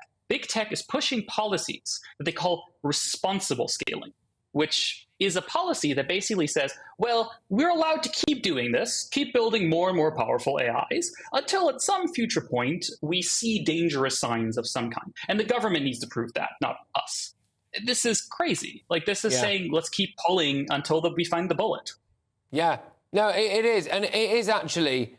is pushing policies that they call responsible scaling, which is a policy that basically says, well, we're allowed to keep doing this, keep building more and more powerful AIs, until at some future point we see dangerous signs of some kind. And the government needs to prove that, not us. This is crazy. Like, this is saying, let's keep pulling until we find the bullet. Yeah. No, it is. And it is actually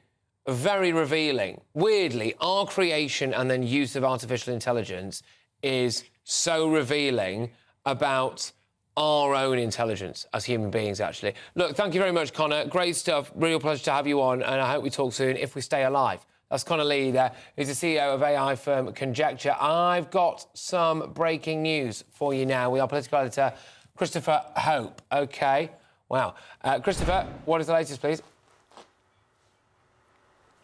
very revealing. Weirdly, our creation and then use of artificial intelligence is so revealing about our own intelligence as human beings, actually. Look, thank you very much, Connor. Great stuff. Real pleasure to have you on, and I hope we talk soon if we stay alive. That's Connor Lee there, who's the CEO of AI firm Conjecture. I've got some breaking news for you now. We are political editor Christopher Hope. OK. Wow. Christopher, what is the latest, please?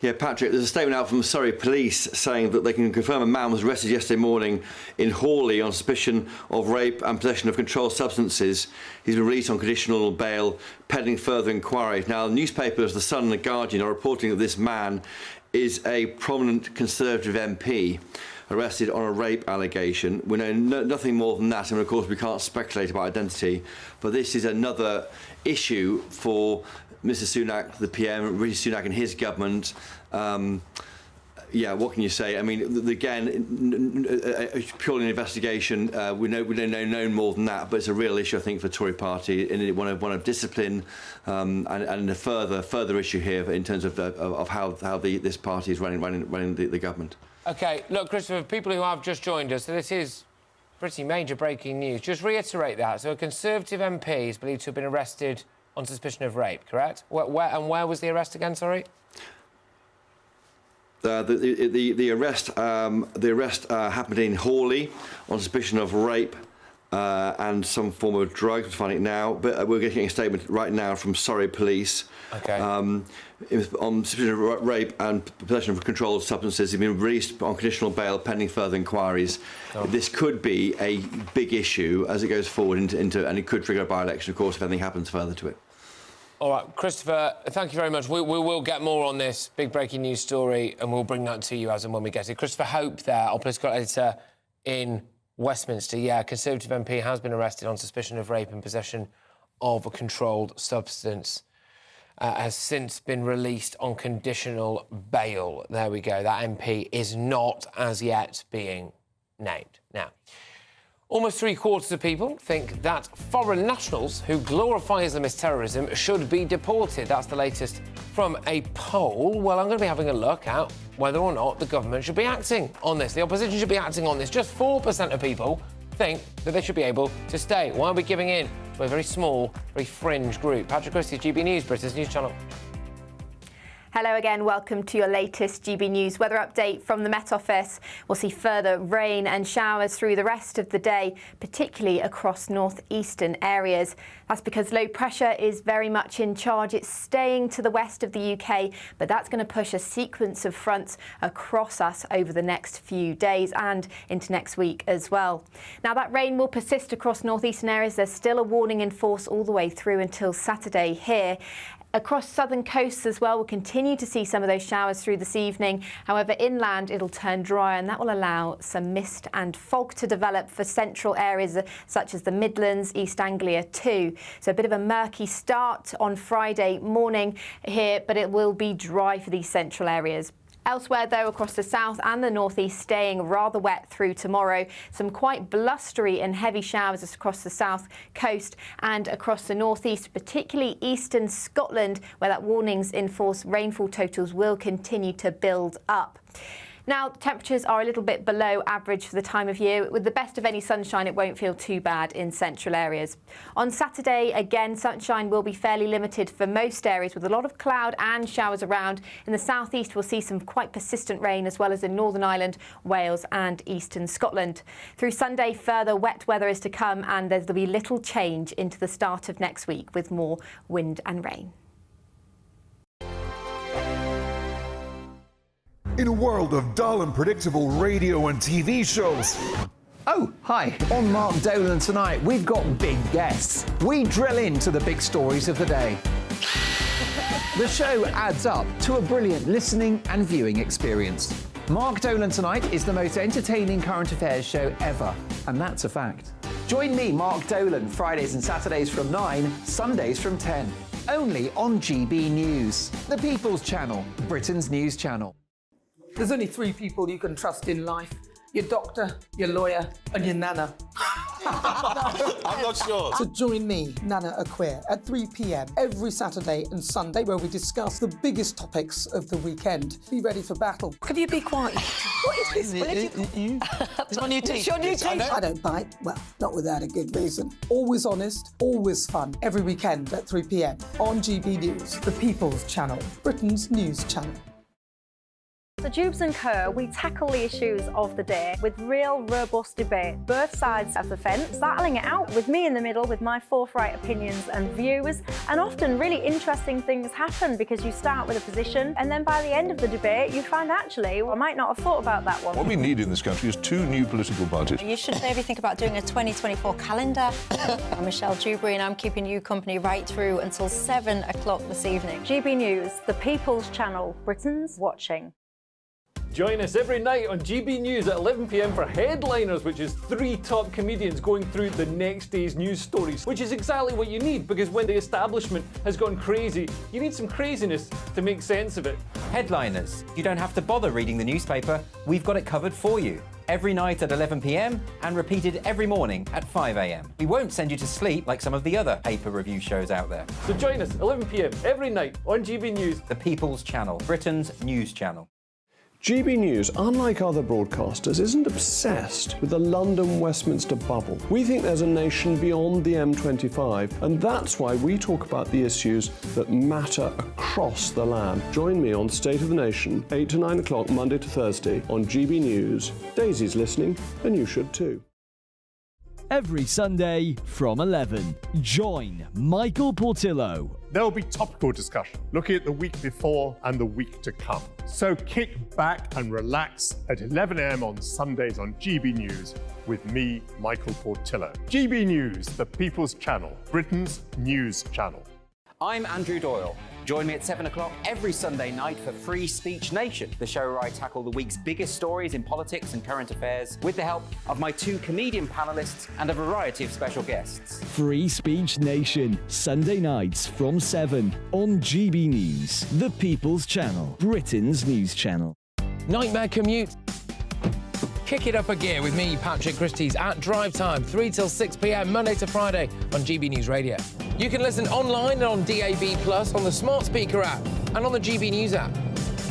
Yeah, Patrick, there's a statement out from Surrey Police saying that they can confirm a man was arrested yesterday morning in Hawley on suspicion of rape and possession of controlled substances. He's been released on conditional bail pending further inquiry. Now, newspapers The Sun and The Guardian are reporting that this man is a prominent Conservative MP arrested on a rape allegation. We know nothing more than that, and of course we can't speculate about identity, but this is another issue for Mr Sunak, the PM, Rishi Sunak and his government. Yeah, what can you say? I mean, again, purely an investigation. We don't know more than that, but it's a real issue, I think, for the Tory party, and one of discipline, and a further issue here in terms of how this party is running the government. OK, look, Christopher, people who have just joined us, so this is pretty major breaking news. Just reiterate that. So a Conservative MP is believed to have been arrested on suspicion of rape, correct? Where was the arrest again, sorry? The arrest happened in Hawley on suspicion of rape and some form of drugs. We're finding it now, but we're getting a statement right now from Surrey Police. Okay. On suspicion of rape and possession of controlled substances. He's been released on conditional bail pending further inquiries. Oh. This could be a big issue as it goes forward into and it could trigger a by-election, of course, if anything happens further to it. All right, Christopher, thank you very much. We will get more on this big breaking news story and we'll bring that to you as and when we get it. Christopher Hope there, our political editor in Westminster. Yeah, Conservative MP has been arrested on suspicion of rape and possession of a controlled substance. Has since been released on conditional bail. There we go. That MP is not as yet being named. Now, almost 3/4 of people think that foreign nationals who glorify Islamist terrorism should be deported. That's the latest from a poll. Well, I'm going to be having a look at whether or not the government should be acting on this. The opposition should be acting on this. Just 4% of people think that they should be able to stay. Why are we giving in to a very small, very fringe group? Patrick Christys, GB News, Britain's news channel. Hello again, welcome to your latest GB News weather update from the Met Office. We'll see further rain and showers through the rest of the day, particularly across northeastern areas. That's because low pressure is very much in charge. It's staying to the west of the UK, but that's going to push a sequence of fronts across us over the next few days and into next week as well. Now, that rain will persist across northeastern areas. There's still a warning in force all the way through until Saturday here. Across southern coasts as well, we'll continue to see some of those showers through this evening. However, inland it'll turn dry, and that will allow some mist and fog to develop for central areas such as the Midlands, East Anglia too. So a bit of a murky start on Friday morning here, but it will be dry for these central areas. Elsewhere, though, across the south and the northeast, staying rather wet through tomorrow. Some quite blustery and heavy showers across the south coast and across the northeast, particularly eastern Scotland, where that warnings in force rainfall totals will continue to build up. Now, temperatures are a little bit below average for the time of year. With the best of any sunshine, it won't feel too bad in central areas. On Saturday, again, sunshine will be fairly limited for most areas, with a lot of cloud and showers around. In the southeast, we'll see some quite persistent rain, as well as in Northern Ireland, Wales and eastern Scotland. Through Sunday, further wet weather is to come, and there'll be little change into the start of next week, with more wind and rain. In a world of dull and predictable radio and TV shows. Oh, hi. On Mark Dolan tonight, we've got big guests. We drill into the big stories of the day. The show adds up to a brilliant listening and viewing experience. Mark Dolan Tonight is the most entertaining current affairs show ever, and that's a fact. Join me, Mark Dolan, Fridays and Saturdays from 9, Sundays from 10. Only on GB News, the People's Channel, Britain's news channel. There's only 3 people you can trust in life. Your doctor, your lawyer, and your nana. I'm not sure. So join me, Nana Aquare, at 3 p.m. every Saturday and Sunday, where we discuss the biggest topics of the weekend. Be ready for battle. Could you be quiet? What is this? It's my new teeth. It's your new teeth. I don't bite. Well, not without a good reason. Always honest, always fun. Every weekend at 3 p.m. on GB News, the People's Channel, Britain's news channel. The Jubes and Kerr, we tackle the issues of the day with real, robust debate, both sides of the fence, battling it out with me in the middle with my forthright opinions and views. And often really interesting things happen because you start with a position and then by the end of the debate you find actually, I might not have thought about that one. What we need in this country is 2 new political parties. You should maybe think about doing a 2024 calendar. I'm Michelle Dewberry and I'm keeping you company right through until 7 o'clock this evening. GB News, the People's Channel, Britain's watching. Join us every night on GB News at 11 p.m. for Headliners, which is 3 top comedians going through the next day's news stories, which is exactly what you need, because when the establishment has gone crazy, you need some craziness to make sense of it. Headliners. You don't have to bother reading the newspaper. We've got it covered for you. Every night at 11 p.m. and repeated every morning at 5 a.m. We won't send you to sleep like some of the other paper review shows out there. So join us 11 p.m. every night on GB News. The People's Channel, Britain's news channel. GB News, unlike other broadcasters, isn't obsessed with the London-Westminster bubble. We think there's a nation beyond the M25, and that's why we talk about the issues that matter across the land. Join me on State of the Nation, 8 to 9 o'clock, Monday to Thursday, on GB News. Daisy's listening, and you should too. Every Sunday from 11, join Michael Portillo. There will be topical discussion, looking at the week before and the week to come. So kick back and relax at 11 a.m. on Sundays on GB News with me, Michael Portillo. GB News, the People's Channel, Britain's news channel. I'm Andrew Doyle. Join me at 7 o'clock every Sunday night for Free Speech Nation, the show where I tackle the week's biggest stories in politics and current affairs with the help of my 2 comedian panellists and a variety of special guests. Free Speech Nation, Sunday nights from 7 on GB News, the People's Channel, Britain's news channel. Nightmare commute. Kick it up a gear with me, Patrick Christys, at drive time, 3 till 6 p.m, Monday to Friday on GB News Radio. You can listen online and on DAB+, on the smart speaker app, and on the GB News app.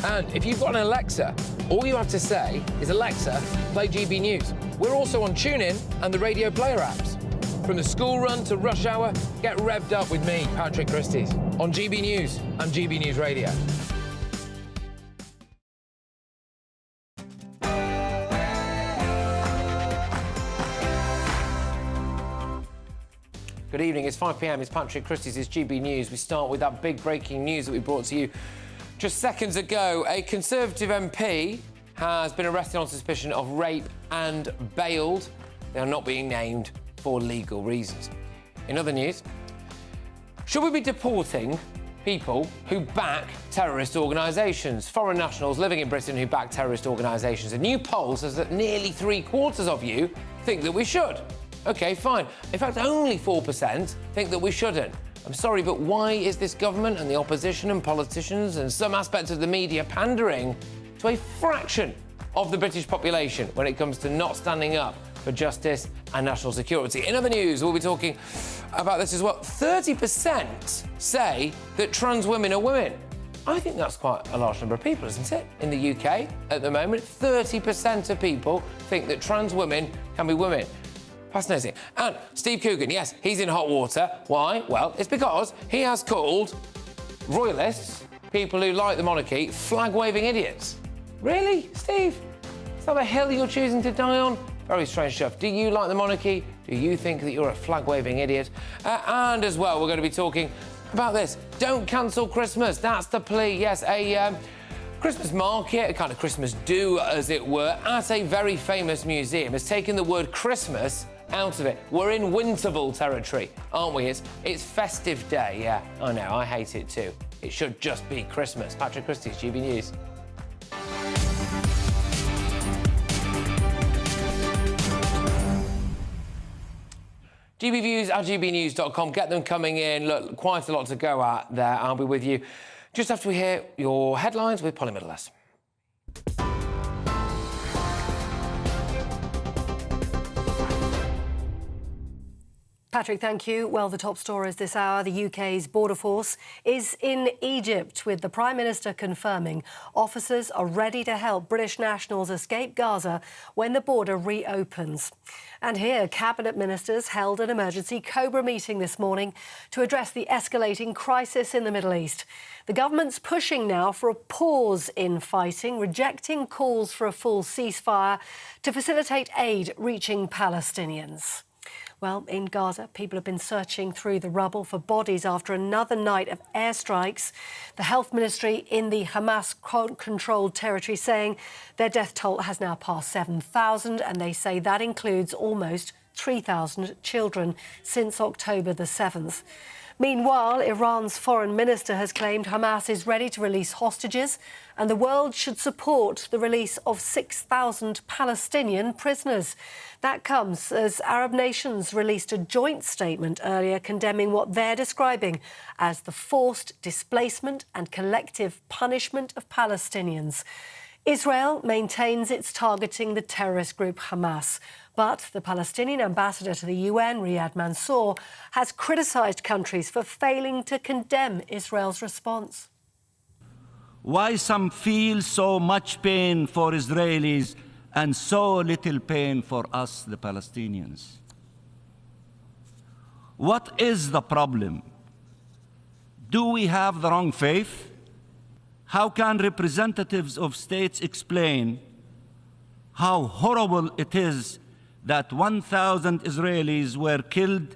And if you've got an Alexa, all you have to say is, Alexa, play GB News. We're also on TuneIn and the Radio Player apps. From the school run to rush hour, get revved up with me, Patrick Christys, on GB News and GB News Radio. Good evening, it's 5 p.m, it's Patrick Christys, it's GB News. We start with that big breaking news that we brought to you just seconds ago. A Conservative MP has been arrested on suspicion of rape and bailed. They are not being named for legal reasons. In other news, should we be deporting people who back terrorist organisations, foreign nationals living in Britain who back terrorist organisations. A new poll says that nearly 3/4 of you think that we should. OK, fine. In fact, only 4% think that we shouldn't. I'm sorry, but why is this government and the opposition and politicians and some aspects of the media pandering to a fraction of the British population when it comes to not standing up for justice and national security? In other news, we'll be talking about this as well. 30% say that trans women are women. I think that's quite a large number of people, isn't it? In the UK at the moment, 30% of people think that trans women can be women. Fascinating. And Steve Coogan, yes, he's in hot water. Why? Well, it's because he has called royalists, people who like the monarchy, flag-waving idiots. Really, Steve? Is that the hill you're choosing to die on? Very strange stuff. Do you like the monarchy? Do you think that you're a flag-waving idiot? And as well, we're going to be talking about this. Don't cancel Christmas. That's the plea. Yes, a Christmas market, a kind of Christmas do, as it were, at a very famous museum has taken the word Christmas out of it. We're in Winterval territory, aren't we? It's festive day, yeah. I know, I hate it too. It should just be Christmas. Patrick Christys, GB News. GB Views at gbnews.com. Get them coming in. Look, quite a lot to go at there. I'll be with you just after we hear your headlines with Polly Middless. Patrick, thank you. Well, the top stories this hour. The UK's border force is in Egypt, with the Prime Minister confirming officers are ready to help British nationals escape Gaza when the border reopens. And here, Cabinet Ministers held an emergency Cobra meeting this morning to address the escalating crisis in the Middle East. The government's pushing now for a pause in fighting, rejecting calls for a full ceasefire to facilitate aid reaching Palestinians. Well, in Gaza, people have been searching through the rubble for bodies after another night of airstrikes. The health ministry in the Hamas-controlled territory saying their death toll has now passed 7,000, and they say that includes almost 3,000 children since October the 7th. Meanwhile, Iran's foreign minister has claimed Hamas is ready to release hostages and the world should support the release of 6,000 Palestinian prisoners. That comes as Arab nations released a joint statement earlier condemning what they're describing as the forced displacement and collective punishment of Palestinians. Israel maintains it's targeting the terrorist group Hamas. But the Palestinian ambassador to the UN, Riyad Mansour, has criticised countries for failing to condemn Israel's response. Why some feel so much pain for Israelis and so little pain for us, the Palestinians? What is the problem? Do we have the wrong faith? How can representatives of states explain how horrible it is that 1,000 Israelis were killed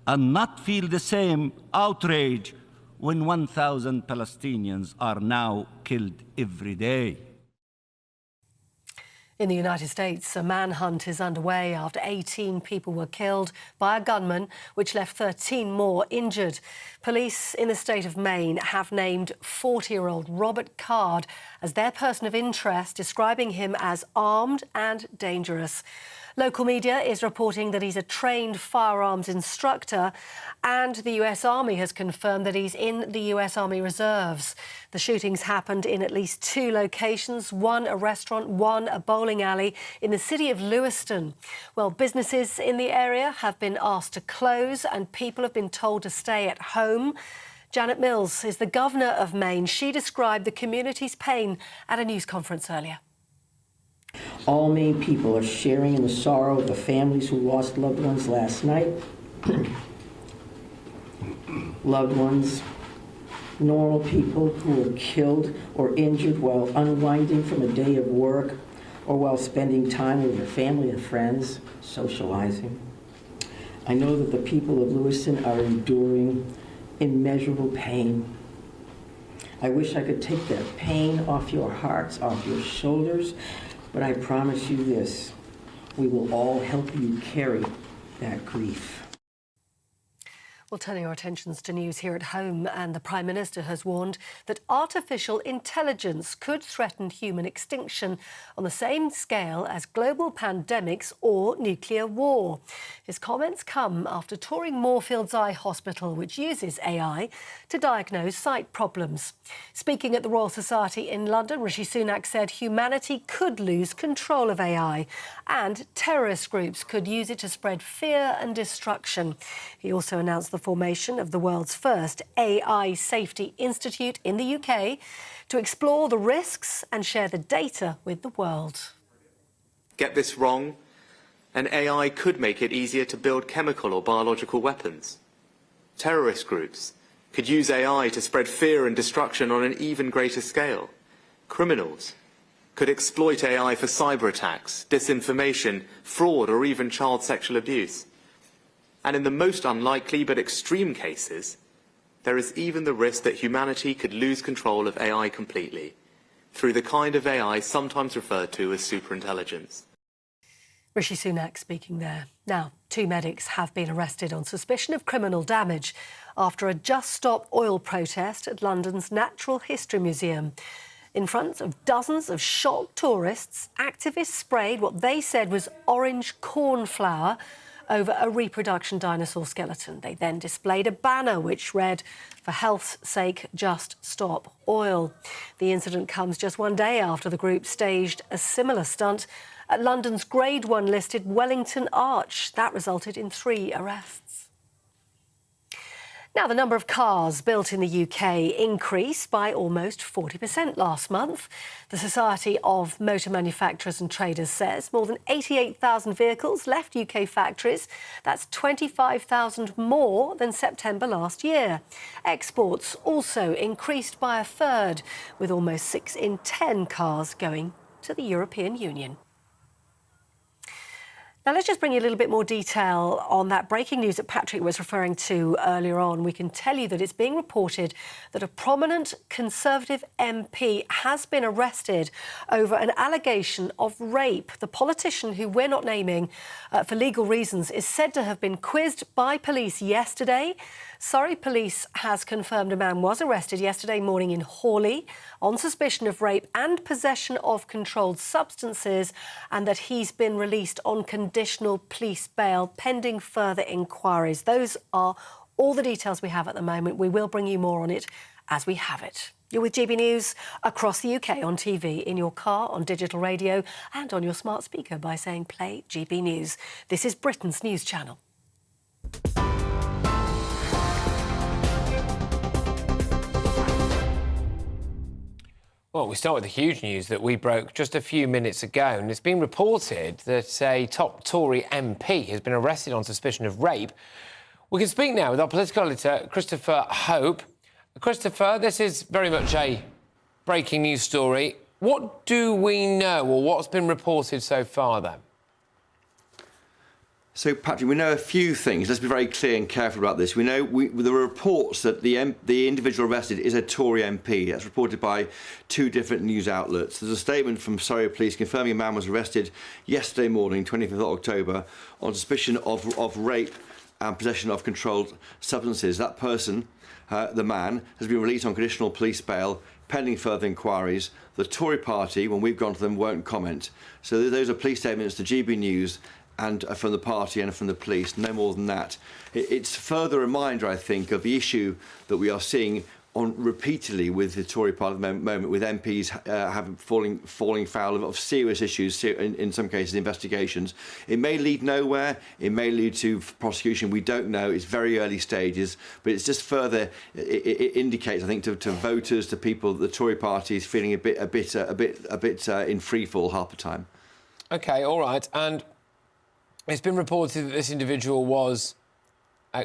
and not feel the same outrage when 1,000 Palestinians are now killed every day? In the United States, a manhunt is underway after 18 people were killed by a gunman, which left 13 more injured. Police in the state of Maine have named 40-year-old Robert Card as their person of interest, describing him as armed and dangerous. Local media is reporting that he's a trained firearms instructor, and the US Army has confirmed that he's in the US Army Reserves. The shootings happened in at least 2 locations, one a restaurant, one a bowling alley in the city of Lewiston. Well, businesses in the area have been asked to close and people have been told to stay at home. Janet Mills is the governor of Maine. She described the community's pain at a news conference earlier. All Maine people are sharing in the sorrow of the families who lost loved ones last night. Loved ones, normal people who were killed or injured while unwinding from a day of work or while spending time with their family and friends, socializing. I know that the people of Lewiston are enduring immeasurable pain. I wish I could take that pain off your hearts, off your shoulders, but I promise you this, we will all help you carry that grief. Well, turning our attentions to news here at home, and the Prime Minister has warned that artificial intelligence could threaten human extinction on the same scale as global pandemics or nuclear war. His comments come after touring Moorfields Eye Hospital, which uses AI to diagnose sight problems. Speaking at the Royal Society in London, Rishi Sunak said humanity could lose control of AI and terrorist groups could use it to spread fear and destruction. He also announced the formation of the world's first AI Safety Institute in the UK to explore the risks and share the data with the world. Get this wrong, and AI could make it easier to build chemical or biological weapons. Terrorist groups could use AI to spread fear and destruction on an even greater scale. Criminals could exploit AI for cyber attacks, disinformation, fraud, or even child sexual abuse. And in the most unlikely but extreme cases, there is even the risk that humanity could lose control of AI completely, through the kind of AI sometimes referred to as superintelligence. Rishi Sunak speaking there. Now, 2 medics have been arrested on suspicion of criminal damage after a Just Stop Oil protest at London's Natural History Museum. In front of dozens of shocked tourists, activists sprayed what they said was orange corn flour over a reproduction dinosaur skeleton. They then displayed a banner which read, "For health's sake, just stop oil." The incident comes just one day after the group staged a similar stunt at London's Grade 1 listed Wellington Arch. That resulted in 3 arrests. Now, the number of cars built in the UK increased by almost 40% last month. The Society of Motor Manufacturers and Traders says more than 88,000 vehicles left UK factories. That's 25,000 more than September last year. Exports also increased by a third, with almost 6 in 10 cars going to the European Union. Now, let's just bring you a little bit more detail on that breaking news that Patrick was referring to earlier on. We can tell you that it's being reported that a prominent Conservative MP has been arrested over an allegation of rape. The politician, who we're not naming for legal reasons, is said to have been quizzed by police yesterday. Surrey Police has confirmed a man was arrested yesterday morning in Hawley on suspicion of rape and possession of controlled substances, and that he's been released on conditional police bail pending further inquiries. Those are all the details we have at the moment. We will bring you more on it as we have it. You're with GB News across the UK on TV, in your car, on digital radio and on your smart speaker by saying play GB News. This is Britain's news channel. Well, we start with the huge news that we broke just a few minutes ago, and it's been reported that a top Tory MP has been arrested on suspicion of rape. We can speak now with our political editor, Christopher Hope. Christopher, this is very much a breaking news story. What do we know, or what's been reported so far, then? So, Patrick, we know a few things. Let's be very clear and careful about this. We know there are reports that the individual arrested is a Tory MP. That's reported by 2 different news outlets. There's a statement from Surrey Police confirming a man was arrested yesterday morning, 25th of October, on suspicion of rape and possession of controlled substances. That person, the man, has been released on conditional police bail pending further inquiries. The Tory party, when we've gone to them, won't comment. So those are police statements to GB News and from the party and from the police, no more than that. It's a further reminder, I think, of the issue that we are seeing on repeatedly with the Tory party at the moment, with MPs falling foul of serious issues, in some cases investigations. It may lead nowhere, it may lead to prosecution, we don't know, it's very early stages, but it's just further, it indicates, I think, to voters, to people, that the Tory party is feeling a bit in free fall half the time. OK, all right, and it's been reported that this individual was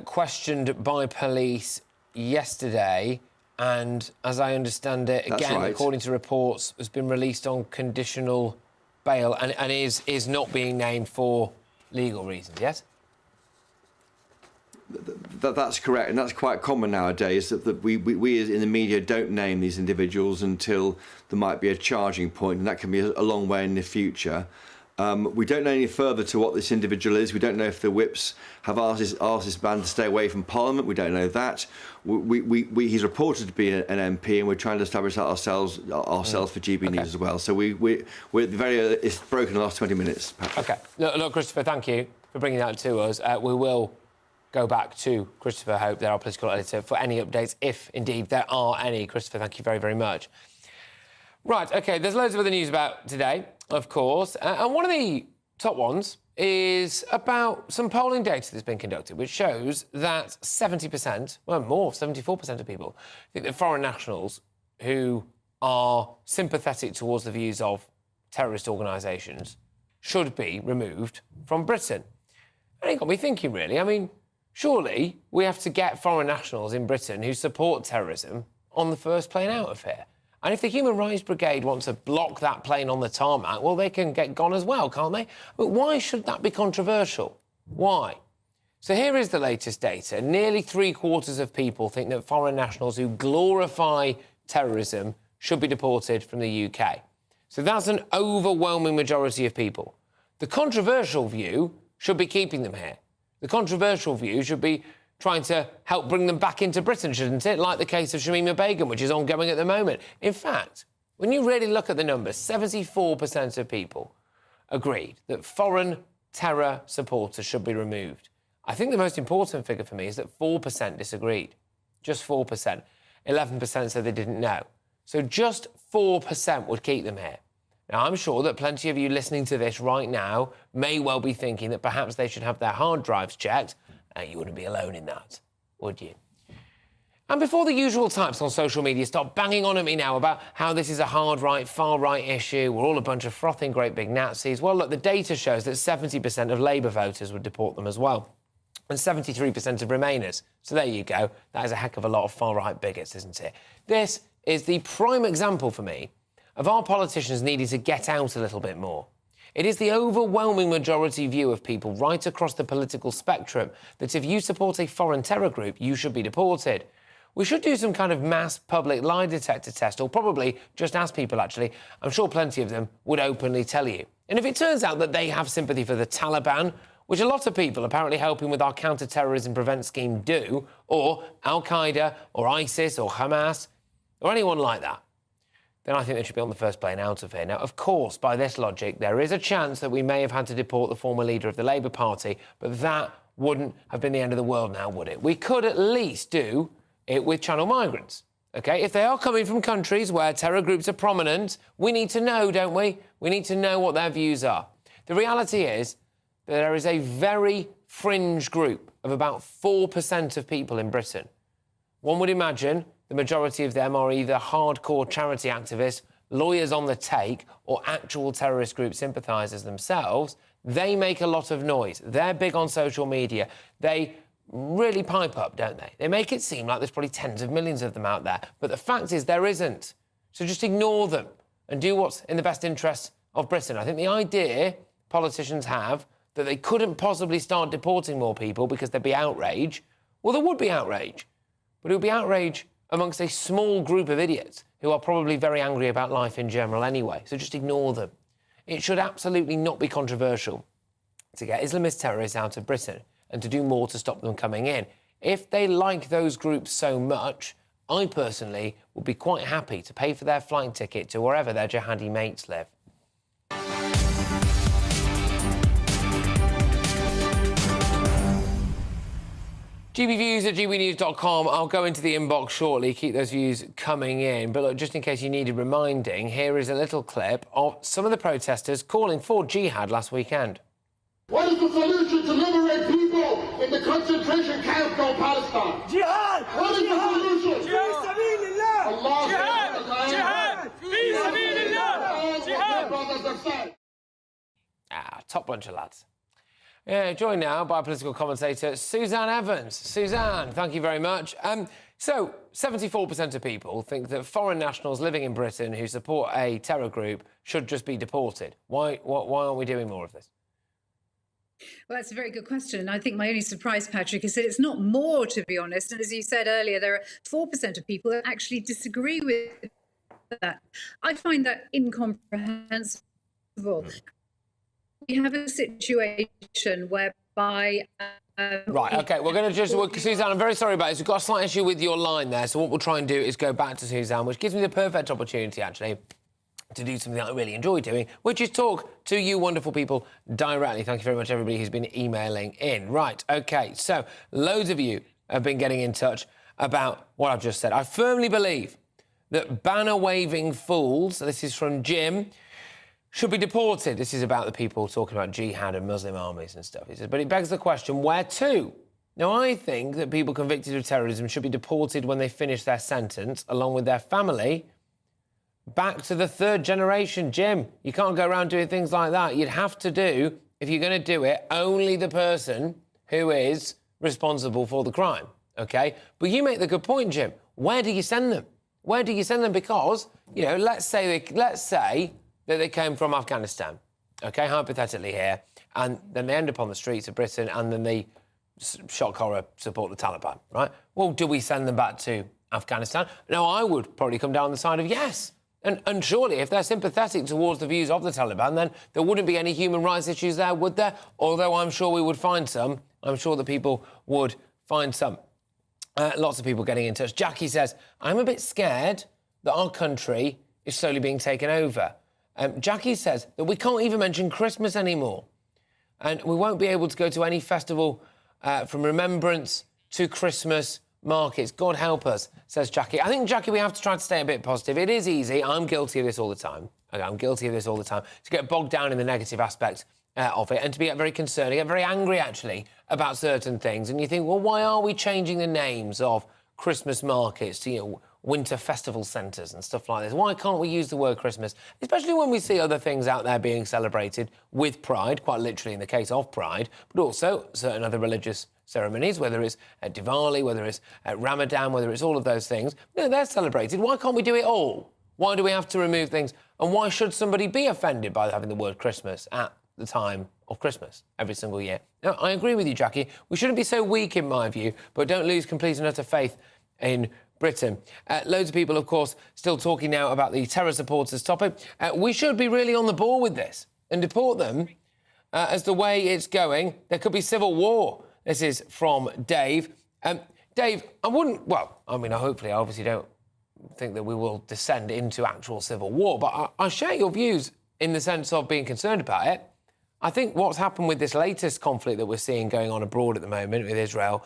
questioned by police yesterday, and as I understand it, again, according to reports, has been released on conditional bail and is not being named for legal reasons, yes? That's correct, and that's quite common nowadays, that we in the media don't name these individuals until there might be a charging point, and that can be a long way in the future. We don't know any further to what this individual is. We don't know if the whips have asked this man to stay away from Parliament. We don't know that. He's reported to be an MP, and we're trying to establish that ourselves for GB News as well. So it's broken in the last 20 minutes, Patrick. OK. Look, Christopher, thank you for bringing that to us. We will go back to Christopher Hope, our political editor, for any updates, if indeed there are any. Christopher, thank you very, very much. Right, OK, there's loads of other news about today, of course, and one of the top ones is about some polling data that's been conducted, which shows that 70%, well, more, 74% of people think that foreign nationals who are sympathetic towards the views of terrorist organisations should be removed from Britain. And it got me thinking, really. I mean, surely we have to get foreign nationals in Britain who support terrorism on the first plane out of here. And if the Human Rights Brigade want to block that plane on the tarmac, well, they can get gone as well, can't they? But why should that be controversial? Why? So here is the latest data. Nearly 3/4 of people think that foreign nationals who glorify terrorism should be deported from the UK. So that's an overwhelming majority of people. The controversial view should be keeping them here. The controversial view should be trying to help bring them back into Britain, shouldn't it? Like the case of Shamima Begum, which is ongoing at the moment. In fact, when you really look at the numbers, 74% of people agreed that foreign terror supporters should be removed. I think the most important figure for me is that 4% disagreed. Just 4%. 11% said they didn't know. So just 4% would keep them here. Now, I'm sure that plenty of you listening to this right now may well be thinking that perhaps they should have their hard drives checked. You wouldn't be alone in that, would you? And before the usual types on social media start banging on at me now about how this is a hard right, far right issue, we're all a bunch of frothing great big Nazis, well, look, the data shows that 70% of Labour voters would deport them as well, and 73% of Remainers. So there you go. That is a heck of a lot of far right bigots, isn't it? This is the prime example for me of our politicians needing to get out a little bit more. It is the overwhelming majority view of people right across the political spectrum that if you support a foreign terror group, you should be deported. We should do some kind of mass public lie detector test, or probably just ask people, actually. I'm sure plenty of them would openly tell you. And if it turns out that they have sympathy for the Taliban, which a lot of people apparently helping with our counter-terrorism prevent scheme do, or Al-Qaeda, or ISIS, or Hamas, or anyone like that, then I think they should be on the first plane out of here. Now, of course, by this logic, there is a chance that we may have had to deport the former leader of the Labour Party, but that wouldn't have been the end of the world now, would it? We could at least do it with channel migrants, OK? If they are coming from countries where terror groups are prominent, we need to know, don't we? We need to know what their views are. The reality is that there is a very fringe group of about 4% of people in Britain. One would imagine the majority of them are either hardcore charity activists, lawyers on the take, or actual terrorist group sympathisers themselves. They make a lot of noise. They're big on social media. They really pipe up, don't they? They make it seem like there's probably tens of millions of them out there. But the fact is there isn't. So just ignore them and do what's in the best interest of Britain. I think the idea politicians have that they couldn't possibly start deporting more people because there'd be outrage, well, there would be outrage. But it would be outrage amongst a small group of idiots who are probably very angry about life in general anyway. So just ignore them. It should absolutely not be controversial to get Islamist terrorists out of Britain and to do more to stop them coming in. If they like those groups so much, I personally would be quite happy to pay for their flight ticket to wherever their jihadi mates live. GB Views at GBNews.com. I'll go into the inbox shortly, keep those views coming in. But look, just in case you needed reminding, here is a little clip of some of the protesters calling for jihad last weekend. What is the solution to liberate people in the concentration camp called Palestine? Jihad! What is the solution? Jihad! Allah Jihad! Jihad! Top bunch of lads. Yeah, joined now by political commentator Suzanne Evans. Suzanne, thank you very much. So, 74% of people think that foreign nationals living in Britain who support a terror group should just be deported. Why aren't we doing more of this? Well, that's a very good question. And I think my only surprise, Patrick, is that it's not more, to be honest. And as you said earlier, there are 4% of people that actually disagree with that. I find that incomprehensible. we have a situation whereby... Right, OK, we're going to just... Suzanne, I'm very sorry about this. We've got a slight issue with your line there, so what we'll try and do is go back to Suzanne, which gives me the perfect opportunity, actually, to do something that I really enjoy doing, which is talk to you wonderful people directly. Thank you very much, everybody who's been emailing in. Right, OK, so loads of you have been getting in touch about what I've just said. I firmly believe that banner-waving fools, this is from Jim, should be deported. This is about the people talking about jihad and Muslim armies and stuff. He says, but it begs the question, where to? Now, I think that people convicted of terrorism should be deported when they finish their sentence, along with their family, back to the third generation. Jim, you can't go around doing things like that. You'd have to do, if you're going to do it, only the person who is responsible for the crime, OK? But you make the good point, Jim. Where do you send them? Where do you send them? Because, you know, let's say that they came from Afghanistan, OK, hypothetically here, and then they end up on the streets of Britain and then they shock horror support the Taliban, right? Well, do we send them back to Afghanistan? No, I would probably come down the side of yes. And surely, if they're sympathetic towards the views of the Taliban, then there wouldn't be any human rights issues there, would there? Although I'm sure we would find some. I'm sure that people would find some. Lots of people getting in touch. Jackie says, I'm a bit scared that our country is slowly being taken over. Jackie says that we can't even mention Christmas anymore. And we won't be able to go to any festival from Remembrance to Christmas markets. God help us, says Jackie. I think, Jackie, we have to try to stay a bit positive. It is easy. I'm guilty of this all the time. Okay, I'm guilty of this all the time. To get bogged down in the negative aspect of it and to get very concerned, get very angry, actually, about certain things. And you think, well, why are we changing the names of Christmas markets to, you know, winter festival centres and stuff like this? Why can't we use the word Christmas? Especially when we see other things out there being celebrated with pride, quite literally in the case of pride, but also certain other religious ceremonies, whether it's at Diwali, whether it's at Ramadan, whether it's all of those things. You know, they're celebrated. Why can't we do it all? Why do we have to remove things? And why should somebody be offended by having the word Christmas at the time of Christmas every single year? Now, I agree with you, Jackie. We shouldn't be so weak, in my view, but don't lose complete and utter faith in Britain. Loads of people, of course, still talking now about the terror supporters topic. We should be really on the ball with this and deport them as the way it's going. There could be civil war. This is from Dave. Dave, I wouldn't... Well, I mean, hopefully, I obviously don't think that we will descend into actual civil war, but I share your views in the sense of being concerned about it. I think what's happened with this latest conflict that we're seeing going on abroad at the moment with Israel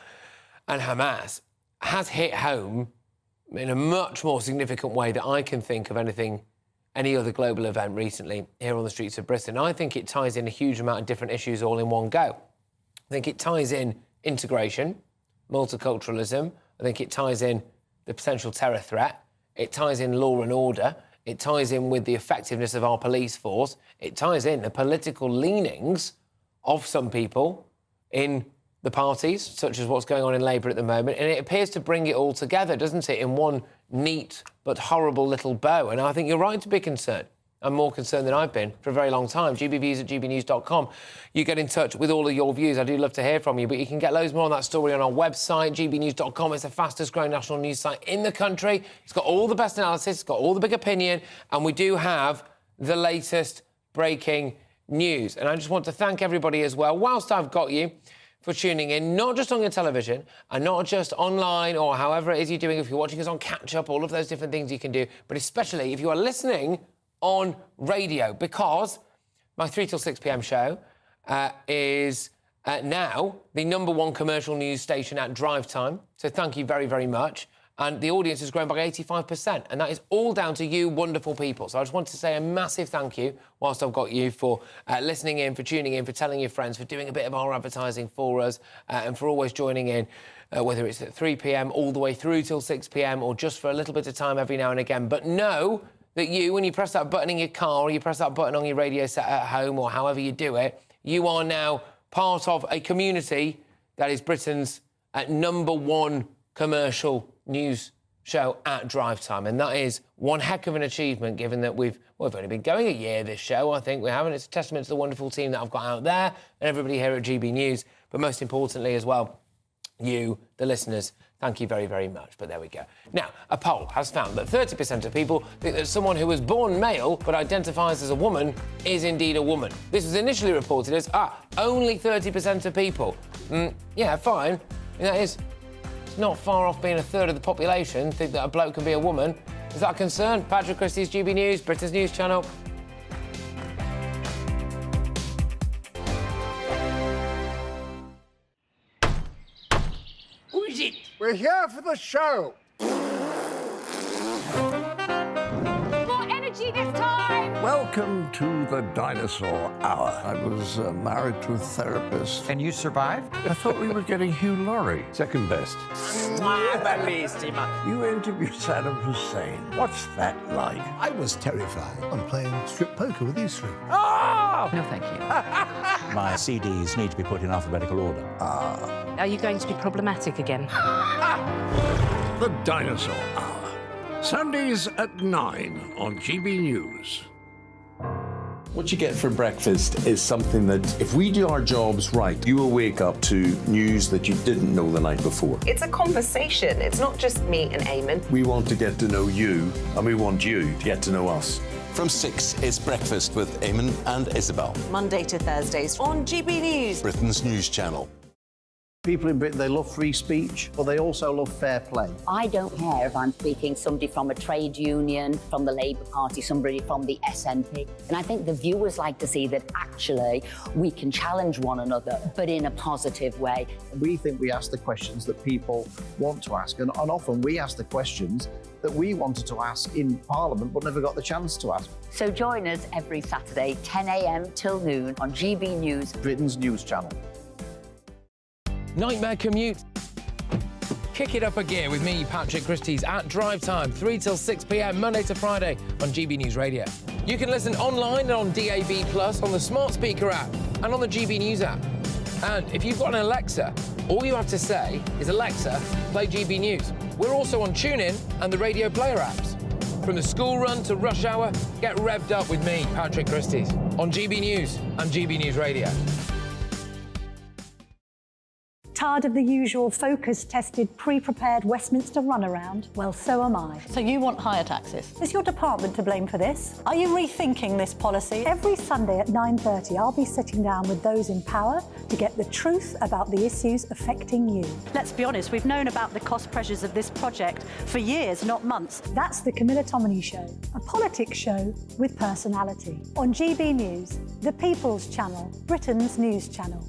and Hamas has hit home in a much more significant way that I can think of any other global event recently here on the streets of Britain. I think it ties in a huge amount of different issues all in one go. I think it ties in integration, multiculturalism. I think it ties in the potential terror threat. It ties in law and order. It ties in with the effectiveness of our police force. It ties in the political leanings of some people in the parties, such as what's going on in Labour at the moment, and it appears to bring it all together, doesn't it, in one neat but horrible little bow. And I think you're right to be concerned. I'm more concerned than I've been for a very long time. gbviews@gbnews.com. You get in touch with all of your views. I do love to hear from you, but you can get loads more on that story on our website, gbnews.com. It's the fastest growing national news site in the country. It's got all the best analysis, it's got all the big opinion, and we do have the latest breaking news. And I just want to thank everybody as well, whilst I've got you, for tuning in, not just on your television and not just online or however it is you're doing, if you're watching us on catch-up, all of those different things you can do, but especially if you are listening on radio, because my 3 till 6 p.m. show is now the #1 commercial news station at drive time. So thank you very, very much. And the audience has grown by 85%, and that is all down to you wonderful people. So I just want to say a massive thank you, whilst I've got you, for listening in, for tuning in, for telling your friends, for doing a bit of our advertising for us, and for always joining in, whether it's at 3 p.m. all the way through till 6 p.m. or just for a little bit of time every now and again. But know that you, when you press that button in your car or you press that button on your radio set at home or however you do it, you are now part of a community that is Britain's #1 commercial news show at drive time. And that is one heck of an achievement, given that we've only been going a year, this show. I think we haven't. It's a testament to the wonderful team that I've got out there and everybody here at GB News, but most importantly as well, you, the listeners, Thank you very, very much, but there we go. Now, a poll has found that 30% of people think that someone who was born male but identifies as a woman is indeed a woman. This was initially reported as, only 30% of people. Yeah, fine. That is not far off being a third of the population think that a bloke can be a woman. Is that a concern? Patrick Christys, GB News, Britain's news channel. Who is it? We're here for the show. More energy this time! Welcome to the Dinosaur Hour. I was married to a therapist. And you survived? I thought we were getting Hugh Laurie. Second best. You interviewed Saddam Hussein. What's that like? I was terrified. I'm playing strip poker with these three. Oh! No, thank you. My CDs need to be put in alphabetical order. Are you going to be problematic again? The Dinosaur Hour. Sundays at 9 on GB News. What you get for breakfast is something that, if we do our jobs right, you will wake up to news that you didn't know the night before. It's a conversation. It's not just me and Eamon. We want to get to know you, and we want you to get to know us. From 6, it's Breakfast with Eamon and Isabel. Monday to Thursdays on GB News. Britain's news channel. People in Britain, they love free speech, but they also love fair play. I don't care if I'm speaking somebody from a trade union, from the Labour Party, somebody from the SNP. And I think the viewers like to see that actually we can challenge one another, but in a positive way. We think we ask the questions that people want to ask, and often we ask the questions that we wanted to ask in Parliament but never got the chance to ask. So join us every Saturday, 10 a.m. till noon on GB News, Britain's news channel. Nightmare commute. Kick it up a gear with me, Patrick Christys, at drive time, 3 till 6 p.m, Monday to Friday on GB News Radio. You can listen online and on DAB+, on the smart speaker app, and on the GB News app. And if you've got an Alexa, all you have to say is, Alexa, play GB News. We're also on TuneIn and the Radio Player apps. From the school run to rush hour, get revved up with me, Patrick Christys, on GB News and GB News Radio. Tired of the usual focus-tested, pre-prepared Westminster runaround? Well, so am I. So you want higher taxes? Is your department to blame for this? Are you rethinking this policy? Every Sunday at 9:30, I'll be sitting down with those in power to get the truth about the issues affecting you. Let's be honest, we've known about the cost pressures of this project for years, not months. That's the Camilla Tominey Show, a politics show with personality. On GB News, the People's Channel, Britain's news channel.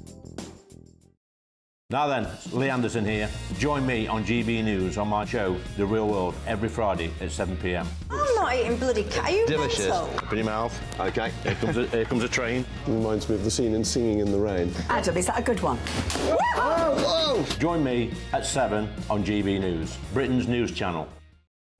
Now then, Lee Anderson here. Join me on GB News on my show, The Real World, every Friday at 7 p.m. I'm not eating bloody cat. Are you Delicious. mental? Put your mouth. OK, here comes a train. Reminds me of the scene in Singing in the Rain. Adam, is that a good one? Whoa! Join me at 7 on GB News, Britain's news channel.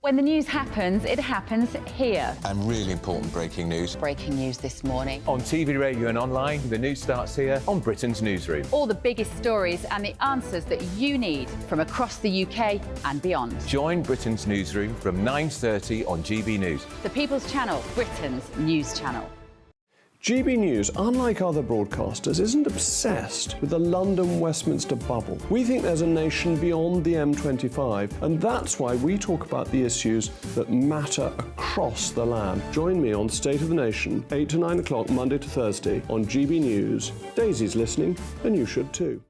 When the news happens, it happens here. And really important breaking news. Breaking news this morning. On TV, radio and online, the news starts here on Britain's Newsroom. All the biggest stories and the answers that you need from across the UK and beyond. Join Britain's Newsroom from 9:30 on GB News. The People's Channel, Britain's news channel. GB News, unlike other broadcasters, isn't obsessed with the London-Westminster bubble. We think there's a nation beyond the M25, and that's why we talk about the issues that matter across the land. Join me on State of the Nation, 8 to 9 o'clock, Monday to Thursday, on GB News. Daisy's listening, and you should too.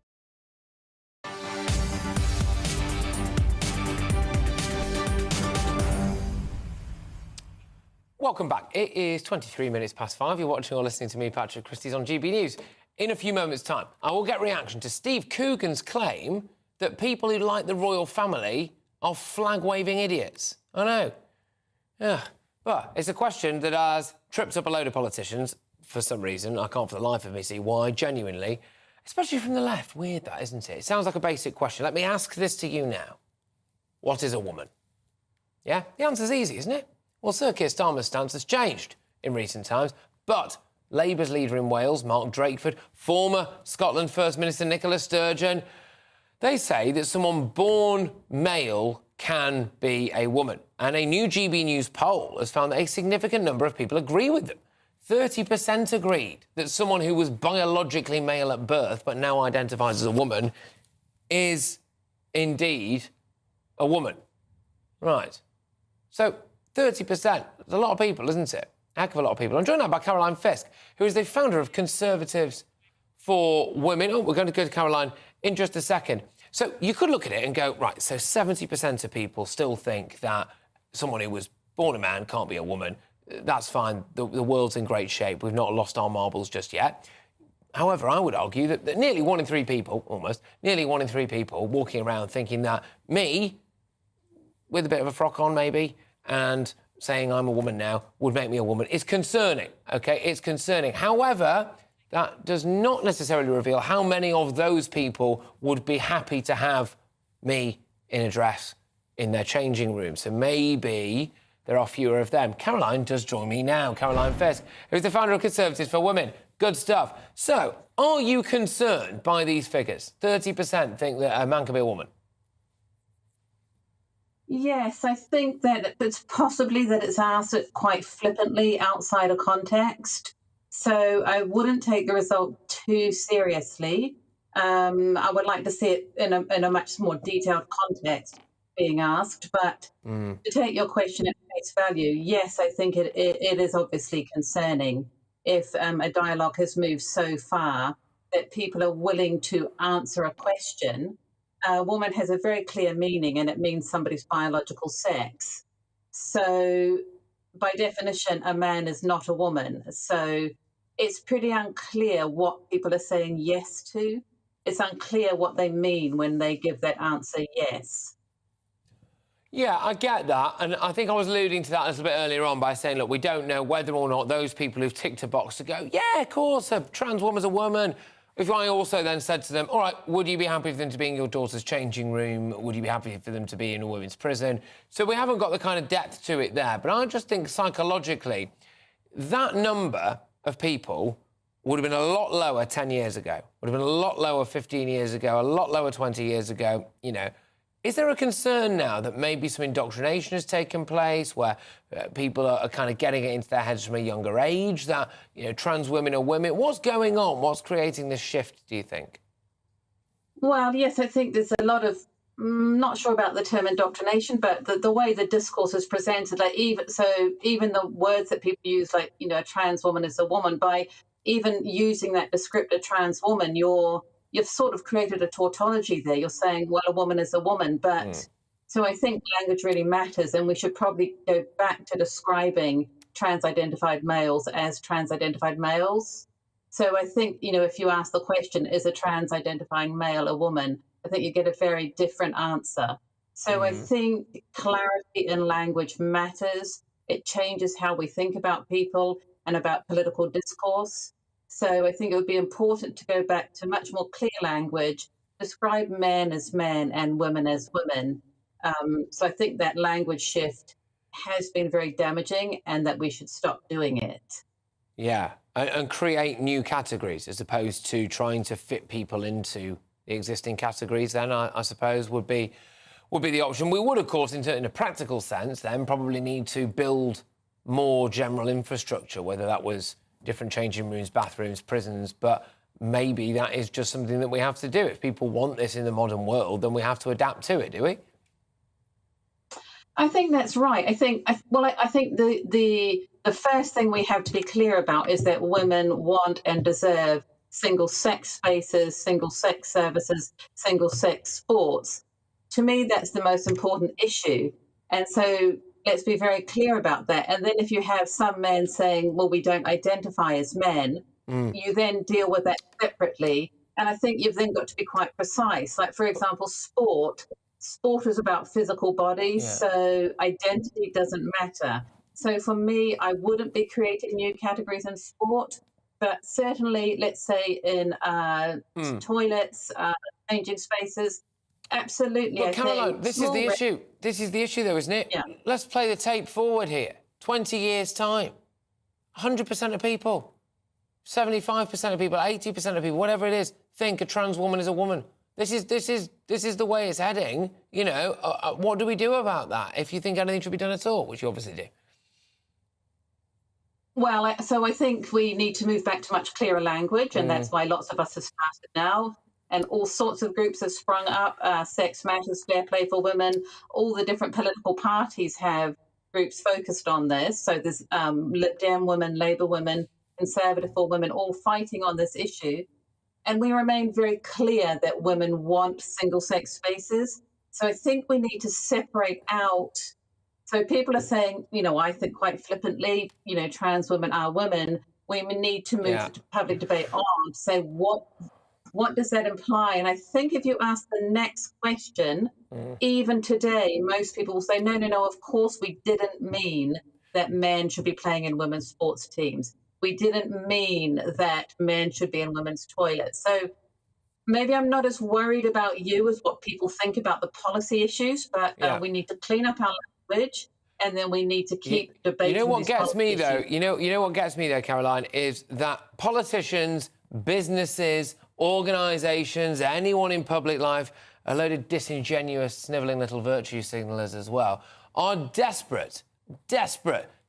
Welcome back. It is 23 minutes past 5. You're watching or listening to me, Patrick Christys, on GB News. In a few moments' time, I will get reaction to Steve Coogan's claim that people who like the royal family are flag-waving idiots. I know. Yeah. But it's a question that has tripped up a load of politicians for some reason. I can't for the life of me see why, genuinely. Especially from the left. Weird, that, isn't it? It sounds like a basic question. Let me ask this to you now. What is a woman? Yeah? The answer's easy, isn't it? Well, Sir Keir Starmer's stance has changed in recent times, but Labour's leader in Wales, Mark Drakeford, former Scotland First Minister Nicola Sturgeon, they say that someone born male can be a woman. And a new GB News poll has found that a significant number of people agree with them. 30% agreed that someone who was biologically male at birth but now identifies as a woman is indeed a woman. Right. So 30%, that's a lot of people, isn't it? A heck of a lot of people. I'm joined now by Caroline Fisk, who is the founder of Conservatives for Women. Oh, we're going to go to Caroline in just a second. So you could look at it and go, right, so 70% of people still think that someone who was born a man can't be a woman. That's fine. The world's in great shape. We've not lost our marbles just yet. However, I would argue that nearly 1 in 3 people, almost, nearly 1 in 3 people walking around thinking that me, with a bit of a frock on maybe, and saying I'm a woman now would make me a woman is concerning, OK? It's concerning. However, that does not necessarily reveal how many of those people would be happy to have me in a dress in their changing room. So maybe there are fewer of them. Caroline does join me now. Caroline Fisk, who's the founder of Conservatives for Women. Good stuff. So, are you concerned by these figures? 30% think that a man can be a woman. Yes, I think that it's possibly that it's asked it quite flippantly outside of context. So I wouldn't take the result too seriously. I would like to see it in a much more detailed context being asked. But to take your question at face value, yes, I think it is obviously concerning if a dialogue has moved so far that people are willing to answer a question. A woman has a very clear meaning, and it means somebody's biological sex. So by definition, a man is not a woman. So it's pretty unclear what people are saying yes to. It's unclear what they mean when they give that answer yes. Yeah, I get that. And I think I was alluding to that a little bit earlier on by saying, look, we don't know whether or not those people who've ticked a box to go, yeah, of course, a trans woman's a woman. If I also then said to them, all right, would you be happy for them to be in your daughter's changing room? Would you be happy for them to be in a women's prison? So we haven't got the kind of depth to it there. But I just think psychologically, that number of people would have been a lot lower 10 years ago, would have been a lot lower 15 years ago, a lot lower 20 years ago, you know. Is there a concern now that maybe some indoctrination has taken place where people are kind of getting it into their heads from a younger age that, you know, trans women are women? What's going on? What's creating this shift, do you think? Well, yes, I think there's a lot of, not sure about the term indoctrination, but the way the discourse is presented, like even the words that people use, like, you know, a trans woman is a woman, by even using that descriptor trans woman, you've sort of created a tautology there. You're saying, well, a woman is a woman. But so I think language really matters, and we should probably go back to describing trans-identified males as trans-identified males. So I think, you know, if you ask the question, is a trans-identifying male a woman, I think you get a very different answer. So I think clarity in language matters. It changes how we think about people and about political discourse. So I think it would be important to go back to much more clear language, describe men as men and women as women. So I think that language shift has been very damaging and that we should stop doing it. Yeah, and create new categories as opposed to trying to fit people into the existing categories, then I suppose would be the option. We would, of course, in a practical sense, then probably need to build more general infrastructure, whether that was different changing rooms, bathrooms, prisons, but maybe that is just something that we have to do. If people want this in the modern world, then we have to adapt to it, do we? I think that's right. I think the first thing we have to be clear about is that women want and deserve single-sex spaces, single-sex services, single-sex sports. To me, that's the most important issue. And so let's be very clear about that. And then if you have some men saying, well, we don't identify as men, you then deal with that separately. And I think you've then got to be quite precise. Like, for example, sport is about physical bodies, so identity doesn't matter. So for me, I wouldn't be creating new categories in sport, but certainly, let's say in toilets, changing spaces, absolutely. But Caroline, this is the issue. This is the issue, though, isn't it? Yeah. Let's play the tape forward here. 20 years' time. 100% of people, 75% of people, 80% of people, whatever it is, think a trans woman is a woman. This is the way it's heading. You know, what do we do about that? If you think anything should be done at all, which you obviously do. Well, so I think we need to move back to much clearer language, and that's why lots of us have started now. and all sorts of groups have sprung up. Sex Matters, Fair Play for Women, all the different political parties have groups focused on this. So there's Lib Dem women, Labour women, Conservative for women, all fighting on this issue. And we remain very clear that women want single-sex spaces. So I think we need to separate out. So people are saying, I think quite flippantly, trans women are women. We need to move to public debate on, say what does that imply? And I think if you ask the next question, even today, most people will say, no, of course we didn't mean that men should be playing in women's sports teams. We didn't mean that men should be in women's toilets. So maybe I'm not as worried about you as what people think about the policy issues, but we need to clean up our language, and then we need to keep debating. You know what gets me though? issues. You know what gets me though, Caroline, is that politicians, businesses, organisations, anyone in public life, a load of disingenuous, snivelling little virtue signallers as well, are desperate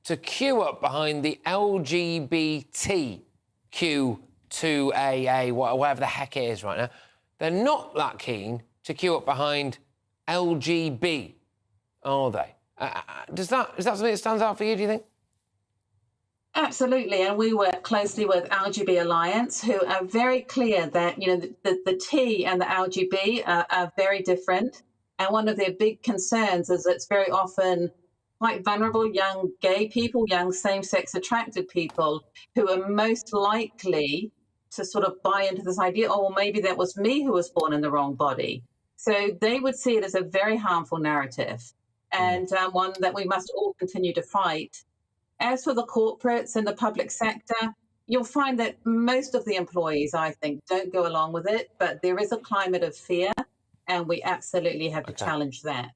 to queue up behind the LGBTQ2AA, whatever the heck it is right now. They're not that keen to queue up behind LGB, are they? Is that something that stands out for you, do you think? Absolutely, and we work closely with LGB Alliance, who are very clear that the T and the LGB are very different. And one of their big concerns is it's very often quite vulnerable young gay people, young same-sex attracted people, who are most likely to sort of buy into this idea, oh, well, maybe that was me who was born in the wrong body. So they would see it as a very harmful narrative, and one that we must all continue to fight. As for the corporates and the public sector, you'll find that most of the employees, I think, don't go along with it, but there is a climate of fear, and we absolutely have to challenge that.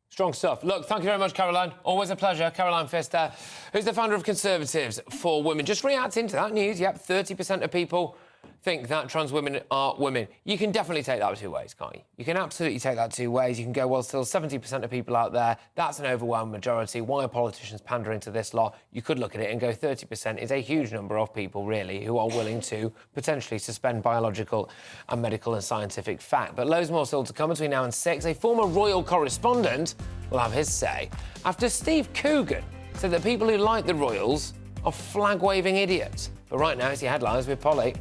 Strong stuff. Look, thank you very much, Caroline. Always a pleasure. Caroline Pfister, who's the founder of Conservatives for Women. Just reacting to that news, 30% of people think that trans women are women. You can definitely take that two ways, can't you? You can absolutely take that two ways. You can go, well, still 70% of people out there, that's an overwhelming majority. Why are politicians pandering to this lot? You could look at it and go 30% is a huge number of people, really, who are willing to potentially suspend biological and medical and scientific fact. But loads more still to come between now and 6. A former royal correspondent will have his say after Steve Coogan said that people who like the royals are flag-waving idiots. But right now, it's your headlines with Polly.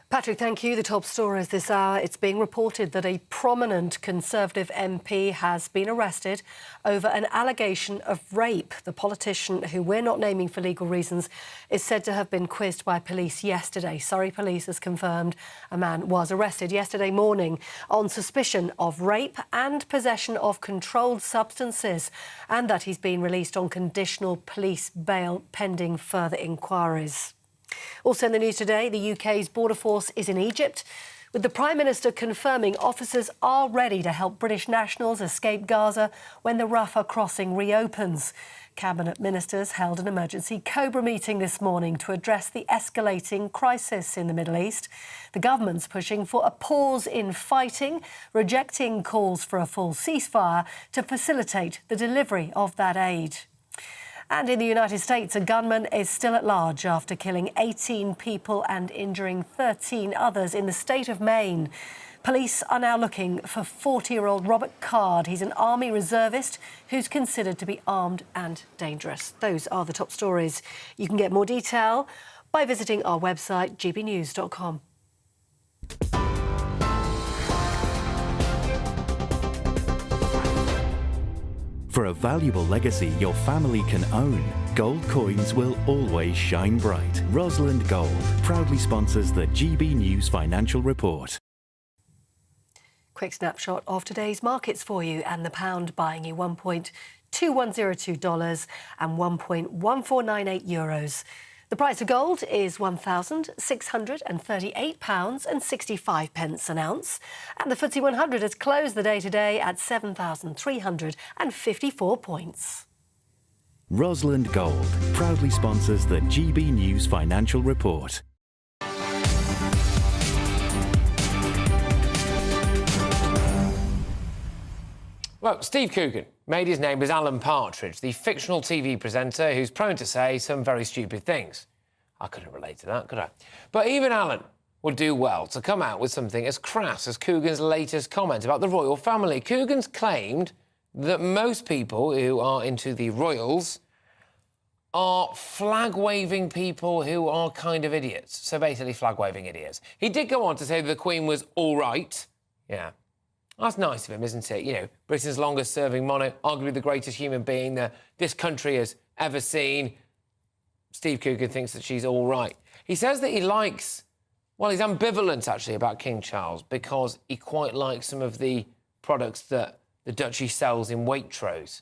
Patrick, thank you. The top stories this hour. It's being reported that a prominent Conservative MP has been arrested over an allegation of rape. The politician, who we're not naming for legal reasons, is said to have been quizzed by police yesterday. Surrey Police has confirmed a man was arrested yesterday morning on suspicion of rape and possession of controlled substances, and that he's been released on conditional police bail pending further inquiries. Also in the news today, the UK's border force is in Egypt, with the Prime Minister confirming officers are ready to help British nationals escape Gaza when the Rafah crossing reopens. Cabinet ministers held an emergency Cobra meeting this morning to address the escalating crisis in the Middle East. The government's pushing for a pause in fighting, rejecting calls for a full ceasefire to facilitate the delivery of that aid. And in the United States, a gunman is still at large after killing 18 people and injuring 13 others in the state of Maine. Police are now looking for 40-year-old Robert Card. He's an Army reservist who's considered to be armed and dangerous. Those are the top stories. You can get more detail by visiting our website, gbnews.com. For a valuable legacy your family can own, gold coins will always shine bright. Rosalind Gold proudly sponsors the GB News Financial Report. Quick snapshot of today's markets for you, and the pound buying you $1.2102 and €1.1498. The price of gold is £1,638.65 an ounce, and the FTSE 100 has closed the day today at 7,354 points. Rosalind Gold proudly sponsors the GB News Financial Report. Well, Steve Coogan made his name as Alan Partridge, the fictional TV presenter who's prone to say some very stupid things. I couldn't relate to that, could I? But even Alan would do well to come out with something as crass as Coogan's latest comment about the royal family. Coogan's claimed that most people who are into the royals are flag-waving people who are kind of idiots. So basically flag-waving idiots. He did go on to say that the Queen was all right. Yeah. That's nice of him, isn't it? You know, Britain's longest-serving monarch, arguably the greatest human being that this country has ever seen. Steve Coogan thinks that she's all right. He says that he likes... Well, he's ambivalent, actually, about King Charles because he quite likes some of the products that the Duchy sells in Waitrose.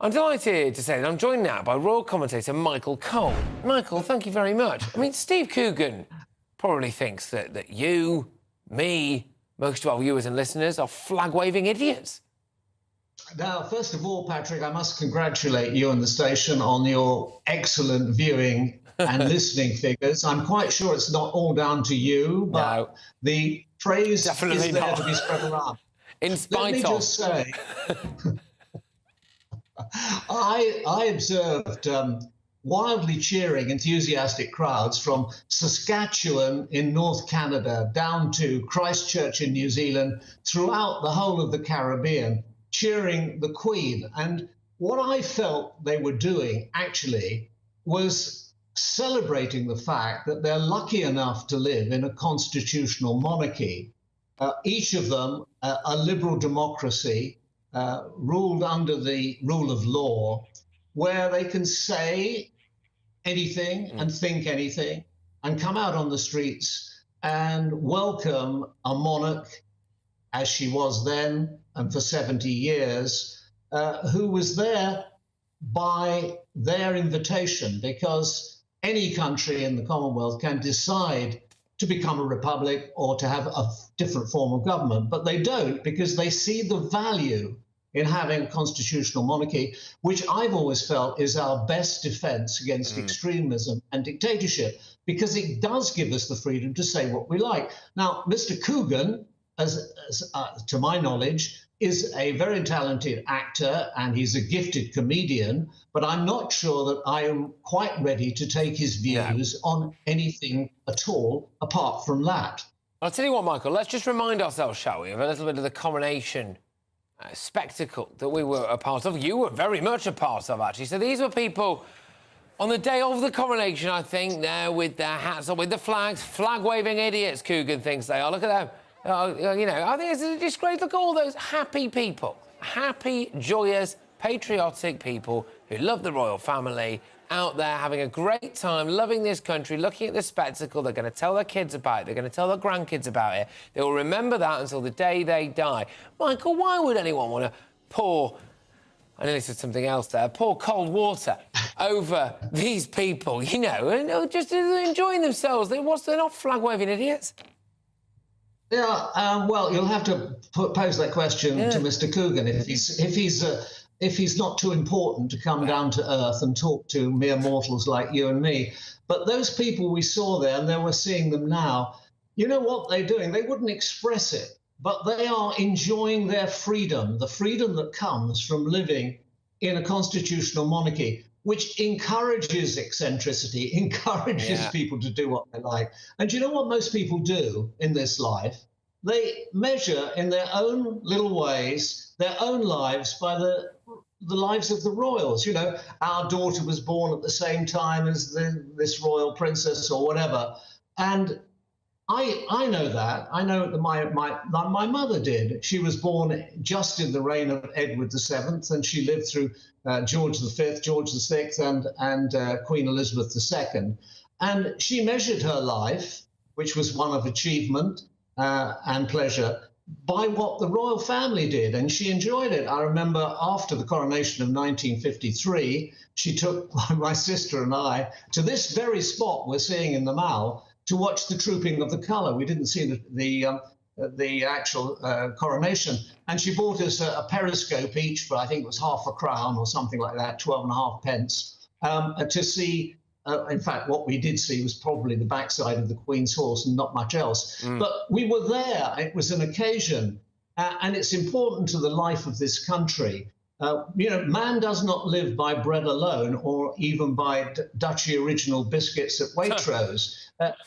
I'm delighted to say that I'm joined now by royal commentator Michael Cole. Michael, thank you very much. I mean, Steve Coogan probably thinks that you, me, most of our viewers and listeners are flag-waving idiots. Now, first of all, Patrick, I must congratulate you and the station on your excellent viewing and listening figures. I'm quite sure it's not all down to you, but the praise Definitely is there not. to be spread around. In spite of... Let me just say, I observed wildly cheering, enthusiastic crowds from Saskatchewan in North Canada down to Christchurch in New Zealand, throughout the whole of the Caribbean, cheering the Queen. And what I felt they were doing, actually, was celebrating the fact that they're lucky enough to live in a constitutional monarchy, each of them a liberal democracy, ruled under the rule of law, where they can say anything and think anything and come out on the streets and welcome a monarch, as she was then and for 70 years, who was there by their invitation, because any country in the Commonwealth can decide to become a republic or to have a different form of government, but they don't, because they see the value in having a constitutional monarchy, which I've always felt is our best defense against extremism and dictatorship, because it does give us the freedom to say what we like. Now, Mr. Coogan, to my knowledge, is a very talented actor and he's a gifted comedian, but I'm not sure that I am quite ready to take his views on anything at all apart from that. I'll tell you what, Michael, let's just remind ourselves, shall we, of a little bit of the coronation spectacle that we were a part of. You were very much a part of, actually. So these were people on the day of the coronation, I think, there with their hats on, with the flags, flag-waving idiots, Coogan thinks they are. Look at them. You know, I think it's a disgrace. Look at all those happy people, happy, joyous, patriotic people who love the royal family, out there having a great time, loving this country, looking at the spectacle. They're going to tell their kids about it. They're going to tell their grandkids about it. They will remember that until the day they die. Michael, why would anyone want to pour, I nearly said something else there, pour cold water over these people, you know, and just enjoying themselves? They're not flag-waving idiots. Yeah, well, you'll have to pose that question to Mr. Coogan if he's not too important to come down to earth and talk to mere mortals like you and me. But those people we saw there, and then we're seeing them now, you know what they're doing? They wouldn't express it, but they are enjoying their freedom, the freedom that comes from living in a constitutional monarchy, which encourages eccentricity, encourages people to do what they like. And you know what most people do in this life? They measure in their own little ways their own lives by the lives of the royals. You know, our daughter was born at the same time as this royal princess or whatever. And I know that. I know that my mother did. She was born just in the reign of Edward VII, and she lived through George V, George VI, and Queen Elizabeth II. And she measured her life, which was one of achievement and pleasure, by what the royal family did, and she enjoyed it. I remember after the coronation of 1953, she took my sister and I to this very spot we're seeing in the Mall to watch the Trooping of the Colour. We didn't see the actual coronation, and she bought us a periscope each for, I think it was £0.50 or something like that, 12.5 pence, to see. In fact, what we did see was probably the backside of the Queen's horse and not much else. But we were there. It was an occasion. and it's important to the life of this country. Man does not live by bread alone, or even by Dutchy original biscuits at Waitrose.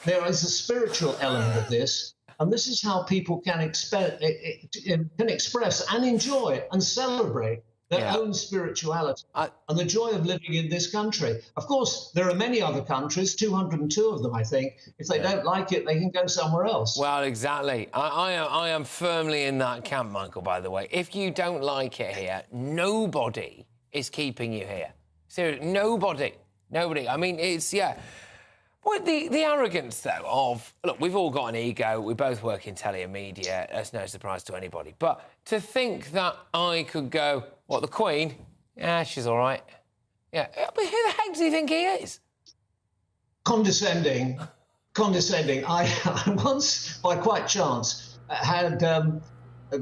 There is a spiritual element of this, and this is how people can express and enjoy and celebrate their own spirituality and the joy of living in this country. Of course, there are many other countries, 202 of them, I think. If they don't like it, they can go somewhere else. Well, exactly. I am firmly in that camp, Michael, by the way. If you don't like it here, nobody is keeping you here. Seriously, nobody. I mean, it's, Well, the arrogance, though, of... Look, we've all got an ego. We both work in telly and media. That's no surprise to anybody. But to think that I could go, what, the Queen? Yeah, she's all right. Yeah, but who the heck do you think he is? Condescending. I once, by quite chance, had the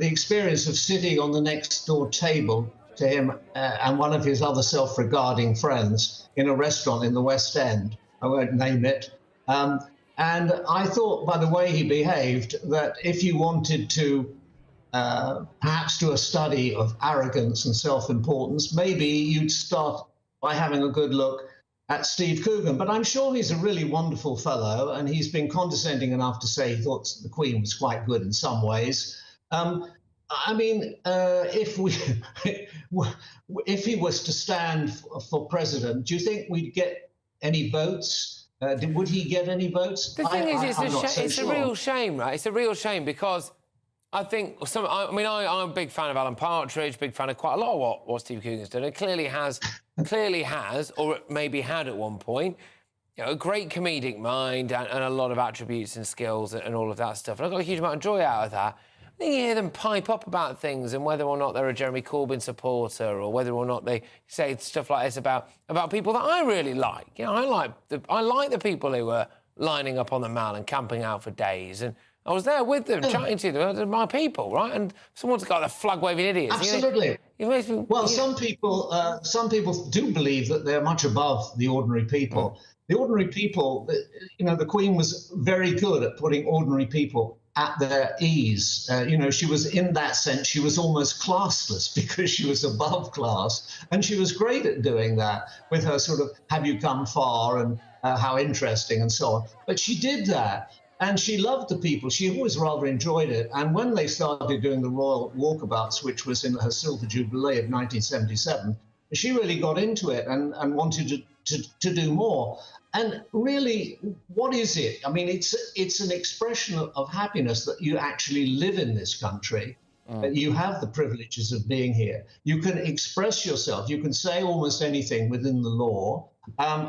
experience of sitting on the next door table to him and one of his other self-regarding friends in a restaurant in the West End. I won't name it. And I thought, by the way he behaved, that if you wanted to perhaps do a study of arrogance and self-importance, maybe you'd start by having a good look at Steve Coogan. But I'm sure he's a really wonderful fellow, and he's been condescending enough to say he thought the Queen was quite good in some ways. I mean, if he was to stand for president, do you think we'd get any votes? Would he get any votes? The thing is, it's a real shame, right? It's a real shame because I think I'm a big fan of Alan Partridge, big fan of quite a lot of what Steve Coogan's done. It clearly has, or maybe had at one point, a great comedic mind and a lot of attributes and skills and all of that stuff. And I got a huge amount of joy out of that. I think you hear them pipe up about things and whether or not they're a Jeremy Corbyn supporter or whether or not they say stuff like this about people that I really like. I like the people who were lining up on the Mall and camping out for days, and I was there with them, chatting to them. They're my people, right? And someone's got the flag-waving idiots. Absolutely. Some people do believe that they're much above the ordinary people. The ordinary people, the Queen was very good at putting ordinary people at their ease. She was, in that sense, she was almost classless because she was above class. And she was great at doing that with her sort of, have you come far, and how interesting and so on. But she did that. And she loved the people. She always rather enjoyed it. And when they started doing the Royal Walkabouts, which was in her Silver Jubilee of 1977, she really got into it and wanted to do more. And really, what is it? I mean, it's an expression of happiness that you actually live in this country, that you have the privileges of being here. You can express yourself. You can say almost anything within the law.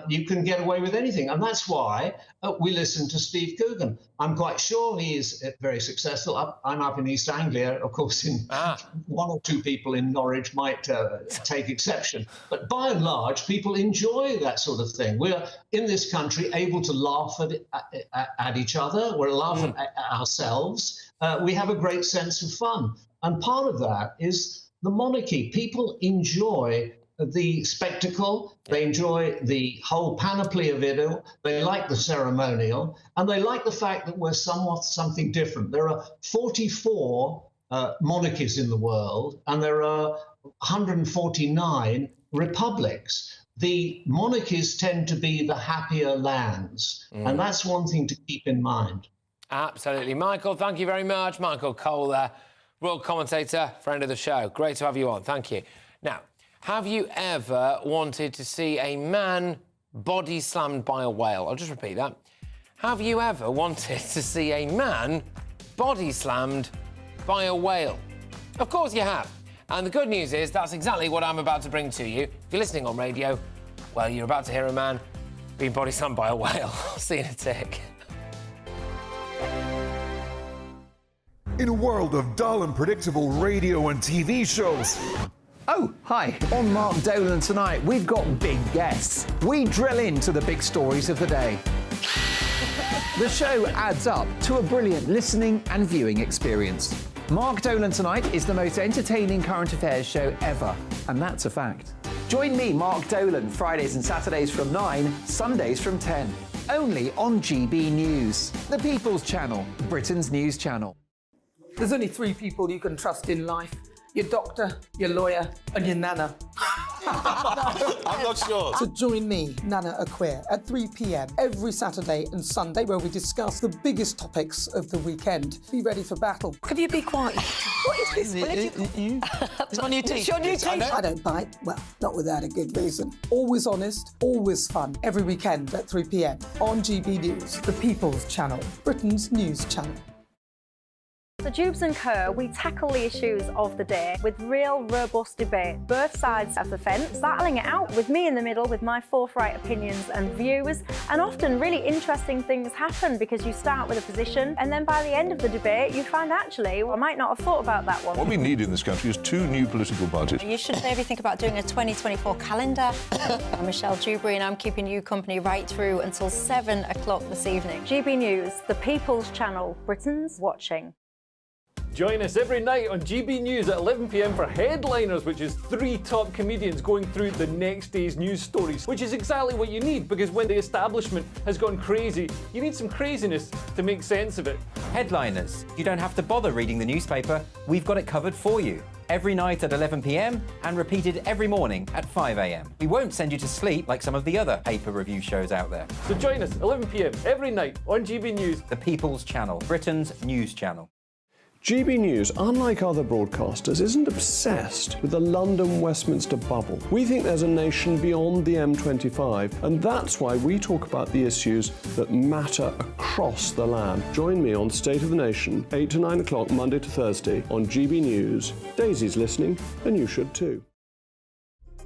You can get away with anything. And that's why we listen to Steve Coogan. I'm quite sure he is very successful. I'm up in East Anglia. Of course, one or two people in Norwich might take exception. But by and large, people enjoy that sort of thing. We're, in this country, able to laugh at each other. We're laughing at ourselves. We have a great sense of fun. And part of that is the monarchy. People enjoy the spectacle, they enjoy the whole panoply of it, they like the ceremonial, and they like the fact that we're something different. There are 44 monarchies in the world, and there are 149 republics. The monarchies tend to be the happier lands, and that's one thing to keep in mind. Absolutely. Michael, thank you very much. Michael Cole there, royal commentator, friend of the show. Great to have you on. Thank you. Now, have you ever wanted to see a man body slammed by a whale? I'll just repeat that. Have you ever wanted to see a man body slammed by a whale? Of course you have. And the good news is that's exactly what I'm about to bring to you. If you're listening on radio, well, you're about to hear a man being body slammed by a whale. I'll see you in a tick. In a world of dull and predictable radio and TV shows. Oh, hi. On Mark Dolan tonight, we've got big guests. We drill into the big stories of the day. The show adds up to a brilliant listening and viewing experience. Mark Dolan Tonight is the most entertaining current affairs show ever, and that's a fact. Join me, Mark Dolan, Fridays and Saturdays from 9, Sundays from 10. Only on GB News, the People's Channel, Britain's news channel. There's only 3 people you can trust in life. Your doctor, your lawyer, and your nana. I'm not sure. So join me, Nana Aquare, at 3 p.m. every Saturday and Sunday, where we discuss the biggest topics of the weekend. Be ready for battle. Could you be quiet? What is this? It's my new teeth. It's your new teeth. I don't bite. Well, not without a good reason. Always honest, always fun. Every weekend at 3 p.m. on GB News, the People's Channel, Britain's news channel. So Jubes and Kerr, we tackle the issues of the day with real, robust debate, both sides of the fence, battling it out with me in the middle with my forthright opinions and views. And often really interesting things happen because you start with a position and then by the end of the debate you find actually, well, I might not have thought about that one. What we need in this country is 2 new political parties. You should maybe think about doing a 2024 calendar. I'm Michelle Dewberry and I'm keeping you company right through until 7 o'clock this evening. GB News, the People's Channel, Britain's watching. Join us every night on GB News at 11 p.m. for Headliners, which is 3 top comedians going through the next day's news stories, which is exactly what you need, because when the establishment has gone crazy, you need some craziness to make sense of it. Headliners. You don't have to bother reading the newspaper. We've got it covered for you. Every night at 11 p.m. and repeated every morning at 5 a.m. We won't send you to sleep like some of the other paper review shows out there. So join us 11 p.m. every night on GB News. The People's Channel, Britain's news channel. GB News, unlike other broadcasters, isn't obsessed with the London-Westminster bubble. We think there's a nation beyond the M25, and that's why we talk about the issues that matter across the land. Join me on State of the Nation, 8 to 9 o'clock, Monday to Thursday, on GB News. Daisy's listening, and you should too.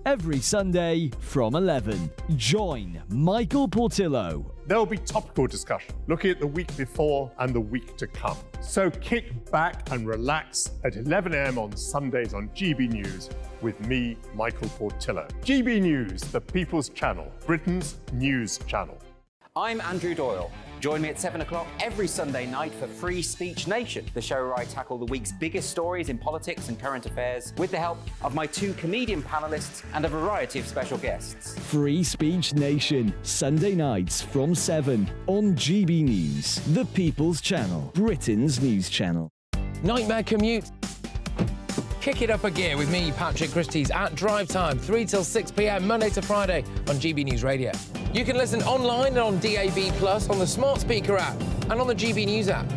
Every Sunday from 11, join Michael Portillo. There'll be topical discussion, looking at the week before and the week to come. So kick back and relax at 11 a.m. on Sundays on GB News with me, Michael Portillo. GB News, the People's Channel, Britain's news channel. I'm Andrew Doyle. Join me at 7 o'clock every Sunday night for Free Speech Nation, the show where I tackle the week's biggest stories in politics and current affairs with the help of my 2 comedian panellists and a variety of special guests. Free Speech Nation, Sunday nights from 7 on GB News, the People's Channel, Britain's news channel. Nightmare commute. Kick it up a gear with me, Patrick Christys, at drive time, 3 till 6 p.m, Monday to Friday on GB News Radio. You can listen online and on DAB+, on the smart speaker app, and on the GB News app.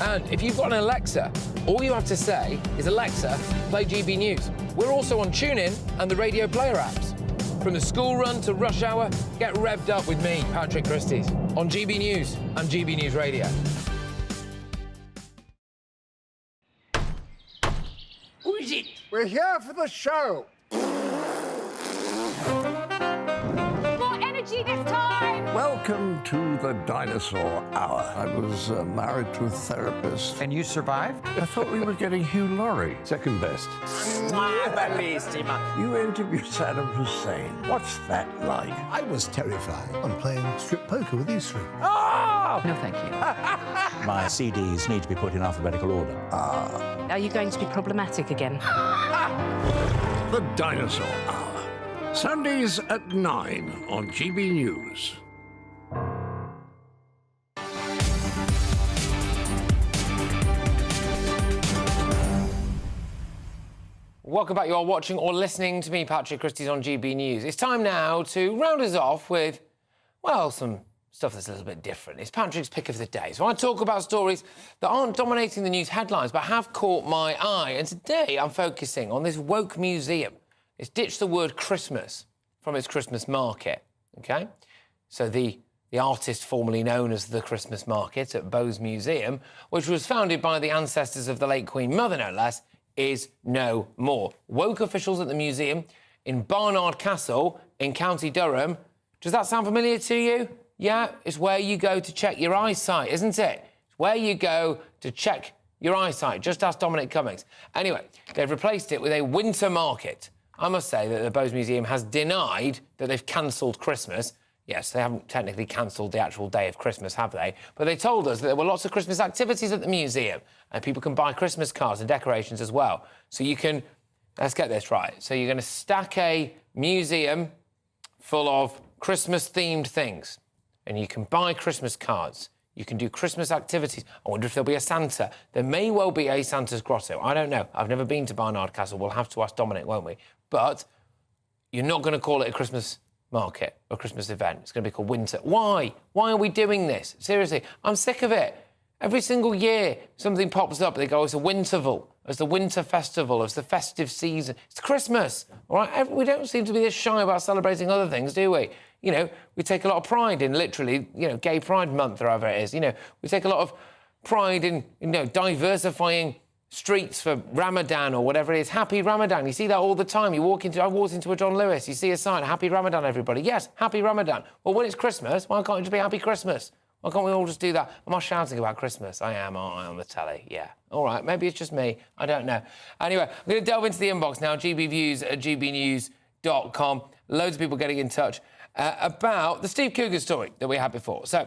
And if you've got an Alexa, all you have to say is, Alexa, play GB News. We're also on TuneIn and the Radio Player apps. From the school run to rush hour, get revved up with me, Patrick Christys, on GB News and GB News Radio. Who is it? We're here for the show. More energy this time! Welcome to the dinosaur hour. I was married to a therapist. And you survived? I thought we were getting Hugh Laurie. Second best. You interviewed Saddam Hussein. What's that like? I was terrified. I'm playing strip poker with these 3. Ah! No, thank you. My CDs need to be put in alphabetical order. Are you going to be problematic again? The Dinosaur Hour. Sundays at 9 on GB News. Welcome back. You are watching or listening to me, Patrick Christys, on GB News. It's time now to round us off with, well, some stuff that's a little bit different. It's Patrick's pick of the day. So I talk about stories that aren't dominating the news headlines but have caught my eye. And today I'm focusing on this woke museum. It's ditched the word Christmas from its Christmas market, OK? So the artist formerly known as the Christmas Market at Bowes Museum, which was founded by the ancestors of the late Queen Mother, no less, is no more. Woke officials at the museum in Barnard Castle in County Durham. Does that sound familiar to you? Yeah, it's where you go to check your eyesight, isn't it? It's where you go to check your eyesight. Just ask Dominic Cummings. Anyway, they've replaced it with a winter market. I must say that the Bowes Museum has denied that they've cancelled Christmas. Yes, they haven't technically cancelled the actual day of Christmas, have they? But they told us that there were lots of Christmas activities at the museum and people can buy Christmas cards and decorations as well. So you can... Let's get this right. So you're going to stack a museum full of Christmas-themed things and you can buy Christmas cards. You can do Christmas activities. I wonder if there'll be a Santa. There may well be a Santa's grotto. I don't know. I've never been to Barnard Castle. We'll have to ask Dominic, won't we? But you're not going to call it a Christmas market or Christmas event. It's going to be called winter. Why? Why are we doing this? Seriously, I'm sick of it. Every single year, something pops up. They go, it's a Winterval. It's the winter festival. It's the festive season. It's Christmas. All right? We don't seem to be this shy about celebrating other things, do we? You know, we take a lot of pride in literally, you know, Gay Pride Month or however it is. You know, we take a lot of pride in, you know, diversifying streets for Ramadan or whatever it is. Happy Ramadan. You see that all the time. I walked into a John Lewis. You see a sign, Happy Ramadan, everybody. Yes, Happy Ramadan. Well, when it's Christmas, why can't it just be Happy Christmas? Why can't we all just do that? Am I shouting about Christmas? I am, aren't I, on the telly? Yeah. All right, maybe it's just me. I don't know. Anyway, I'm going to delve into the inbox now, gbviews@gbnews.com. Loads of people getting in touch about the Steve Coogan story that we had before. So,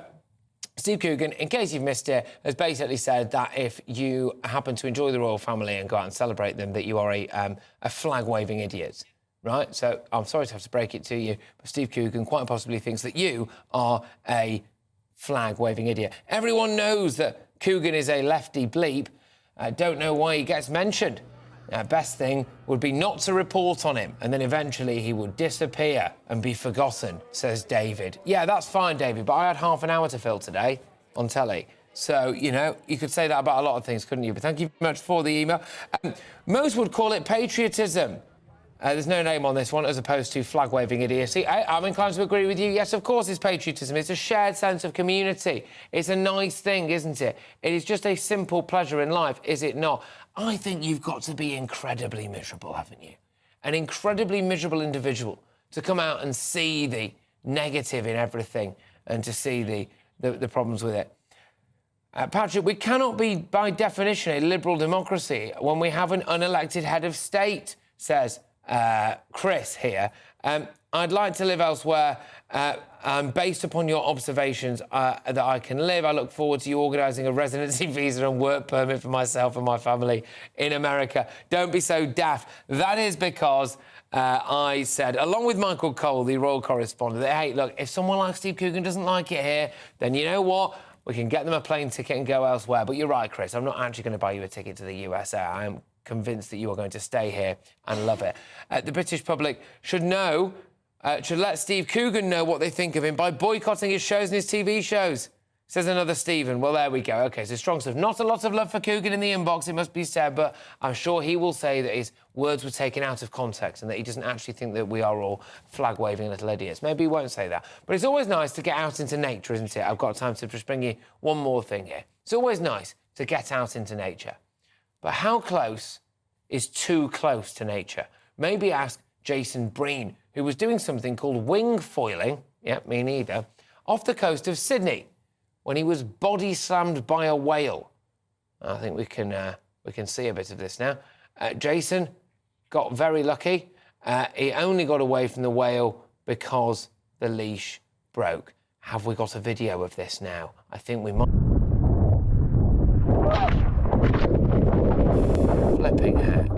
Steve Coogan, in case you've missed it, has basically said that if you happen to enjoy the royal family and go out and celebrate them, that you are a flag-waving idiot, right? So I'm sorry to have to break it to you, but Steve Coogan quite possibly thinks that you are a flag-waving idiot. Everyone knows that Coogan is a lefty bleep. Don't know why he gets mentioned. Best thing would be not to report on him, and then eventually he would disappear and be forgotten, says David. Yeah, that's fine, David, but I had half an hour to fill today on telly. So, you know, you could say that about a lot of things, couldn't you? But thank you very much for the email. Most would call it patriotism. There's no name on this one, as opposed to flag-waving idiocy. I'm inclined to agree with you. Yes, of course it's patriotism. It's a shared sense of community. It's a nice thing, isn't it? It is just a simple pleasure in life, is it not? I think you've got to be incredibly miserable, haven't you? An incredibly miserable individual to come out and see the negative in everything and to see the problems with it. Patrick, we cannot be, by definition, a liberal democracy when we have an unelected head of state, says Chris here. I'd like to live elsewhere. Based upon your observations that I can live, I look forward to you organising a residency visa and work permit for myself and my family in America. Don't be so daft. That is because I said, along with Michael Cole, the royal correspondent, that, hey, look, if someone like Steve Coogan doesn't like it here, then you know what? We can get them a plane ticket and go elsewhere. But you're right, Chris, I'm not actually going to buy you a ticket to the USA. I am convinced that you are going to stay here and love it. The British public should know, should let Steve Coogan know what they think of him by boycotting his shows and his TV shows, says another Stephen. Well, there we go. OK, so strong stuff. Not a lot of love for Coogan in the inbox, it must be said, but I'm sure he will say that his words were taken out of context and that he doesn't actually think that we are all flag-waving little idiots. Maybe he won't say that. But it's always nice to get out into nature, isn't it? I've got time to just bring you one more thing here. It's always nice to get out into nature. But how close is too close to nature? Maybe ask Jason Breen, who was doing something called wing foiling, yeah, me neither, off the coast of Sydney when he was body slammed by a whale. I think we can see a bit of this now. Jason got very lucky. He only got away from the whale because the leash broke. Have we got a video of this now? I think we might. Flipping heck.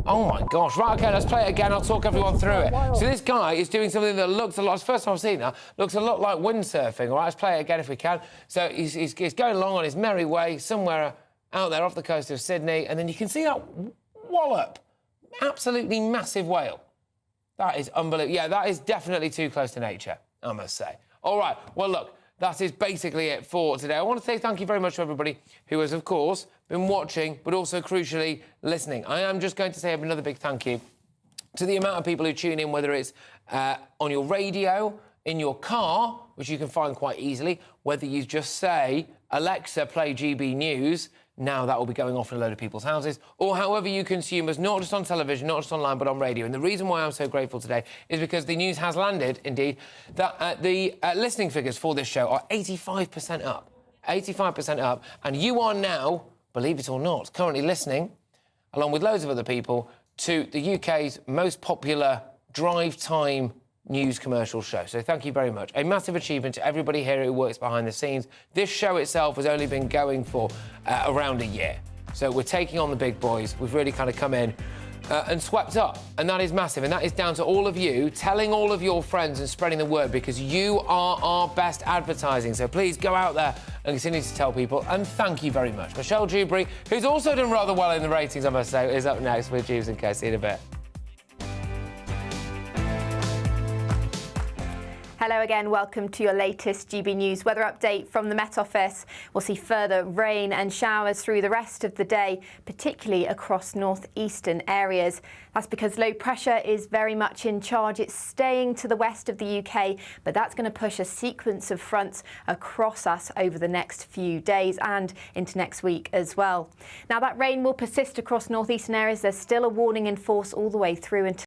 Oh, my gosh. Right, OK, let's play it again. I'll talk everyone through it. So this guy is doing something that looks a lot... It's the first time I've seen that. Looks a lot like windsurfing. All right, let's play it again if we can. So he's going along on his merry way somewhere out there off the coast of Sydney, and then you can see that wallop. Absolutely massive whale. That is unbelievable. Yeah, that is definitely too close to nature, I must say. All right, well, look, that is basically it for today. I want to say thank you very much to everybody who has, of course, been watching, but also, crucially, listening. I am just going to say another big thank you to the amount of people who tune in, whether it's on your radio, in your car, which you can find quite easily, whether you just say, Alexa, play GB News. Now that will be going off in a load of people's houses, or however you consume us, not just on television, not just online, but on radio. And the reason why I'm so grateful today is because the news has landed, indeed, that the listening figures for this show are 85% up. 85% up. And you are now, believe it or not, currently listening, along with loads of other people, to the UK's most popular drive time news commercial show. So thank you very much. A massive achievement to everybody here who works behind the scenes. This show itself has only been going for around a year. So we're taking on the big boys. We've really kind of come in and swept up. And that is massive. And that is down to all of you telling all of your friends and spreading the word, because you are our best advertising. So please go out there and continue to tell people. And thank you very much. Michelle Dewberry, who's also done rather well in the ratings, I must say, is up next with Jeeves and Co. See you in a bit. Hello again, welcome to your latest GB News weather update from the Met Office. We'll see further rain and showers through the rest of the day, particularly across northeastern areas. That's because low pressure is very much in charge. It's staying to the west of the UK, but that's going to push a sequence of fronts across us over the next few days and into next week as well. Now, that rain will persist across northeastern areas. There's still a warning in force all the way through until